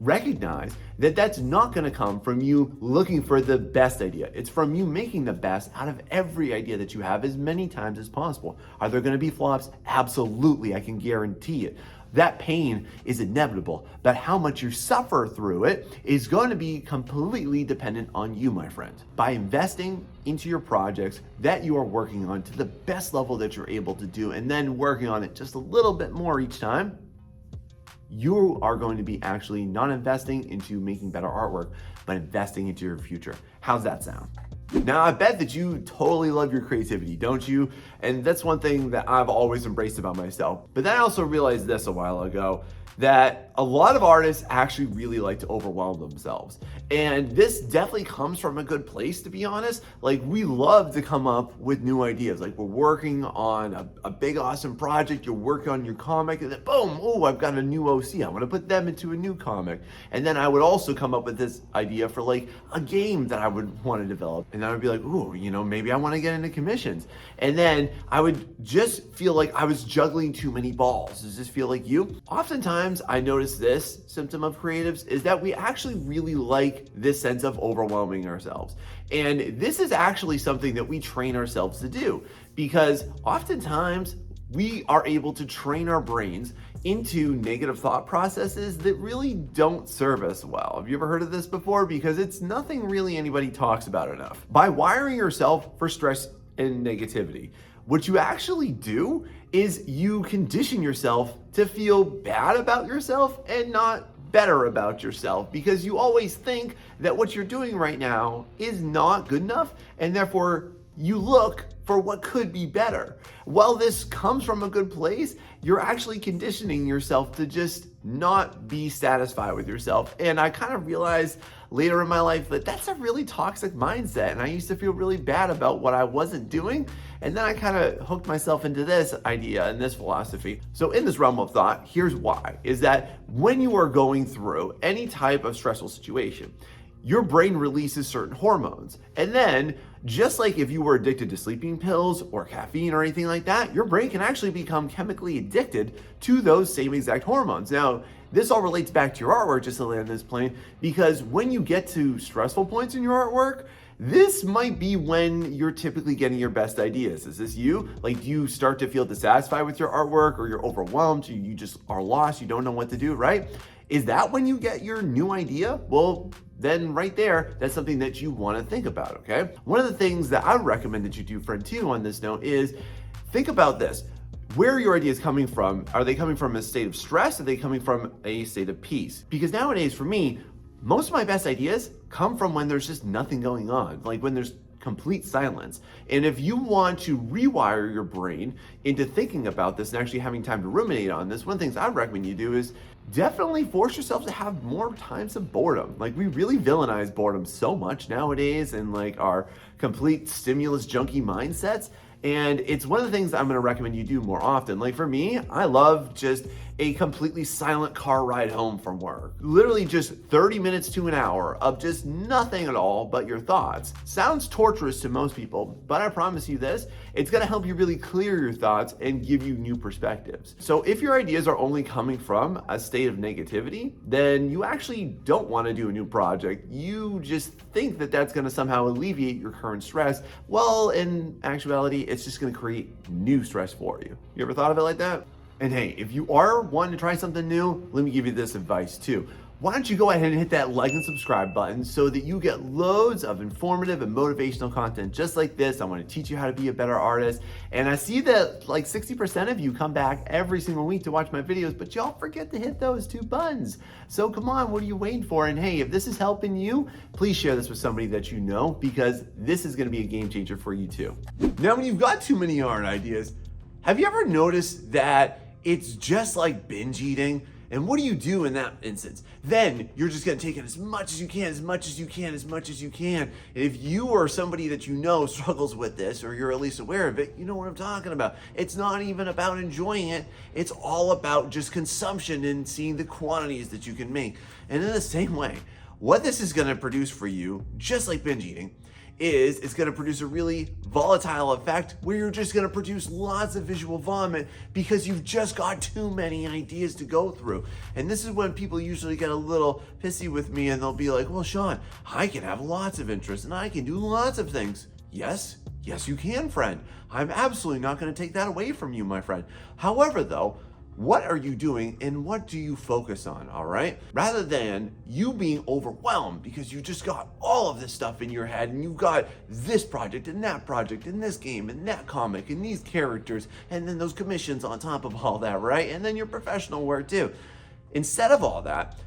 recognize that that's not going to come from you looking for the best idea. It's from you making the best out of every idea that you have as many times as possible. Are there going to be flops? Absolutely, I can guarantee it. That pain is inevitable, but how much you suffer through it is going to be completely dependent on you, my friend. By investing into your projects that you are working on to the best level that you're able to do, and then working on it just a little bit more each time, you are going to be actually not investing into making better artwork, but investing into your future. How's that sound? Now, I bet that you totally love your creativity, don't you? And that's one thing that I've always embraced about myself. But then I also realized this a while ago, that a lot of artists actually really like to overwhelm themselves. And this definitely comes from a good place, to be honest. Like, we love to come up with new ideas. Like, we're working on a big, awesome project, you're working on your comic, and then boom, oh, I've got a new OC. I want to put them into a new comic. And then I would also come up with this idea for like a game that I would want to develop. And I would be like, ooh, maybe I want to get into commissions. And then I would just feel like I was juggling too many balls. Does this feel like you? Oftentimes, I notice this symptom of creatives is that we actually really like this sense of overwhelming ourselves. And this is actually something that we train ourselves to do, because oftentimes we are able to train our brains into negative thought processes that really don't serve us well. Have you ever heard of this before? Because it's nothing really anybody talks about enough. By wiring yourself for stress and negativity, what you actually do is you condition yourself to feel bad about yourself and not better about yourself, because you always think that what you're doing right now is not good enough, and therefore you look for what could be better. While this comes from a good place, you're actually conditioning yourself to just not be satisfied with yourself. And I kind of realized later in my life that that's a really toxic mindset, and I used to feel really bad about what I wasn't doing. And then I kind of hooked myself into this idea and this philosophy. So in this realm of thought, here's why, is that when you are going through any type of stressful situation, your brain releases certain hormones. And then, just like if you were addicted to sleeping pills or caffeine or anything like that, your brain can actually become chemically addicted to those same exact hormones. Now, this all relates back to your artwork, just to land this plane, because when you get to stressful points in your artwork, this might be when you're typically getting your best ideas. Is this you? Like, do you start to feel dissatisfied with your artwork, or you're overwhelmed, you just are lost, you don't know what to do, right? Is that when you get your new idea? Well, then right there, that's something that you want to think about, okay? One of the things that I would recommend that you do, friend, too, on this note is think about this. Where are your ideas coming from? Are they coming from a state of stress? Are they coming from a state of peace? Because nowadays, for me, most of my best ideas come from when there's just nothing going on, like when there's complete silence. And if you want to rewire your brain into thinking about this and actually having time to ruminate on this, one of the things I recommend you do is definitely force yourself to have more times of boredom. Like, we really villainize boredom so much nowadays, and like our complete stimulus junkie mindsets. And it's one of the things that I'm going to recommend you do more often. Like, for me, I love just a completely silent car ride home from work. Literally just 30 minutes to an hour of just nothing at all but your thoughts. Sounds torturous to most people, but I promise you this, it's going to help you really clear your thoughts and give you new perspectives. So if your ideas are only coming from a state of negativity, then you actually don't want to do a new project. You just think that that's going to somehow alleviate your current stress. Well, in actuality, it's just going to create new stress for you. You ever thought of it like that? And hey, if you are wanting to try something new, let me give you this advice too. Why don't you go ahead and hit that like and subscribe button so that you get loads of informative and motivational content just like this. I want to teach you how to be a better artist. And I see that like 60% of you come back every single week to watch my videos, but y'all forget to hit those two buttons. So come on, what are you waiting for? And hey, if this is helping you, please share this with somebody that you know, because this is going to be a game changer for you too. Now, when you've got too many art ideas, have you ever noticed that it's just like binge eating? And what do you do in that instance? Then you're just gonna take in as much as you can, as much as you can, as much as you can. And if you or somebody that you know struggles with this, or you're at least aware of it, you know what I'm talking about. It's not even about enjoying it. It's all about just consumption and seeing the quantities that you can make. And in the same way, what this is gonna produce for you, just like binge eating, is it's going to produce a really volatile effect where you're just going to produce lots of visual vomit because you've just got too many ideas to go through. And this is when people usually get a little pissy with me and they'll be like, well, Sean, I can have lots of interests and I can do lots of things. Yes, you can, friend. I'm absolutely not going to take that away from you, my friend. However, though, what are you doing and what do you focus on, all right? Rather than you being overwhelmed because you just got all of this stuff in your head and you've got this project and this game and that comic and these characters and then those commissions on top of all that, right? And then your professional work too. Instead of all that,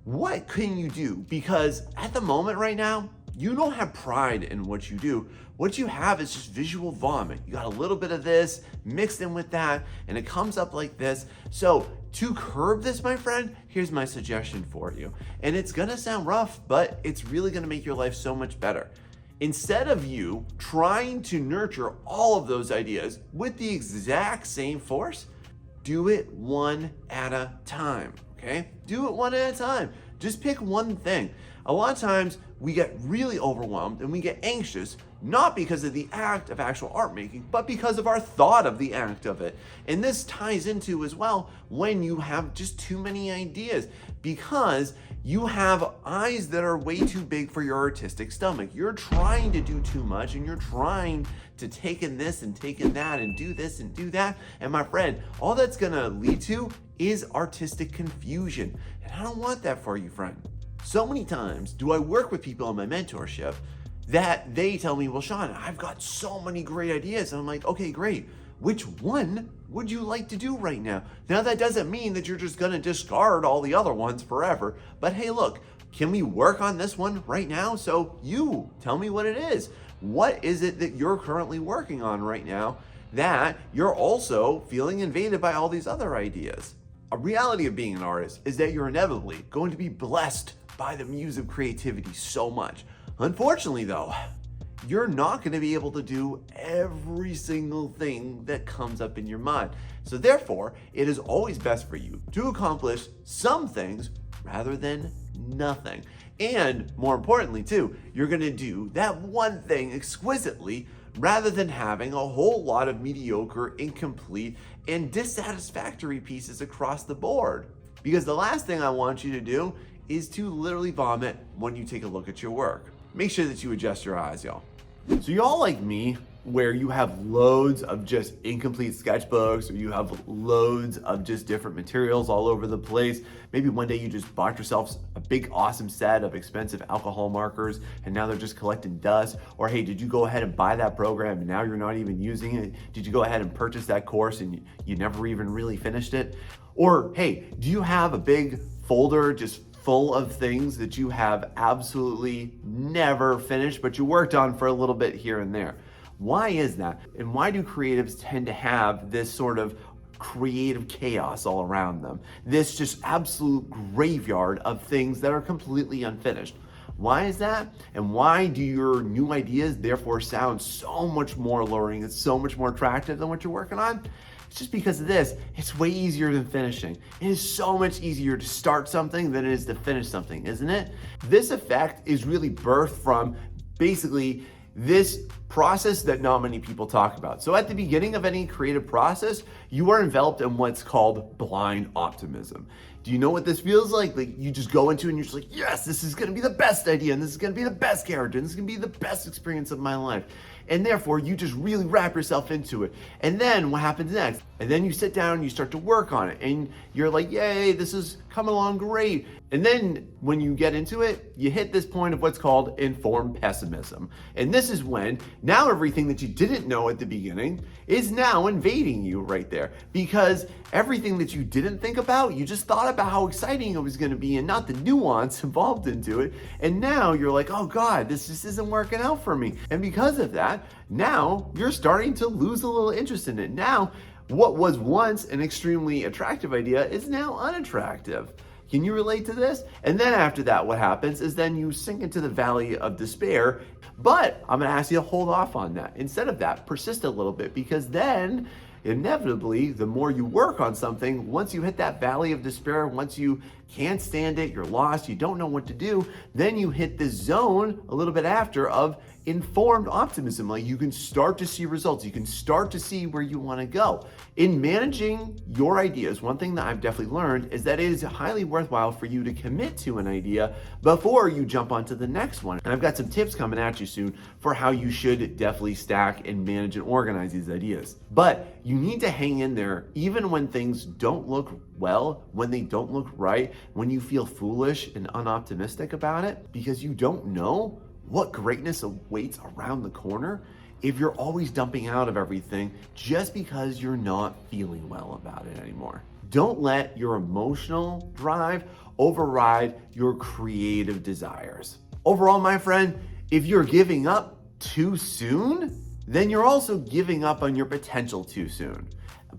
what can you do? Because at the moment right now, you don't have pride in what you do. What you have is just visual vomit. You got a little bit of this mixed in with that, and it comes up like this. So to curb this, my friend, here's my suggestion for you. And it's gonna sound rough, but it's really gonna make your life so much better. Instead of you trying to nurture all of those ideas with the exact same force, do it one at a time, okay? Do it one at a time. Just pick one thing. A lot of times we get really overwhelmed and we get anxious, not because of the act of actual art making, but because of our thought of the act of it. And this ties into as well when you have just too many ideas, because you have eyes that are way too big for your artistic stomach. You're trying to do too much and you're trying to take in this and take in that and do this and do that. And my friend, all that's gonna lead to is artistic confusion. And I don't want that for you, friend. So many times do I work with people on my mentorship that they tell me, well, Sean, I've got so many great ideas. And I'm like, okay, great. Which one would you like to do right now? Now, that doesn't mean that you're just gonna discard all the other ones forever. But hey, look, can we work on this one right now? So you tell me what it is. What is it that you're currently working on right now that you're also feeling invaded by all these other ideas? A reality of being an artist is that you're inevitably going to be blessed by the muse of creativity so much. Unfortunately, though, you're not going to be able to do every single thing that comes up in your mind. So therefore, it is always best for you to accomplish some things rather than nothing. And more importantly, too, you're going to do that one thing exquisitely rather than having a whole lot of mediocre, incomplete, and dissatisfactory pieces across the board. Because the last thing I want you to do is to literally vomit when you take a look at your work. Make sure that you adjust your eyes, y'all. So y'all like me, where you have loads of just incomplete sketchbooks, or you have loads of just different materials all over the place. Maybe one day you just bought yourself a big awesome set of expensive alcohol markers and now they're just collecting dust. Or hey, did you go ahead and buy that program and now you're not even using it? Did you go ahead and purchase that course and you never even really finished it? Or hey, do you have a big folder just full of things that you have absolutely never finished, but you worked on for a little bit here and there? Why is that? And why do creatives tend to have this sort of creative chaos all around them? This just absolute graveyard of things that are completely unfinished. Why is that? And why do your new ideas therefore sound so much more alluring and so much more attractive than what you're working on? It's just because of this. It's way easier than finishing. It is so much easier to start something than it is to finish something, isn't it? This effect is really birthed from basically this process that not many people talk about. So at the beginning of any creative process, you are enveloped in what's called blind optimism. Do you know what this feels like? Like you just go into it and you're just like, yes, this is gonna be the best idea and this is gonna be the best character and this is gonna be the best experience of my life. And therefore you just really wrap yourself into it. And then what happens next? And then you sit down and you start to work on it and you're like, yay, this is coming along great. And then when you get into it, you hit this point of what's called informed pessimism. And this is when now everything that you didn't know at the beginning is now invading you right there, because everything that you didn't think about, you just thought about how exciting it was going to be and not the nuance involved into it. And now you're like, oh God, this just isn't working out for me. And because of that, now you're starting to lose a little interest in it. Now, what was once an extremely attractive idea is now unattractive. Can you relate to this? And then after that, what happens is then you sink into the valley of despair. But I'm gonna ask you to hold off on that. Instead of that, persist a little bit, because then inevitably, the more you work on something, once you hit that valley of despair, once you can't stand it, you're lost, you don't know what to do, then you hit the zone a little bit after of informed optimism. Like you can start to see results, you can start to see where you want to go. In managing your ideas, one thing that I've definitely learned is that it is highly worthwhile for you to commit to an idea before you jump onto the next one. And I've got some tips coming at you soon for how you should definitely stack and manage and organize these ideas. But you need to hang in there even when things don't look well, when they don't look right, when you feel foolish and unoptimistic about it, because you don't know what greatness awaits around the corner if you're always dumping out of everything just because you're not feeling well about it anymore. Don't let your emotional drive override your creative desires. Overall, my friend, if you're giving up too soon, then you're also giving up on your potential too soon.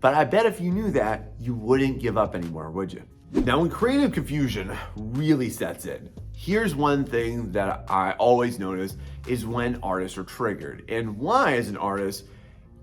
But I bet if you knew that, you wouldn't give up anymore, would you? Now, when creative confusion really sets in, here's one thing that I always notice is when artists are triggered. And why, as an artist,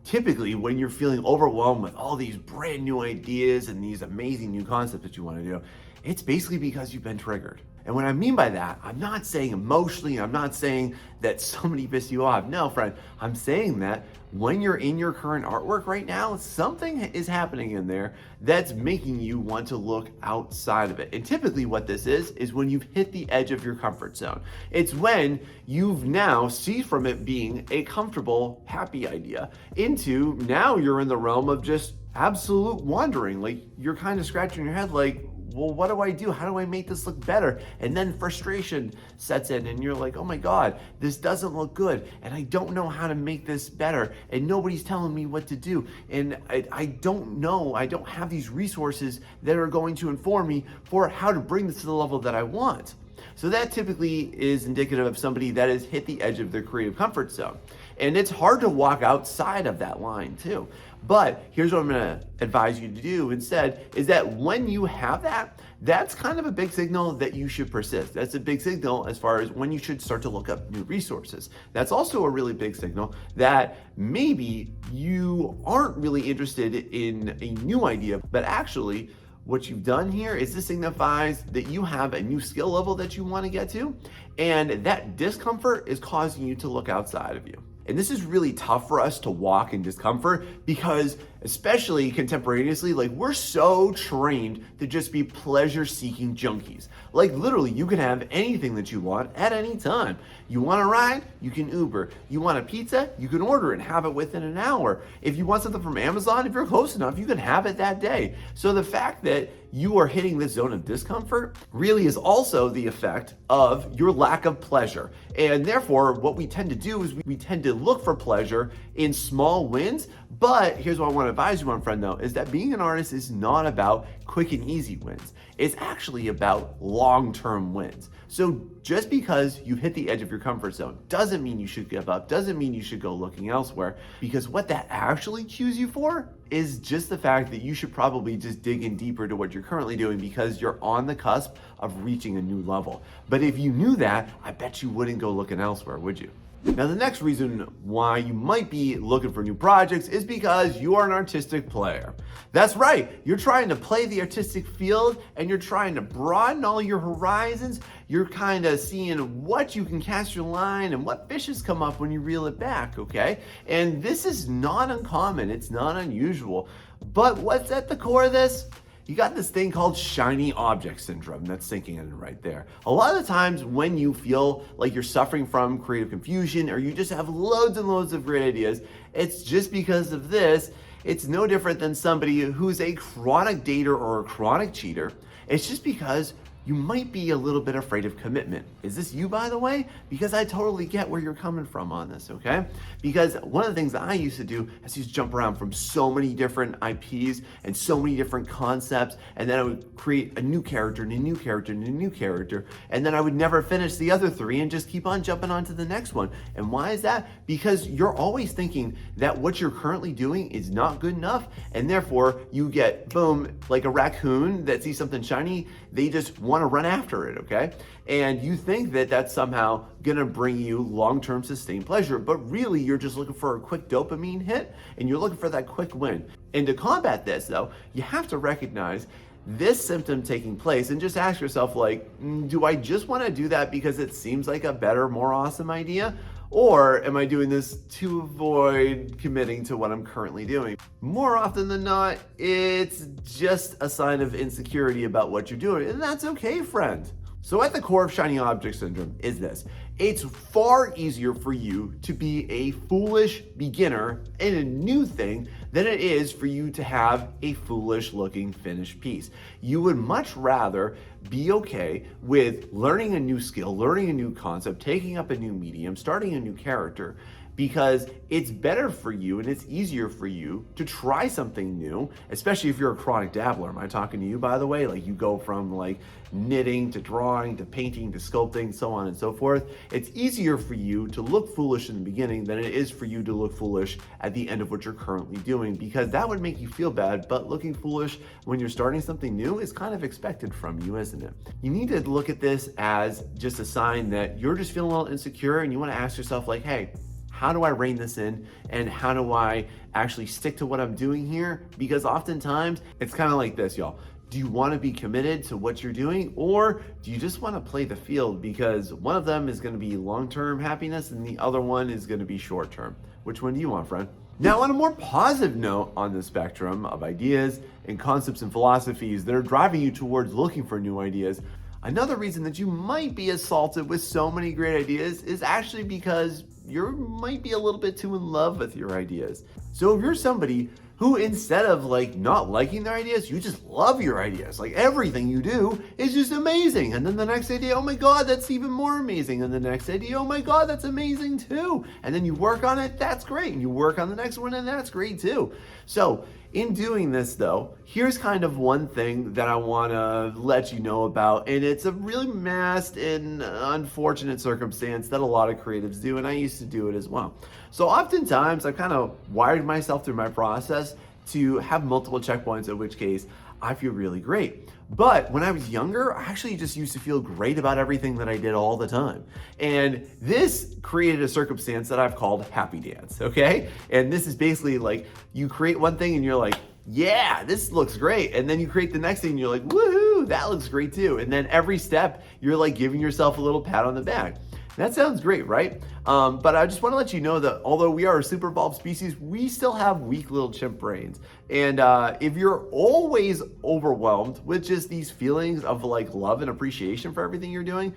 typically when you're feeling overwhelmed with all these brand new ideas and these amazing new concepts that you want to do, it's basically because you've been triggered. And what I mean by that, I'm not saying emotionally, I'm not saying that somebody pissed you off. No, friend, I'm saying that when you're in your current artwork right now, something is happening in there that's making you want to look outside of it. And typically what this is when you've hit the edge of your comfort zone. It's when you've now ceased from it being a comfortable, happy idea into now you're in the realm of just absolute wandering. Like you're kind of scratching your head like, well, what do I do? How do I make this look better? And then frustration sets in and you're like, oh my God, this doesn't look good. And I don't know how to make this better. And nobody's telling me what to do. And I don't know, I don't have these resources that are going to inform me for how to bring this to the level that I want. So that typically is indicative of somebody that has hit the edge of their creative comfort zone. And it's hard to walk outside of that line too. But here's what I'm gonna advise you to do instead, is that when you have that, that's kind of a big signal that you should persist. That's a big signal as far as when you should start to look up new resources. That's also a really big signal that maybe you aren't really interested in a new idea, but actually what you've done here is this signifies that you have a new skill level that you want to get to, and that discomfort is causing you to look outside of you. And this is really tough for us to walk in discomfort because, especially contemporaneously, like we're so trained to just be pleasure-seeking junkies. Like literally, you can have anything that you want at any time. You want a ride? You can Uber. You want a pizza? You can order it and have it within an hour. If you want something from Amazon, if you're close enough, you can have it that day. So the fact that you are hitting this zone of discomfort really is also the effect of your lack of pleasure. And therefore, what we tend to do is we tend to look for pleasure in small wins. But here's what I want to advise you on, friend, though, is that being an artist is not about quick and easy wins. It's actually about long-term wins. So just because you've hit the edge of your comfort zone doesn't mean you should give up, doesn't mean you should go looking elsewhere, because what that actually cues you for is just the fact that you should probably just dig in deeper to what you're currently doing because you're on the cusp of reaching a new level. But if you knew that, I bet you wouldn't go looking elsewhere, would you? Now, the next reason why you might be looking for new projects is because you are an artistic player. That's right, you're trying to play the artistic field and you're trying to broaden all your horizons. You're kind of seeing what you can cast your line and what fishes come up when you reel it back, okay? And this is not uncommon, it's not unusual. But what's at the core of this? You got this thing called shiny object syndrome that's sinking in right there. A lot of the times when you feel like you're suffering from creative confusion or you just have loads and loads of great ideas, it's just because of this. It's no different than somebody who's a chronic dater or a chronic cheater. It's just because you might be a little bit afraid of commitment. Is this you, by the way? Because I totally get where you're coming from on this, okay? Because one of the things that I used to do is just jump around from so many different IPs and so many different concepts, and then I would create a new character and a new character and a new character, and then I would never finish the other three and just keep on jumping on to the next one. And why is that? Because you're always thinking that what you're currently doing is not good enough, and therefore you get, boom, like a raccoon that sees something shiny, they just want to run after it, okay? And you think that that's somehow gonna bring you long-term sustained pleasure, but really you're just looking for a quick dopamine hit and you're looking for that quick win. And to combat this though, you have to recognize this symptom taking place and just ask yourself like, do I just want to do that because it seems like a better, more awesome idea? Or am I doing this to avoid committing to what I'm currently doing? More often than not, it's just a sign of insecurity about what you're doing, and that's okay, friend. So at the core of shiny object syndrome is this. It's far easier for you to be a foolish beginner in a new thing than it is for you to have a foolish looking finished piece. You would much rather be okay with learning a new skill, learning a new concept, taking up a new medium, starting a new character, because it's better for you and it's easier for you to try something new, especially if you're a chronic dabbler. Am I talking to you, by the way? Like, you go from like knitting to drawing to painting to sculpting, so on and so forth. It's easier for you to look foolish in the beginning than it is for you to look foolish at the end of what you're currently doing, because that would make you feel bad. But looking foolish when you're starting something new is kind of expected from you, isn't it? You need to look at this as just a sign that you're just feeling a little insecure, and you want to ask yourself like, hey, how do I rein this in, and how do I actually stick to what I'm doing here? Because oftentimes it's kind of like this, y'all. Do you want to be committed to what you're doing, or do you just want to play the field? Because one of them is going to be long-term happiness and the other one is going to be short-term. Which one do you want, friend? Now, on a more positive note on the spectrum of ideas and concepts and philosophies that are driving you towards looking for new ideas, another reason that you might be assaulted with so many great ideas is actually because you might be a little bit too in love with your ideas. So if you're somebody who, instead of like not liking their ideas, you just love your ideas, like everything you do is just amazing. And then the next idea, oh my God, that's even more amazing. And the next idea, oh my God, that's amazing too. And then you work on it, that's great. And you work on the next one, and that's great too. So in doing this though, here's kind of one thing that I wanna let you know about, and it's a really masked and unfortunate circumstance that a lot of creatives do, and I used to do it as well. So oftentimes I've kind of wired myself through my process to have multiple checkpoints, in which case I feel really great. But when I was younger, I actually just used to feel great about everything that I did all the time. And this created a circumstance that I've called happy dance, okay? And this is basically like, you create one thing and you're like, yeah, this looks great. And then you create the next thing and you're like, woohoo, that looks great too. And then every step, you're like giving yourself a little pat on the back. That sounds great, right? But I just want to let you know that although we are a super evolved species, we still have weak little chimp brains. And if you're always overwhelmed with just these feelings of like love and appreciation for everything you're doing,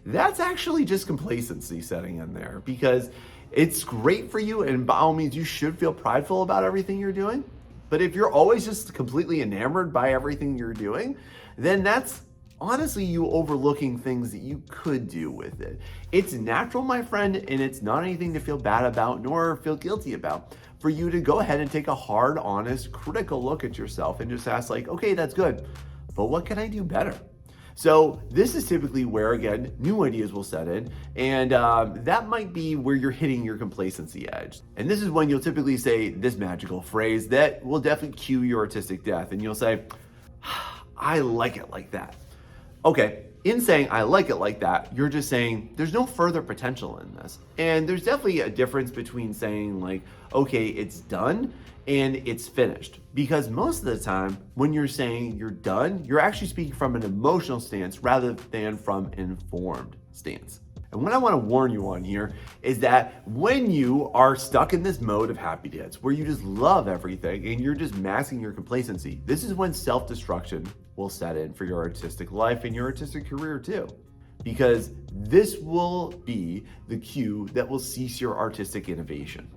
that's actually just complacency setting in there, because it's great for you, and by all means, you should feel prideful about everything you're doing. But if you're always just completely enamored by everything you're doing, then that's honestly you overlooking things that you could do with it. It's natural, my friend, and it's not anything to feel bad about nor feel guilty about, for you to go ahead and take a hard, honest, critical look at yourself and just ask like, okay, that's good, but what can I do better? So this is typically where, again, new ideas will set in, and that might be where you're hitting your complacency edge. And this is when you'll typically say this magical phrase that will definitely cue your artistic death, and you'll say, I like it like that. Okay, in saying I like it like that, you're just saying there's no further potential in this. And there's definitely a difference between saying like, okay, it's done and it's finished. Because most of the time when you're saying you're done, you're actually speaking from an emotional stance rather than from an informed stance. And what I want to warn you on here is that when you are stuck in this mode of happy dance, where you just love everything and you're just masking your complacency, this is when self-destruction will set in for your artistic life and your artistic career too. Because this will be the cue that will cease your artistic innovation.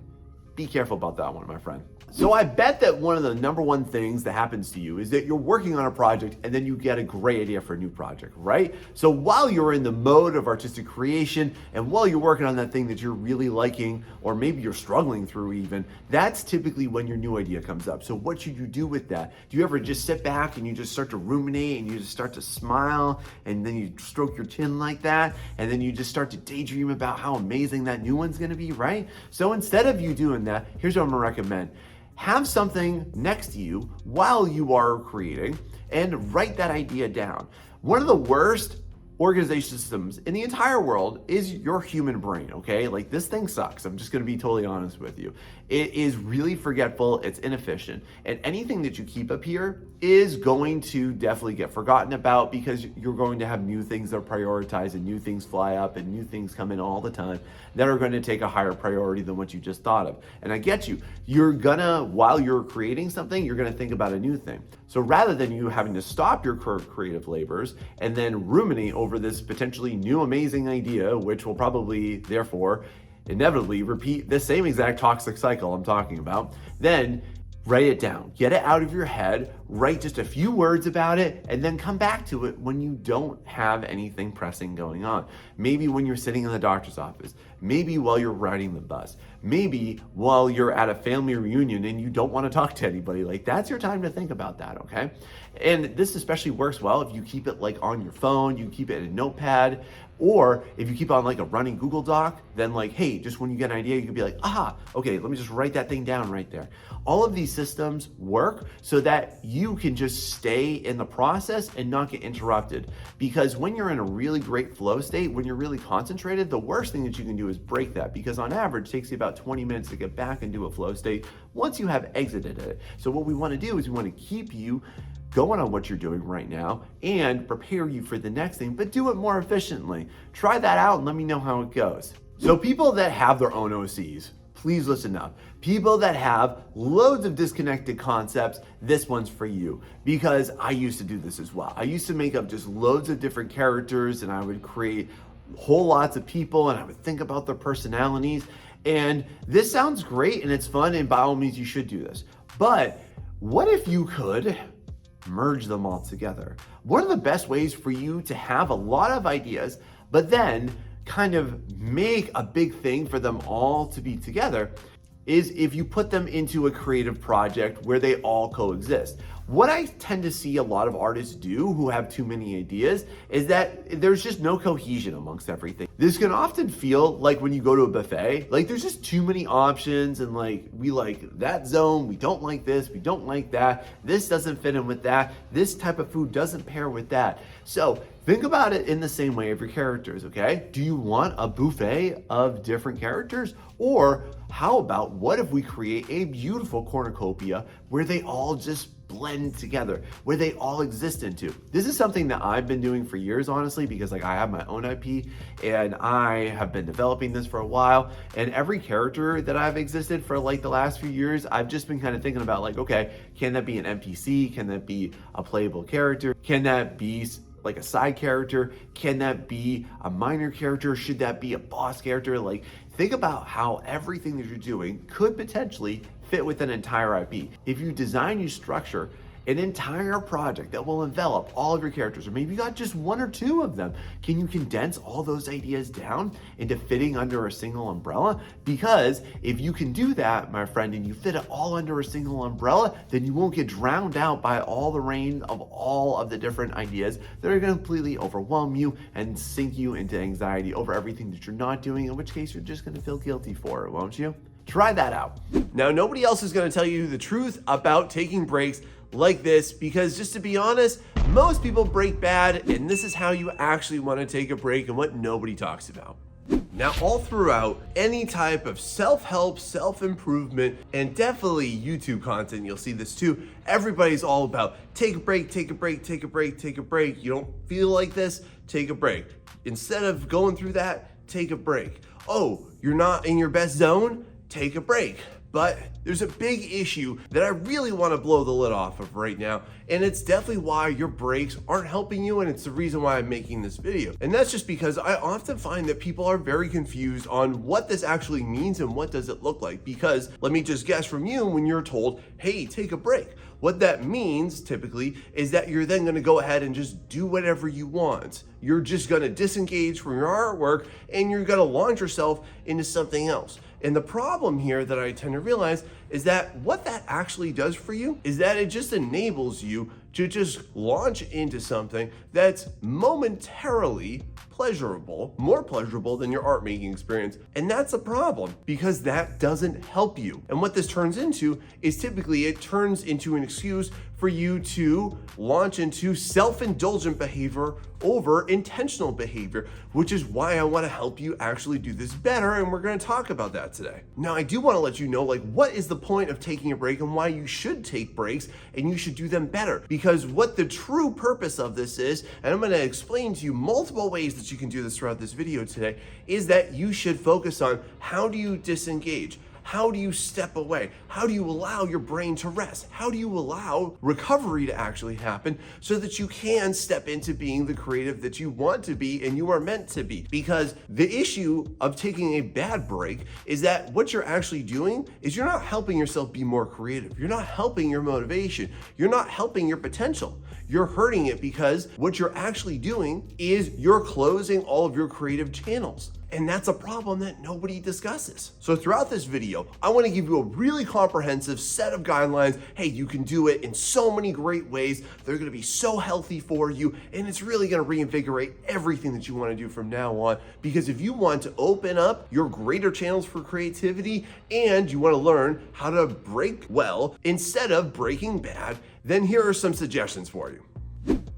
Be careful about that one, my friend. So I bet that one of the number one things that happens to you is that you're working on a project and then you get a great idea for a new project, right? So while you're in the mode of artistic creation and while you're working on that thing that you're really liking, or maybe you're struggling through even, that's typically when your new idea comes up. So what should you do with that? Do you ever just sit back and you just start to ruminate and you just start to smile and then you stroke your chin like that and then you just start to daydream about how amazing that new one's gonna be, right? So instead of you doing that, here's what I'm gonna recommend. Have something next to you while you are creating and write that idea down. One of the worst organization systems in the entire world is your human brain, okay? Like, this thing sucks. I'm just gonna be totally honest with you. It is really forgetful, it's inefficient, and anything that you keep up here is going to definitely get forgotten about because you're going to have new things that are prioritized and new things fly up and new things come in all the time that are going to take a higher priority than what you just thought of. And I get you. You're gonna, while you're creating something, you're gonna think about a new thing. So rather than you having to stop your current creative labors and then ruminate over this potentially new amazing idea, which will probably therefore inevitably repeat the same exact toxic cycle I'm talking about, then write it down, get it out of your head, write just a few words about it, and then come back to it when you don't have anything pressing going on. Maybe when you're sitting in the doctor's office, maybe while you're riding the bus, maybe while you're at a family reunion and you don't want to talk to anybody. Like, that's your time to think about that, okay? And this especially works well if you keep it like on your phone, you keep it in a notepad, or if you keep on like a running Google Doc, then like, hey, just when you get an idea, you can be like, aha, okay, let me just write that thing down right there. All of these systems work so that you can just stay in the process and not get interrupted. Because when you're in a really great flow state, when you're really concentrated, the worst thing that you can do is break that, because on average, it takes you about 20 minutes to get back into a flow state once you have exited it. So what we want to do is we want to keep you going on what you're doing right now and prepare you for the next thing, but do it more efficiently. Try that out and let me know how it goes. So people that have their own OCs, please listen up. People that have loads of disconnected concepts, this one's for you, because I used to do this as well. I used to make up just loads of different characters, and I would create whole lots of people, and I would think about their personalities. And this sounds great and it's fun, and by all means you should do this. But what if you could merge them all together? One of the best ways for you to have a lot of ideas, but then kind of make a big thing for them all to be together, is if you put them into a creative project where they all coexist. What I tend to see a lot of artists do who have too many ideas is that there's just no cohesion amongst everything. This can often feel like when you go to a buffet, like there's just too many options, and like, we like that zone, we don't like this, we don't like that, this doesn't fit in with that, this type of food doesn't pair with that. So think about it in the same way of your characters, okay? Do you want a buffet of different characters? Or how about, what if we create a beautiful cornucopia where they all just blend together, where they all exist into? This is something that I've been doing for years, honestly, because like I have my own IP and I have been developing this for a while, and every character that I've existed for like the last few years, I've just been kind of thinking about like, okay, can that be an NPC? Can that be a playable character? Can that be like a side character? Can that be a minor character? Should that be a boss character? Like, think about how everything that you're doing could potentially fit with an entire IP. If you design, you structure an entire project that will envelop all of your characters, or maybe you got just one or two of them, can you condense all those ideas down into fitting under a single umbrella? Because if you can do that, my friend, and you fit it all under a single umbrella, then you won't get drowned out by all the rain of all of the different ideas that are going to completely overwhelm you and sink you into anxiety over everything that you're not doing, in which case you're just going to feel guilty for it, won't you? Try that out. Now, nobody else is going to tell you the truth about taking breaks like this, because just to be honest, most people break bad, and this is how you actually want to take a break and what nobody talks about. Now, all throughout any type of self-help, self-improvement, and definitely YouTube content, you'll see this too. Everybody's all about take a break, take a break, take a break, take a break. You don't feel like this? Take a break. Instead of going through that, take a break. Oh, you're not in your best zone? Take a break. But there's a big issue that I really want to blow the lid off of right now, and it's definitely why your breaks aren't helping you, and it's the reason why I'm making this video. And that's just because I often find that people are very confused on what this actually means and what does it look like. Because let me just guess from you, when you're told, hey, take a break, what that means typically is that you're then going to go ahead and just do whatever you want. You're just going to disengage from your artwork and you're going to launch yourself into something else. And the problem here that I tend to realize is that what that actually does for you is that it just enables you to just launch into something that's momentarily pleasurable, more pleasurable than your art making experience. And that's a problem, because that doesn't help you. And what this turns into is typically it turns into an excuse for you to launch into self-indulgent behavior over intentional behavior, which is why I want to help you actually do this better, and we're going to talk about that today. Now, I do want to let you know, like, what is the point of taking a break and why you should take breaks and you should do them better, because what the true purpose of this is, and I'm going to explain to you multiple ways that you can do this throughout this video today, is that you should focus on how do you disengage. How do you step away? How do you allow your brain to rest? How do you allow recovery to actually happen so that you can step into being the creative that you want to be and you are meant to be? Because the issue of taking a bad break is that what you're actually doing is you're not helping yourself be more creative. You're not helping your motivation. You're not helping your potential. You're hurting it because what you're actually doing is you're closing all of your creative channels. And that's a problem that nobody discusses. So throughout this video, I want to give you a really comprehensive set of guidelines. Hey, you can do it in so many great ways. They're going to be so healthy for you, and it's really going to reinvigorate everything that you want to do from now on. Because if you want to open up your greater channels for creativity and you want to learn how to break well instead of breaking bad, then here are some suggestions for you.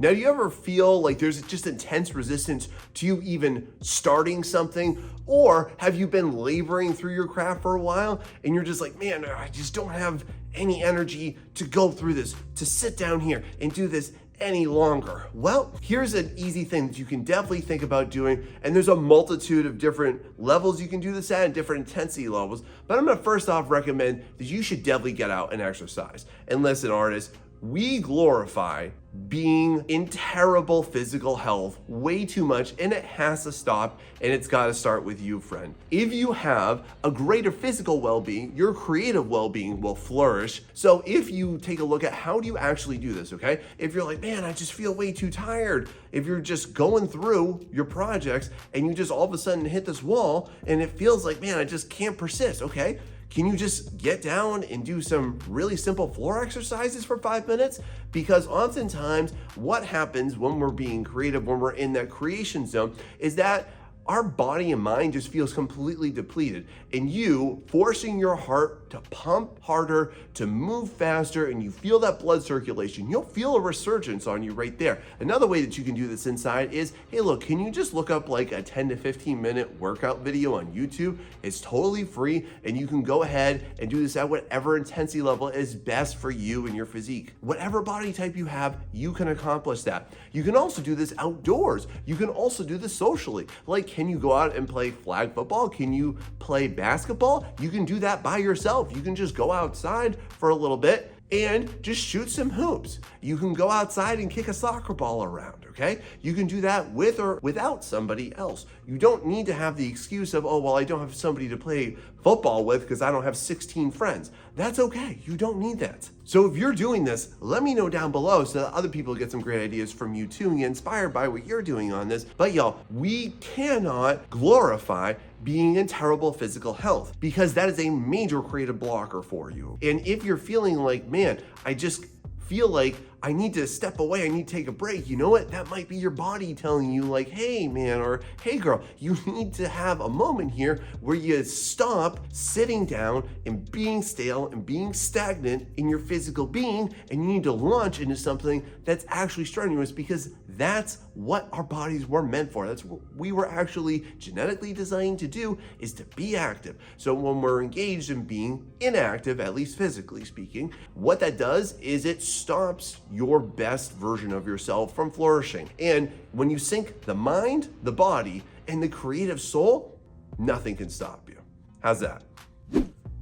Now, do you ever feel like there's just intense resistance to you even starting something? Or have you been laboring through your craft for a while and you're just like, man, I just don't have any energy to go through this, to sit down here and do this any longer? Well, here's an easy thing that you can definitely think about doing, and there's a multitude of different levels you can do this at and different intensity levels, but I'm gonna first off recommend that you should definitely get out and exercise. And listen, artists, we glorify being in terrible physical health way too much, and it has to stop, and it's got to start with you, friend. If you have a greater physical well-being, your creative well-being will flourish. So if you take a look at how do you actually do this, okay? If you're like, man, I just feel way too tired. If you're just going through your projects and you just all of a sudden hit this wall and it feels like, man, I just can't persist, okay? Can you just get down and do some really simple floor exercises for 5 minutes? Because oftentimes what happens when we're being creative, when we're in that creation zone, is that our body and mind just feels completely depleted, and you forcing your heart to pump harder, to move faster, and you feel that blood circulation, you'll feel a resurgence on you right there. Another way that you can do this inside is, hey, look, can you just look up like a 10 to 15 minute workout video on YouTube? It's totally free, and you can go ahead and do this at whatever intensity level is best for you and your physique. Whatever body type you have, you can accomplish that. You can also do this outdoors. You can also do this socially. Like, can you go out and play flag football? Can you play basketball? You can do that by yourself. You can just go outside for a little bit and just shoot some hoops. You can go outside and kick a soccer ball around, okay? You can do that with or without somebody else. You don't need to have the excuse of, oh, well, I don't have somebody to play football with because I don't have 16 friends. That's okay. You don't need that. So if you're doing this, let me know down below so that other people get some great ideas from you too and get inspired by what you're doing on this. But y'all, we cannot glorify being in terrible physical health because that is a major creative blocker for you. And if you're feeling like, man, I just feel like I need to step away, I need to take a break, you know what? That might be your body telling you like, hey man, or hey girl, you need to have a moment here where you stop sitting down and being stale and being stagnant in your physical being, and you need to launch into something that's actually strenuous, because that's what our bodies were meant for. That's what we were actually genetically designed to do, is to be active. So when we're engaged in being inactive, at least physically speaking, what that does is it stops your best version of yourself from flourishing. And when you sync the mind, the body, and the creative soul, nothing can stop you. How's that?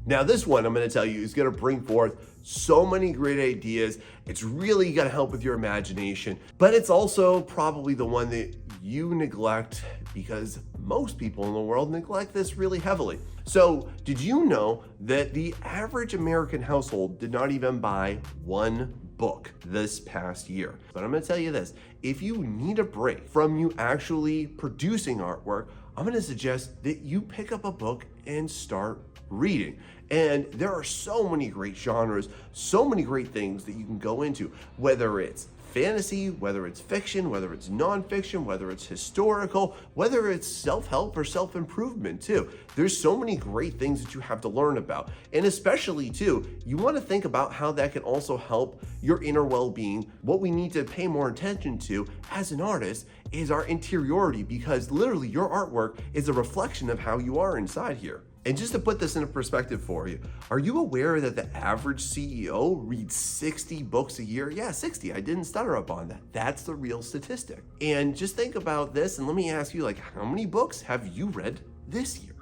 Now, this one I'm going to tell you is going to bring forth so many great ideas. It's really going to help with your imagination, but it's also probably the one that you neglect because most people in the world neglect this really heavily. So, did you know that the average American household did not even buy one book this past year? But I'm going to tell you this, if you need a break from you actually producing artwork, I'm going to suggest that you pick up a book and start reading. And there are so many great genres, so many great things that you can go into, whether it's fantasy, whether it's fiction, whether it's nonfiction, whether it's historical, whether it's self-help or self-improvement too. There's so many great things that you have to learn about. And especially too, you want to think about how that can also help your inner well-being. What we need to pay more attention to as an artist is our interiority, because literally your artwork is a reflection of how you are inside here. And just to put this into perspective for you, are you aware that the average CEO reads 60 books a year? Yeah, 60. I didn't stutter up on that. That's the real statistic. And just think about this, and let me ask you, like, how many books have you read this year?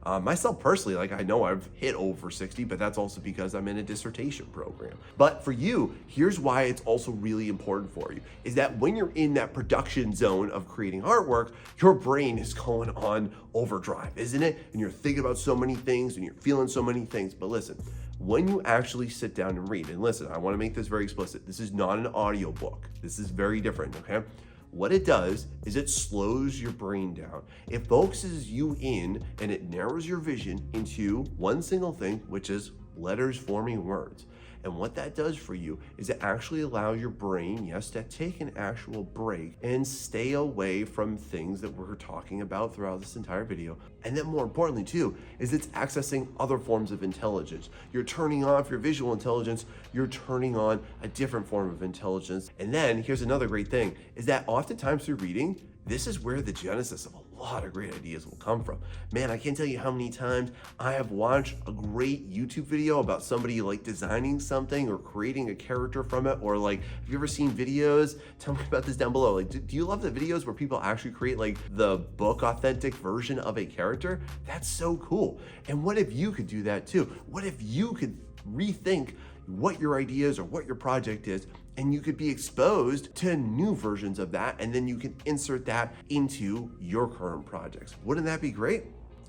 Myself personally, like, I know I've hit over 60, but that's also because I'm in a dissertation program. But for you, here's why it's also really important for you, is that when you're in that production zone of creating artwork, your brain is going on overdrive, isn't it? And you're thinking about so many things and you're feeling so many things. But listen, when you actually sit down and read, and listen, I want to make this very explicit. This is not an audio book. This is very different, okay? What it does is it slows your brain down. It focuses you in and it narrows your vision into one single thing, which is letters forming words. And what that does for you is it actually allows your brain, yes, to take an actual break and stay away from things that we're talking about throughout this entire video. And then more importantly too, is it's accessing other forms of intelligence. You're turning off your visual intelligence, you're turning on a different form of intelligence. And then here's another great thing, is that oftentimes through reading, this is where the genesis of a lot of great ideas will come from. Man, I can't tell you how many times I have watched a great YouTube video about somebody like designing something or creating a character from it, or like, have you ever seen videos? Tell me about this down below. Like, do you love the videos where people actually create like the book authentic version of a character? That's so cool. And what if you could do that too? What if you could rethink what your ideas or what your project is, and you could be exposed to new versions of that, and then you can insert that into your current projects. Wouldn't that be great?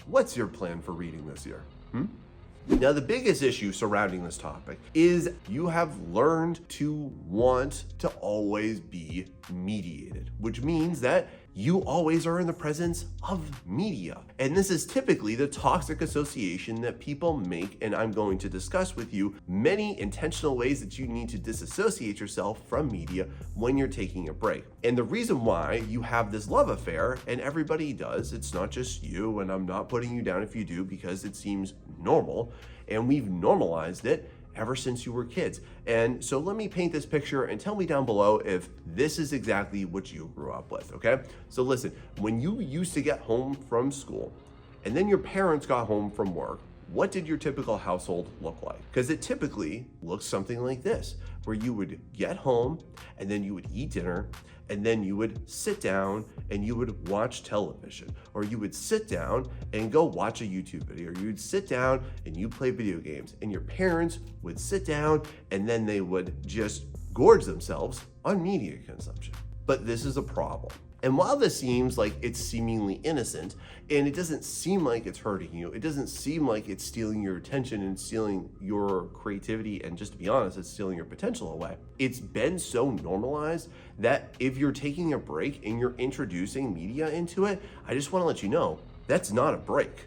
What's your plan for reading this year? Now, the biggest issue surrounding this topic is you have learned to want to always be mediated, which means that you always are in the presence of media. And this is typically the toxic association that people make, and I'm going to discuss with you many intentional ways that you need to disassociate yourself from media when you're taking a break. And the reason why you have this love affair, and everybody does, it's not just you, and I'm not putting you down if you do, because it seems normal, and we've normalized it ever since you were kids. And so let me paint this picture and tell me down below if this is exactly what you grew up with, okay? So listen, when you used to get home from school and then your parents got home from work, what did your typical household look like? Because it typically looks something like this, where you would get home and then you would eat dinner, and then you would sit down and you would watch television, or you would sit down and go watch a YouTube video, or you would sit down and you play video games, and your parents would sit down and then they would just gorge themselves on media consumption. But this is a problem. And while this seems like it's seemingly innocent, and it doesn't seem like it's hurting you, it doesn't seem like it's stealing your attention and stealing your creativity, and just to be honest, it's stealing your potential away. It's been so normalized that if you're taking a break and you're introducing media into it, I just want to let you know, that's not a break.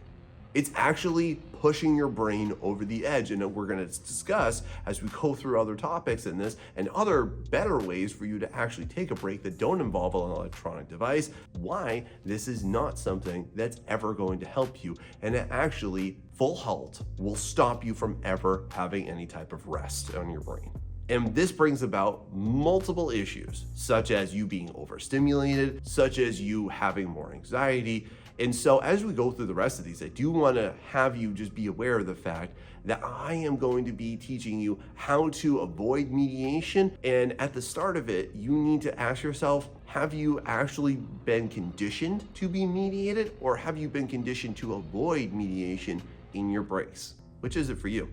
It's actually pushing your brain over the edge, and we're going to discuss as we go through other topics in this and other better ways for you to actually take a break that don't involve an electronic device, why this is not something that's ever going to help you, and it actually, full halt, will stop you from ever having any type of rest on your brain. And this brings about multiple issues, such as you being overstimulated, such as you having more anxiety. And so as we go through the rest of these, I do want to have you just be aware of the fact that I am going to be teaching you how to avoid mediation. And at the start of it, you need to ask yourself, have you actually been conditioned to be mediated, or have you been conditioned to avoid mediation in your breaks? Which is it for you?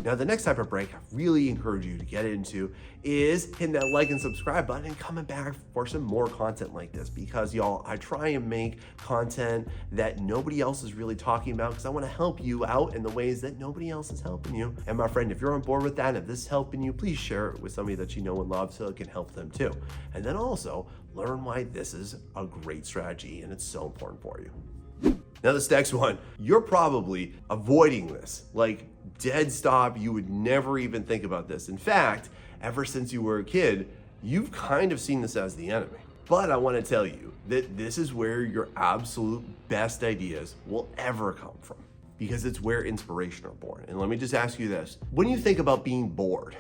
Now, the next type of break I really encourage you to get into is hitting that like and subscribe button and coming back for some more content like this, because y'all, I try and make content that nobody else is really talking about, because I want to help you out in the ways that nobody else is helping you. And my friend, if you're on board with that, if this is helping you, please share it with somebody that you know and love so it can help them too. And then also learn why this is a great strategy and it's so important for you. Now, this next one, you're probably avoiding this, like dead stop. You would never even think about this. In fact, ever since you were a kid, you've kind of seen this as the enemy. But I want to tell you that this is where your absolute best ideas will ever come from, because it's where inspiration are born. And let me just ask you this. When you think about being bored,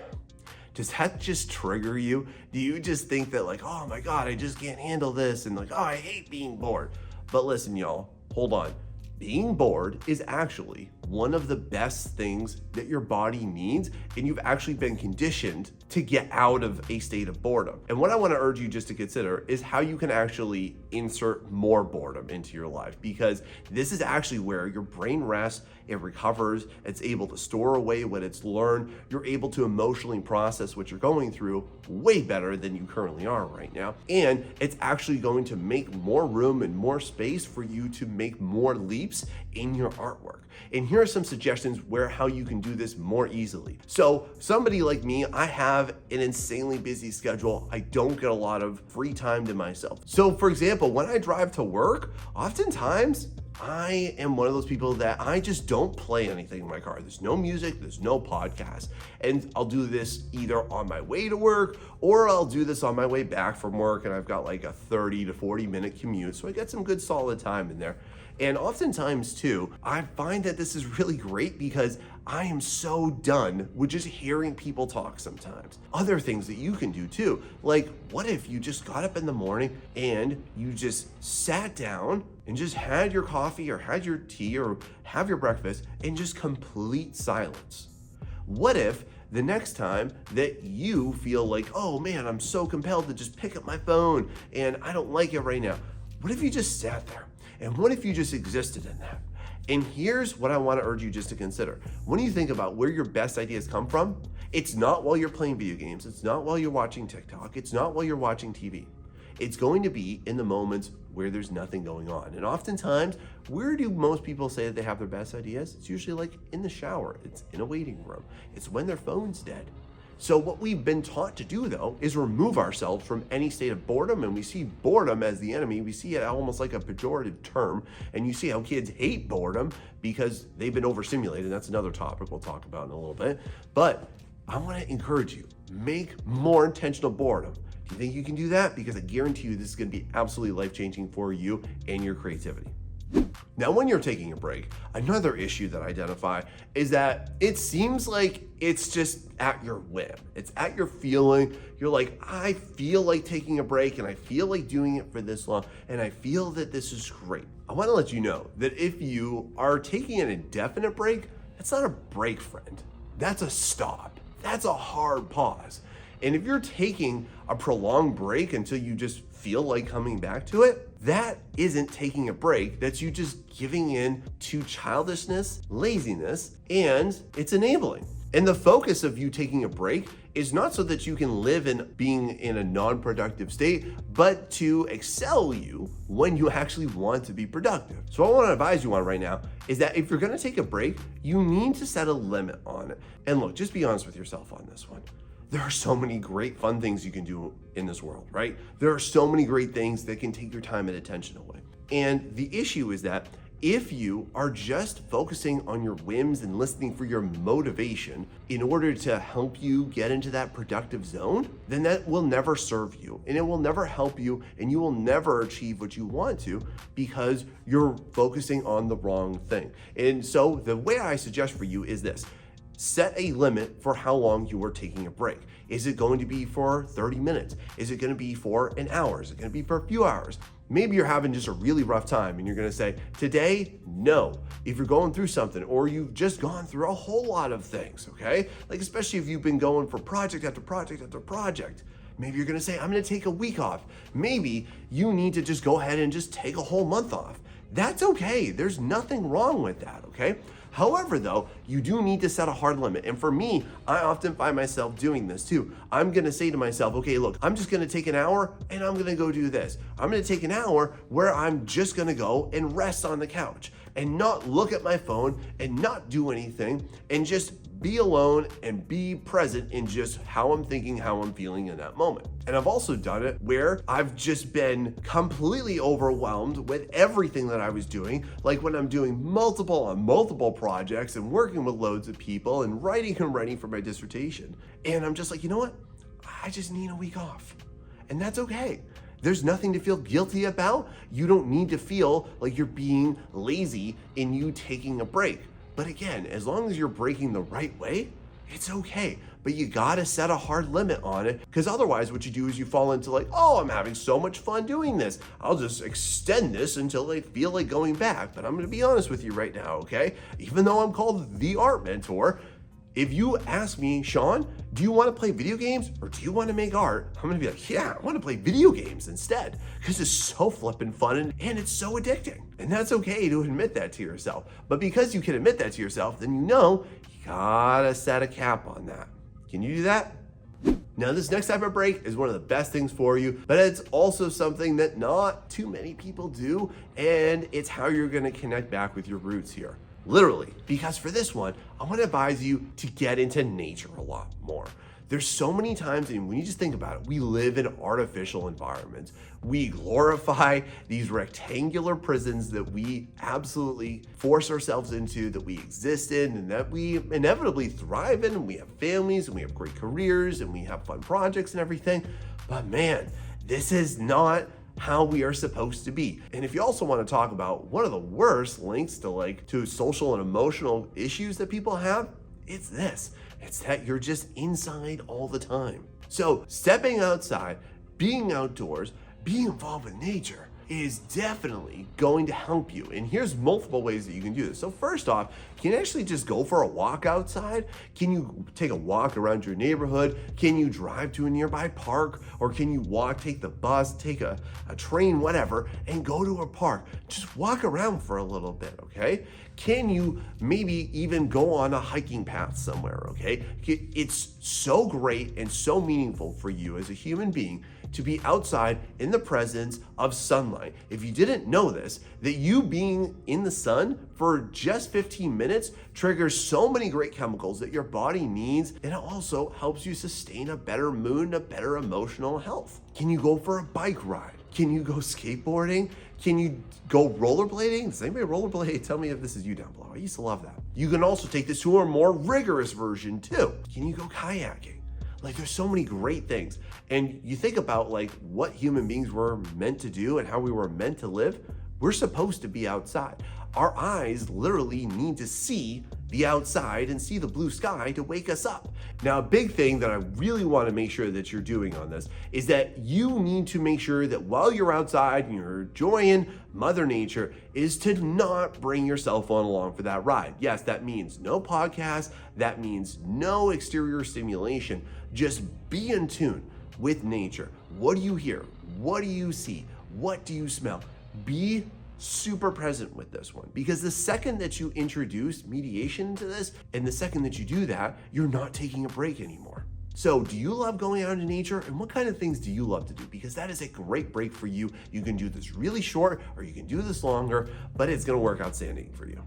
does that just trigger you? Do you just think that like, oh my God, I just can't handle this, and like, oh, I hate being bored? But listen, y'all, hold on. Being bored is actually one of the best things that your body needs, and you've actually been conditioned to get out of a state of boredom. And what I want to urge you just to consider is how you can actually insert more boredom into your life, because this is actually where your brain rests, it recovers, it's able to store away what it's learned, you're able to emotionally process what you're going through way better than you currently are right now. And it's actually going to make more room and more space for you to make more leaps in your artwork. And here are some suggestions where how you can do this more easily. So somebody like me, I have an insanely busy schedule. I don't get a lot of free time to myself. So for example, when I drive to work, oftentimes I am one of those people that I just don't play anything in my car. There's no music, there's no podcast. And I'll do this either on my way to work, or I'll do this on my way back from work, and I've got like a 30 to 40 minute commute. So I get some good solid time in there. And oftentimes too, I find that this is really great because I am so done with just hearing people talk sometimes. Other things that you can do too, like what if you just got up in the morning and you just sat down and just had your coffee or had your tea or have your breakfast in just complete silence? What if the next time that you feel like, oh man, I'm so compelled to just pick up my phone and I don't like it right now, what if you just sat there? And what if you just existed in that? And here's what I want to urge you just to consider. When you think about where your best ideas come from, it's not while you're playing video games, it's not while you're watching TikTok, it's not while you're watching TV. It's going to be in the moments where there's nothing going on. And oftentimes, where do most people say that they have their best ideas? It's usually like in the shower, it's in a waiting room, it's when their phone's dead. So what we've been taught to do though is remove ourselves from any state of boredom, and we see boredom as the enemy. We see it almost like a pejorative term, and you see how kids hate boredom because they've been overstimulated. That's another topic we'll talk about in a little bit. But I want to encourage you, make more intentional boredom. Do you think you can do that? Because I guarantee you this is going to be absolutely life-changing for you and your creativity. Now, when you're taking a break, another issue that I identify is that it seems like it's just at your whim. It's at your feeling. You're like, I feel like taking a break and I feel like doing it for this long and I feel that this is great. I want to let you know that if you are taking an indefinite break, that's not a break, friend. That's a stop. That's a hard pause. And if you're taking a prolonged break until you just feel like coming back to it, that isn't taking a break. That's you just giving in to childishness, laziness, and it's enabling. And the focus of you taking a break is not so that you can live in being in a non-productive state, but to excel you when you actually want to be productive. So what I want to advise you on right now is that if you're going to take a break, you need to set a limit on it. And look, just be honest with yourself on this one. There are so many great fun things you can do in this world, right? There are so many great things that can take your time and attention away. And the issue is that if you are just focusing on your whims and listening for your motivation in order to help you get into that productive zone, then that will never serve you and it will never help you, and you will never achieve what you want to because you're focusing on the wrong thing. And so the way I suggest for you is this. Set a limit for how long you are taking a break. Is it going to be for 30 minutes? Is it going to be for an hour? Is it going to be for a few hours? Maybe you're having just a really rough time and you're going to say, today, no. If you're going through something or you've just gone through a whole lot of things, okay? Like especially if you've been going for project after project after project. Maybe you're going to say, I'm going to take a week off. Maybe you need to just go ahead and just take a whole month off. That's okay. There's nothing wrong with that, okay? However, though, you do need to set a hard limit. And for me, I often find myself doing this too. I'm gonna say to myself, okay, look, I'm just gonna take an hour and I'm gonna go do this. I'm gonna take an hour where I'm just gonna go and rest on the couch and not look at my phone and not do anything and just be alone and be present in just how I'm thinking, how I'm feeling in that moment. And I've also done it where I've just been completely overwhelmed with everything that I was doing, like when I'm doing multiple projects and working with loads of people and writing for my dissertation. And I'm just like, you know what? I just need a week off. And that's okay. There's nothing to feel guilty about. You don't need to feel like you're being lazy in you taking a break. But again, as long as you're breaking the right way, it's okay. But you gotta set a hard limit on it, because otherwise what you do is you fall into like, oh, I'm having so much fun doing this. I'll just extend this until I feel like going back. But I'm gonna be honest with you right now, okay? Even though I'm called the Art Mentor, if you ask me, Sean, do you want to play video games or do you want to make art? I'm going to be like, yeah, I want to play video games instead, because it's so flippin' fun and it's so addicting. And that's okay to admit that to yourself. But because you can admit that to yourself, then you gotta set a cap on that. Can you do that? Now, this next type of break is one of the best things for you, but it's also something that not too many people do, and it's how you're going to connect back with your roots here. Literally, because for this one, I want to advise you to get into nature a lot more. There's so many times, and when you just think about it, we live in artificial environments. We glorify these rectangular prisons that we absolutely force ourselves into, that we exist in, and that we inevitably thrive in, and we have families, and we have great careers, and we have fun projects and everything. But man, this is not how we are supposed to be. And if you also want to talk about one of the worst links to social and emotional issues that people have, it's this. It's that you're just inside all the time. So stepping outside, being outdoors, being involved with nature is definitely going to help you. And here's multiple ways that you can do this. So first off, can you actually just go for a walk outside? Can you take a walk around your neighborhood? Can you drive to a nearby park? Or can you take the bus, take a train, whatever, and go to a park? Just walk around for a little bit, okay? Can you maybe even go on a hiking path somewhere, okay? It's so great and so meaningful for you as a human being to be outside in the presence of sunlight. If you didn't know this, that you being in the sun for just 15 minutes triggers so many great chemicals that your body needs, and it also helps you sustain a better mood and a better emotional health. Can you go for a bike ride? Can you go skateboarding? Can you go rollerblading? Does anybody rollerblade? Tell me if this is you down below. I used to love that. You can also take this to a more rigorous version too. Can you go kayaking? There's so many great things. And you think about what human beings were meant to do and how we were meant to live. We're supposed to be outside. Our eyes literally need to see the outside and see the blue sky to wake us up. Now, a big thing that I really want to make sure that you're doing on this is that you need to make sure that while you're outside and you're enjoying Mother Nature is to not bring your cell phone along for that ride. Yes, that means no podcast. That means no exterior stimulation. Just be in tune with nature. What do you hear? What do you see? What do you smell? Be super present with this one, because the second that you introduce mediation into this, and the second that you do that, you're not taking a break anymore. So do you love going out into nature, and what kind of things do you love to do? Because that is a great break for you. You can do this really short or you can do this longer, but it's going to work outstanding for you.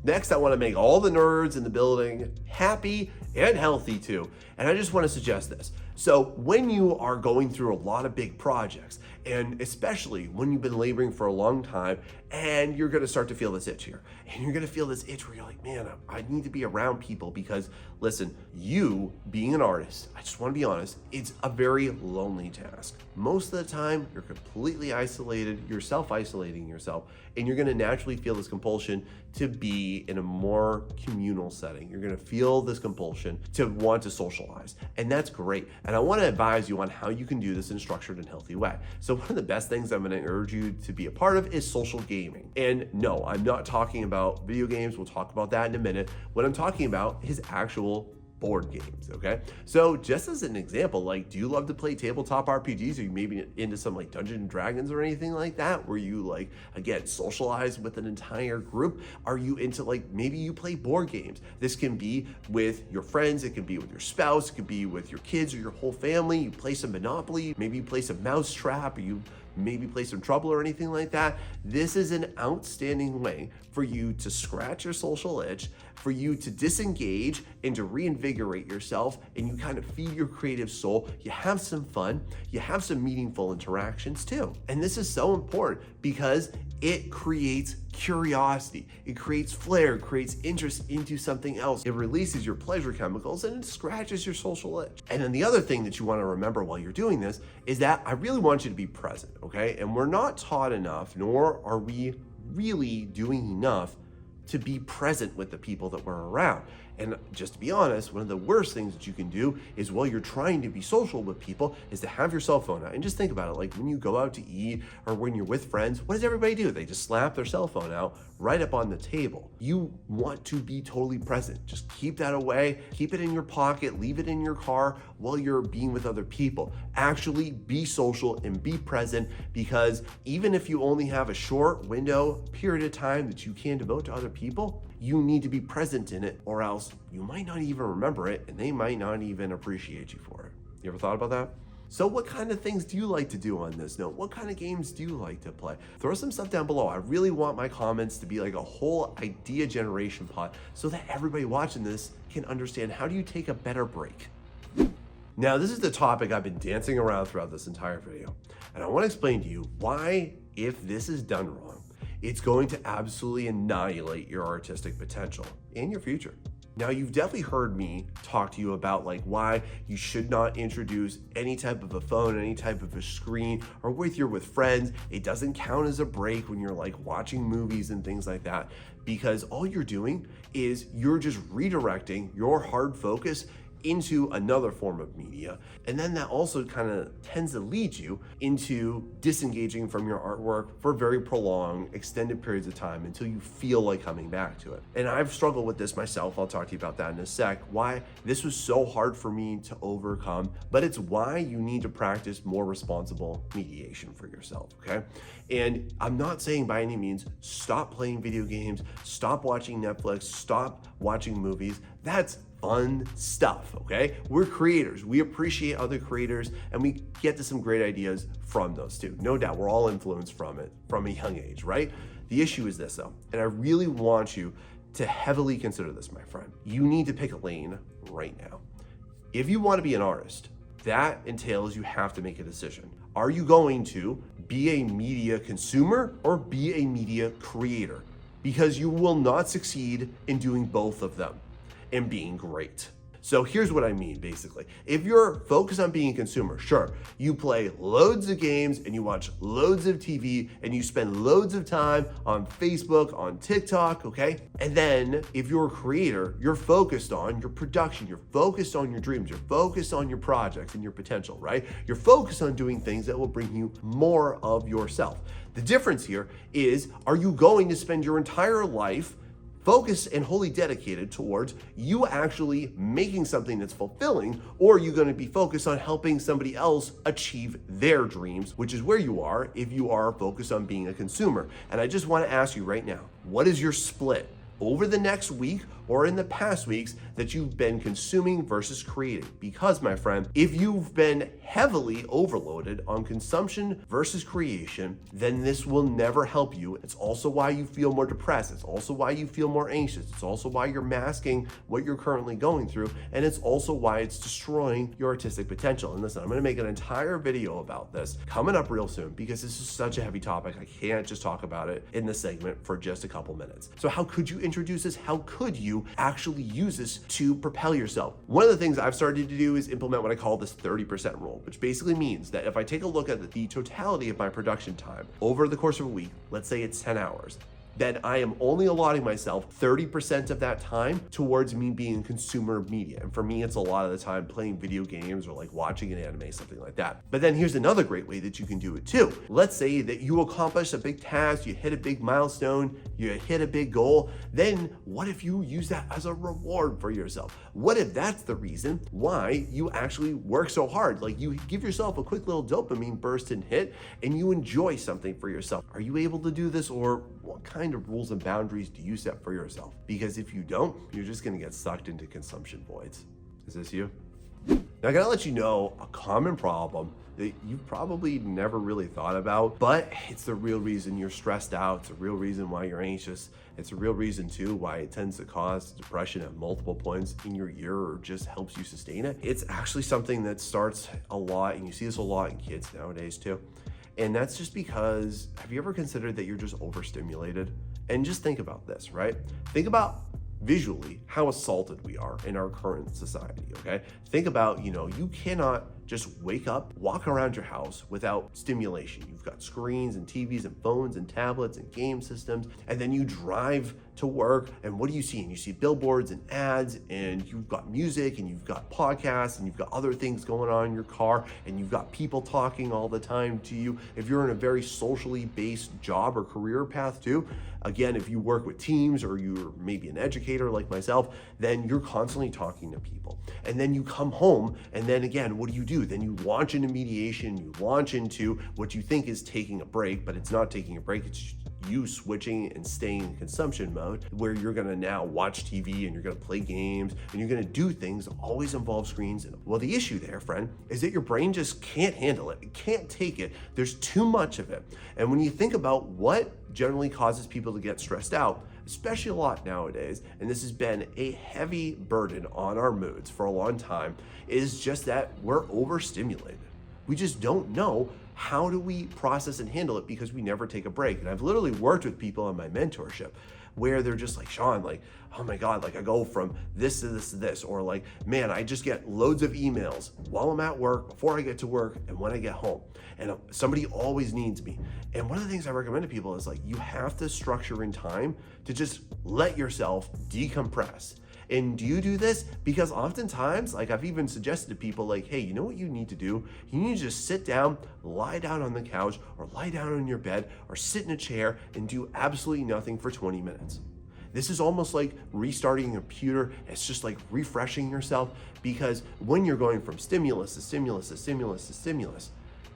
Next, I want to make all the nerds in the building happy and healthy too. And I just want to suggest this. So when you are going through a lot of big projects, and especially when you've been laboring for a long time, and you're going to start to feel this itch here, and you're going to feel this itch where you're like, man, I need to be around people, because listen, you being an artist, I just want to be honest, it's a very lonely task. Most of the time, you're completely isolated, you're self-isolating yourself, and you're going to naturally feel this compulsion to be in a more communal setting. You're going to feel this compulsion to want to socialize, and that's great. And I want to advise you on how you can do this in a structured and healthy way. So one of the best things I'm going to urge you to be a part of is social gaming. And no, I'm not talking about video games. We'll talk about that in a minute. What I'm talking about is actual board games, okay? So just as an example, do you love to play tabletop RPGs? Are you maybe into some Dungeons and Dragons or anything like that, where you again, socialize with an entire group? Are you into maybe you play board games? This can be with your friends, it can be with your spouse, it could be with your kids or your whole family. You play some Monopoly, maybe you play some Mousetrap, or you maybe play some Trouble or anything like that. This is an outstanding way for you to scratch your social itch, for you to disengage and to reinvigorate yourself, and you kind of feed your creative soul. You have some fun, you have some meaningful interactions too. And this is so important because it creates curiosity. It creates flair, creates interest into something else. It releases your pleasure chemicals and it scratches your social itch. And then the other thing that you want to remember while you're doing this is that I really want you to be present, okay? And we're not taught enough, nor are we really doing enough to be present with the people that we're around. And just to be honest, one of the worst things that you can do is while you're trying to be social with people is to have your cell phone out. And just think about it, like when you go out to eat or when you're with friends, what does everybody do? They just slap their cell phone out right up on the table. You want to be totally present. Just keep that away, keep it in your pocket, leave it in your car while you're being with other people. Actually be social and be present, because even if you only have a short window period of time that you can devote to other people, you need to be present in it, or else you might not even remember it and they might not even appreciate you for it. You ever thought about that? So what kind of things do you like to do on this note? What kind of games do you like to play? Throw some stuff down below. I really want my comments to be like a whole idea generation pot so that everybody watching this can understand, how do you take a better break? Now, this is the topic I've been dancing around throughout this entire video, and I want to explain to you why, if this is done wrong, it's going to absolutely annihilate your artistic potential and your future. Now, you've definitely heard me talk to you about like why you should not introduce any type of a phone, any type of a screen, or with you're with friends. It doesn't count as a break when you're like watching movies and things like that, because all you're doing is you're just redirecting your hard focus into another form of media. And then that also kind of tends to lead you into disengaging from your artwork for very prolonged, extended periods of time until you feel like coming back to it. And I've struggled with this myself. I'll talk to you about that in a sec, why this was so hard for me to overcome, but it's why you need to practice more responsible mediation for yourself, okay? And I'm not saying by any means, stop playing video games, stop watching Netflix, stop watching movies. That's fun stuff, okay? We're creators. We appreciate other creators and we get to some great ideas from those too. No doubt, we're all influenced from it from a young age, right? The issue is this though, and I really want you to heavily consider this, my friend. You need to pick a lane right now. If you want to be an artist, that entails you have to make a decision. Are you going to be a media consumer or be a media creator? Because you will not succeed in doing both of them and being great. So here's what I mean, basically. If you're focused on being a consumer, sure, you play loads of games and you watch loads of TV and you spend loads of time on Facebook, on TikTok, okay? And then if you're a creator, you're focused on your production, you're focused on your dreams, you're focused on your projects and your potential, right? You're focused on doing things that will bring you more of yourself. The difference here is, are you going to spend your entire life focused and wholly dedicated towards you actually making something that's fulfilling, or are you going to be focused on helping somebody else achieve their dreams, which is where you are if you are focused on being a consumer? And I just want to ask you right now, what is your split over the next week or in the past weeks that you've been consuming versus creating? Because, my friend, if you've been heavily overloaded on consumption versus creation, then this will never help you. It's also why you feel more depressed. It's also why you feel more anxious. It's also why you're masking what you're currently going through. And it's also why it's destroying your artistic potential. And listen, I'm going to make an entire video about this coming up real soon, because this is such a heavy topic. I can't just talk about it in this segment for just a couple minutes. So how could you introduce this? How could you actually use this to propel yourself? One of the things I've started to do is implement what I call this 30% rule, which basically means that if I take a look at the totality of my production time over the course of a week, let's say it's 10 hours, then I am only allotting myself 30% of that time towards me being a consumer of media. And for me, it's a lot of the time playing video games or like watching an anime, something like that. But then here's another great way that you can do it too. Let's say that you accomplish a big task, you hit a big milestone, you hit a big goal. Then what if you use that as a reward for yourself? What if that's the reason why you actually work so hard? Like you give yourself a quick little dopamine burst and hit, and you enjoy something for yourself. Are you able to do this, or what kind of rules and boundaries do you set for yourself? Because if you don't, you're just gonna get sucked into consumption voids. Is this you? Now I gotta let you know a common problem that you've probably never really thought about, but it's the real reason you're stressed out. It's a real reason why you're anxious. It's a real reason too why it tends to cause depression at multiple points in your year, or just helps you sustain it. It's actually something that starts a lot, and you see this a lot in kids nowadays too. And that's just because, have you ever considered that you're just overstimulated? And just think about this, right? Think about visually how assaulted we are in our current society, okay? Think about, you cannot just wake up, walk around your house without stimulation. You've got screens and TVs and phones and tablets and game systems, and then you drive to work, and what do you see? And you see billboards and ads, and you've got music, and you've got podcasts, and you've got other things going on in your car, and you've got people talking all the time to you. If you're in a very socially based job or career path too, again, if you work with teams or you're maybe an educator like myself, then you're constantly talking to people. And then you come home, and then again, what do? Then you launch into mediation, you launch into what you think is taking a break, but it's not taking a break, it's you switching and staying in consumption mode, where you're gonna now watch TV and you're gonna play games and you're gonna do things that always involve screens. Well, the issue there, friend, is that your brain just can't handle it. It can't take it. There's too much of it. And when you think about what generally causes people to get stressed out, especially a lot nowadays, and this has been a heavy burden on our moods for a long time, is just that we're overstimulated. We just don't know how do we process and handle it because we never take a break. And I've literally worked with people in my mentorship where they're just like, Sean, like, oh my God, like I go from this to this to this, or like, man, I just get loads of emails while I'm at work, before I get to work, and when I get home. And somebody always needs me. And one of the things I recommend to people is like, you have to structure in time to just let yourself decompress. And do you do this? Because oftentimes, like I've even suggested to people like, hey, you know what you need to do? You need to just sit down, lie down on the couch, or lie down on your bed, or sit in a chair and do absolutely nothing for 20 minutes. This is almost like restarting a computer. It's just like refreshing yourself, because when you're going from stimulus to stimulus to stimulus to stimulus,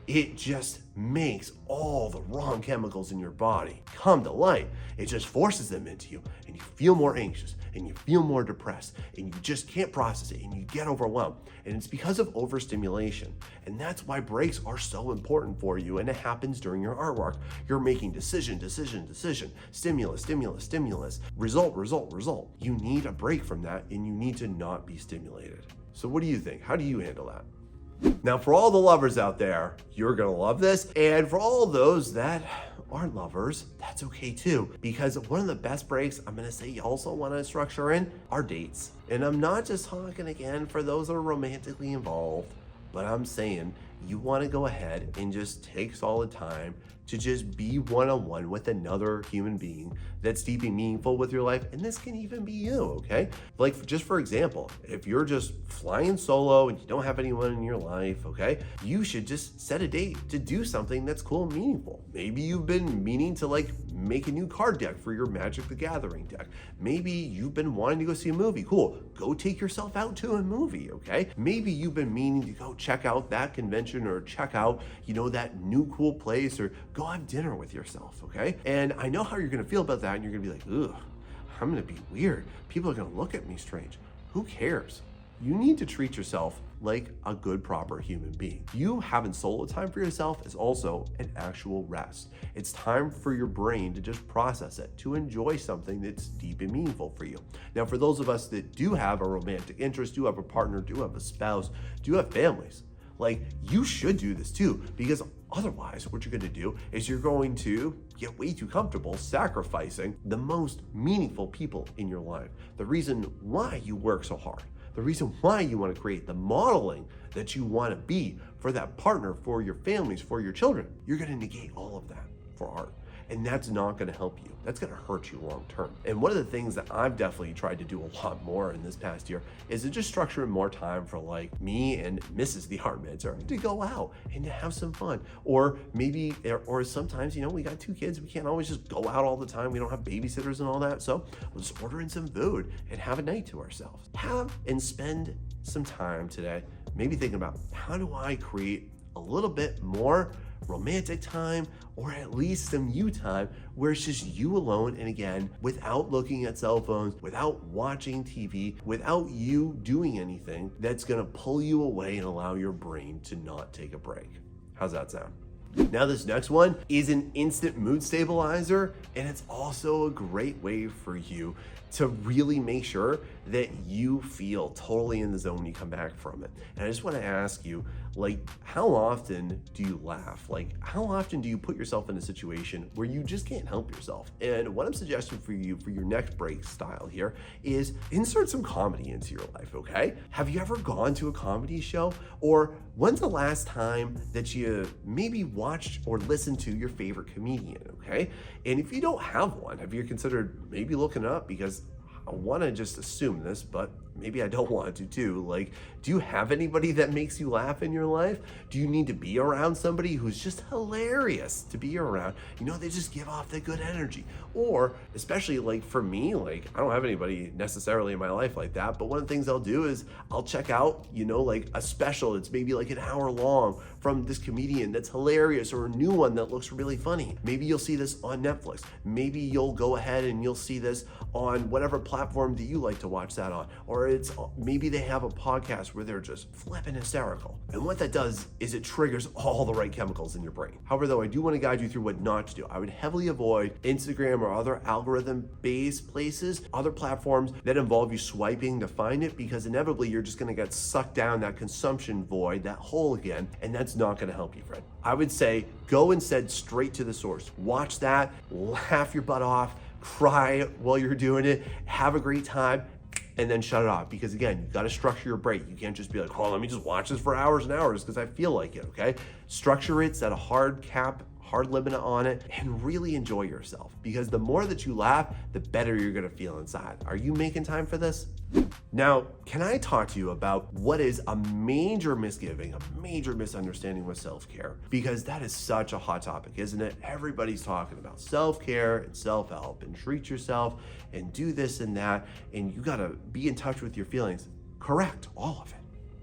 it just makes all the wrong chemicals in your body come to light. It just forces them into you, and you feel more anxious, and you feel more depressed, and you just can't process it, and you get overwhelmed. And it's because of overstimulation. And that's why breaks are so important for you, and it happens during your artwork. You're making decision, stimulus, result. You need a break from that, and you need to not be stimulated. So what do you think? How do you handle that? Now, for all the lovers out there, you're gonna love this. And for all those that aren't lovers, that's okay too. Because one of the best breaks I'm gonna say you also wanna structure in are dates. And I'm not just talking again for those that are romantically involved, but I'm saying you wanna go ahead and just take solid time to just be one-on-one with another human being that's deeply meaningful with your life. And this can even be you, okay? Like, just for example, if you're just flying solo and you don't have anyone in your life, okay, you should just set a date to do something that's cool and meaningful. Maybe you've been meaning to like make a new card deck for your Magic the Gathering deck. Maybe you've been wanting to go see a movie. Cool, go take yourself out to a movie, okay? Maybe you've been meaning to go check out that convention or check out, that new cool place, or go have dinner with yourself, okay? And I know how you're gonna feel about that, and you're gonna be like, ugh, I'm gonna be weird. People are gonna look at me strange. Who cares? You need to treat yourself like a good, proper human being. You having solo time for yourself is also an actual rest. It's time for your brain to just process it, to enjoy something that's deep and meaningful for you. Now, for those of us that do have a romantic interest, do have a partner, do have a spouse, do have families, like, you should do this too, because otherwise what you're going to do is you're going to get way too comfortable sacrificing the most meaningful people in your life. The reason why you work so hard, the reason why you want to create the modeling that you want to be for that partner, for your families, for your children. You're going to negate all of that for art. And that's not going to help you. That's going to hurt you long term. And one of the things that I've definitely tried to do a lot more in this past year is to just structure in more time for like me and Mrs. the Art Mentor to go out and to have some fun. Or maybe, or sometimes, we got 2 kids. We can't always just go out all the time. We don't have babysitters and all that. So we'll just order in some food and have a night to ourselves. Have and spend some time today, maybe thinking about, how do I create a little bit more romantic time, or at least some you time where it's just you alone, and again, without looking at cell phones, without watching TV, without you doing anything that's gonna pull you away and allow your brain to not take a break. How's that sound? Now, this next one is an instant mood stabilizer, and it's also a great way for you to really make sure that you feel totally in the zone when you come back from it. And I just want to ask you, Like, how often do you laugh? Like, how often do you put yourself in a situation where you just can't help yourself? And what I'm suggesting for you for your next break style here is insert some comedy into your life, okay? Have you ever gone to a comedy show? Or when's the last time that you maybe watched or listened to your favorite comedian, okay? And if you don't have one, have you considered maybe looking it up? Because I want to just assume this, but maybe I don't want to too. Like, do you have anybody that makes you laugh in your life? Do you need to be around somebody who's just hilarious to be around? You know, they just give off that good energy. Or especially like for me, like I don't have anybody necessarily in my life like that, but one of the things I'll do is I'll check out, you know, like a special that's maybe like an hour long from this comedian that's hilarious, or a new one that looks really funny. Maybe you'll see this on Netflix. Maybe you'll go ahead and you'll see this on whatever platform that you like to watch that on. Or it's maybe they have a podcast where they're just flipping hysterical. And what that does is it triggers all the right chemicals in your brain. However, though, I do want to guide you through what not to do. I would heavily avoid Instagram or other algorithm-based places, other platforms that involve you swiping to find it, because inevitably you're just going to get sucked down that consumption void, that hole again, and that's not going to help you, friend. I would say go instead straight to the source. Watch that, laugh your butt off, cry while you're doing it, have a great time, and then shut it off. Because again, you got to structure your break. You can't just be like, oh, let me just watch this for hours and hours because I feel like it, okay? Structure it, set a hard cap, hard limit on it, and really enjoy yourself. Because the more that you laugh, the better you're gonna feel inside. Are you making time for this? Now, can I talk to you about what is a major misgiving, a major misunderstanding with self-care? Because that is such a hot topic, isn't it? Everybody's talking about self-care and self-help and treat yourself and do this and that, and you gotta be in touch with your feelings. Correct, all of it.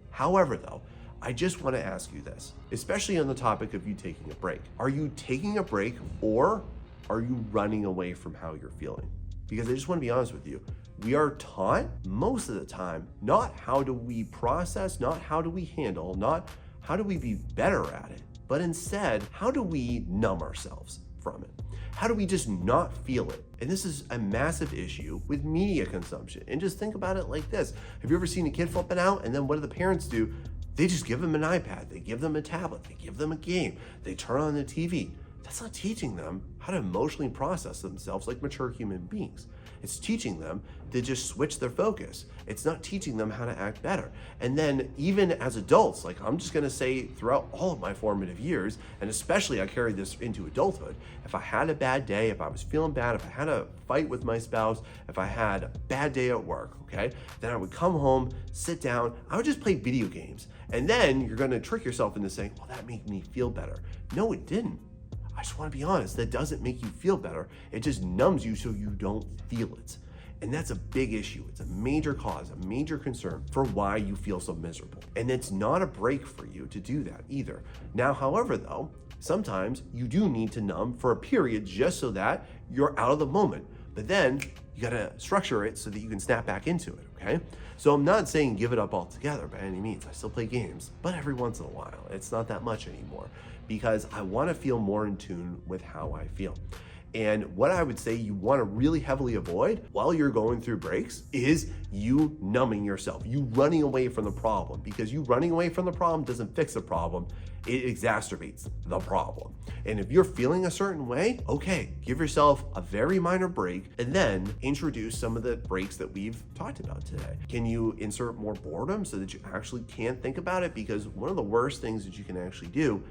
However, though, I just want to ask you this, especially on the topic of you taking a break. Are you taking a break, or are you running away from how you're feeling? Because I just want to be honest with you. We are taught most of the time, not how do we process, not how do we handle, not how do we be better at it, but instead, how do we numb ourselves from it? How do we just not feel it? And this is a massive issue with media consumption. And just think about it like this. Have you ever seen a kid flipping out, and then what do the parents do? They just give them an iPad, they give them a tablet, they give them a game, they turn on the TV. That's not teaching them how to emotionally process themselves like mature human beings. It's teaching them to just switch their focus. It's not teaching them how to act better. And then even as adults, like I'm just gonna say throughout all of my formative years, and especially I carried this into adulthood, if I had a bad day, if I was feeling bad, if I had a fight with my spouse, if I had a bad day at work, okay, then I would come home, sit down, I would just play video games. And then you're gonna trick yourself into saying, well, that made me feel better. No, it didn't. I just want to be honest, that doesn't make you feel better. It just numbs you so you don't feel it. And that's a big issue. It's a major cause, a major concern for why you feel so miserable. And it's not a break for you to do that either. Now, however, though, sometimes you do need to numb for a period just so that you're out of the moment. But then you gotta structure it so that you can snap back into it, okay? So I'm not saying give it up altogether by any means. I still play games, but every once in a while. It's not that much anymore because I wanna feel more in tune with how I feel. And what I would say you want to really heavily avoid while you're going through breaks is you numbing yourself, you running away from the problem, because you running away from the problem doesn't fix the problem, it exacerbates the problem. And if you're feeling a certain way, okay, give yourself a very minor break and then introduce some of the breaks that we've talked about today. Can you insert more boredom so that you actually can think about it? Because one of the worst things that you can actually do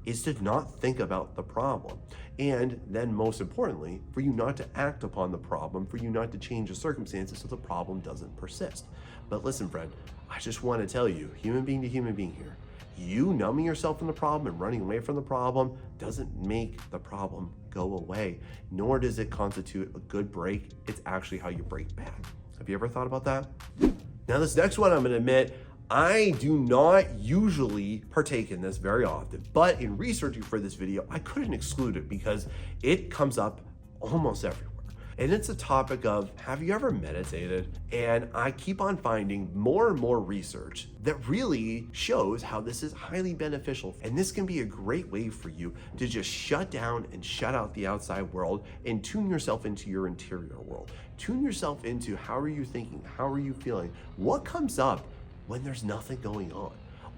is to not think about the problem. And then most importantly, for you not to act upon the problem, for you not to change the circumstances so the problem doesn't persist. But listen, friend, I just want to tell you, human being to human being here, you numbing yourself from the problem and running away from the problem doesn't make the problem go away, nor does it constitute a good break. It's actually how you break bad. Have you ever thought about that? Now, this next one, I'm going to admit, I do not usually partake in this very often, but in researching for this video, I couldn't exclude it because it comes up almost everywhere. And it's a topic of, have you ever meditated? And I keep on finding more and more research that really shows how this is highly beneficial. And this can be a great way for you to just shut down and shut out the outside world and tune yourself into your interior world. Tune yourself into how are you thinking? How are you feeling? What comes up when there's nothing going on?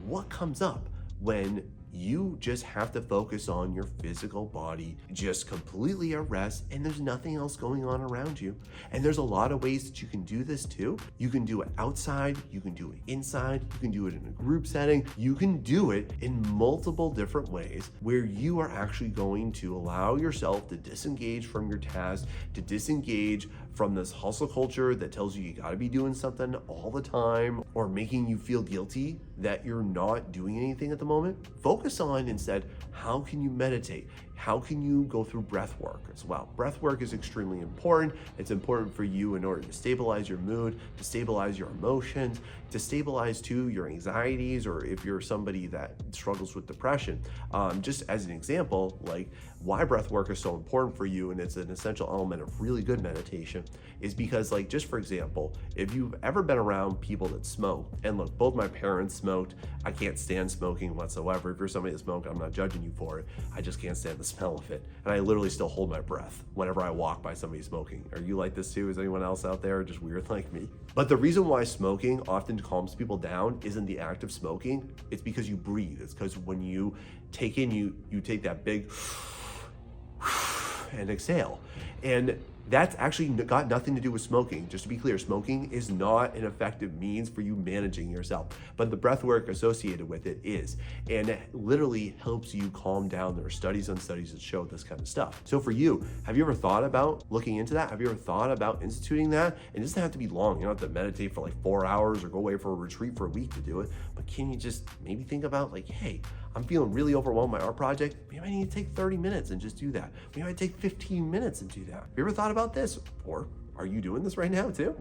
What comes up when you just have to focus on your physical body, just completely at rest, and there's nothing else going on around you. And there's a lot of ways that you can do this too. You can do it outside, you can do it inside, you can do it in a group setting, you can do it in multiple different ways where you are actually going to allow yourself to disengage from your task, to disengage from this hustle culture that tells you gotta be doing something all the time or making you feel guilty that you're not doing anything at the moment. Focus on instead, how can you meditate? How can you go through breath work as well? Breath work is extremely important. It's important for you in order to stabilize your mood, to stabilize your emotions, to stabilize too your anxieties, or if you're somebody that struggles with depression. Just as an example, like why breath work is so important for you, and it's an essential element of really good meditation, is because, like, just for example, if you've ever been around people that smoke, and look, both my parents smoked. I can't stand smoking whatsoever. If you're somebody that smoked, I'm not judging you for it. I just can't stand the smell of it. And I literally still hold my breath whenever I walk by somebody smoking. Are you like this too? Is anyone else out there just weird like me? But the reason why smoking often calms people down isn't the act of smoking. It's because you breathe. It's because when you take in, you take that big and exhale. And that's actually got nothing to do with smoking. Just to be clear, smoking is not an effective means for you managing yourself, but the breath work associated with it is, and it literally helps you calm down. There are studies on studies that show this kind of stuff. So for you, have you ever thought about looking into that? Have you ever thought about instituting that? It doesn't have to be long. You don't have to meditate for like 4 hours or go away for a retreat for a week to do it, but can you just maybe think about like, hey, I'm feeling really overwhelmed by our project. Maybe I need to take 30 minutes and just do that. Maybe I take 15 minutes and do that. Have you ever thought about this? Or are you doing this right now too?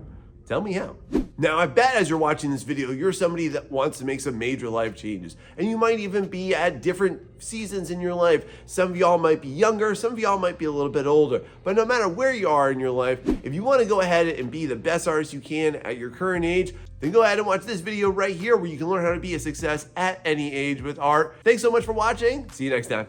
Tell me how. Now, I bet as you're watching this video, you're somebody that wants to make some major life changes. And you might even be at different seasons in your life. Some of y'all might be younger, some of y'all might be a little bit older. But no matter where you are in your life, if you want to go ahead and be the best artist you can at your current age, then go ahead and watch this video right here where you can learn how to be a success at any age with art. Thanks so much for watching. See you next time.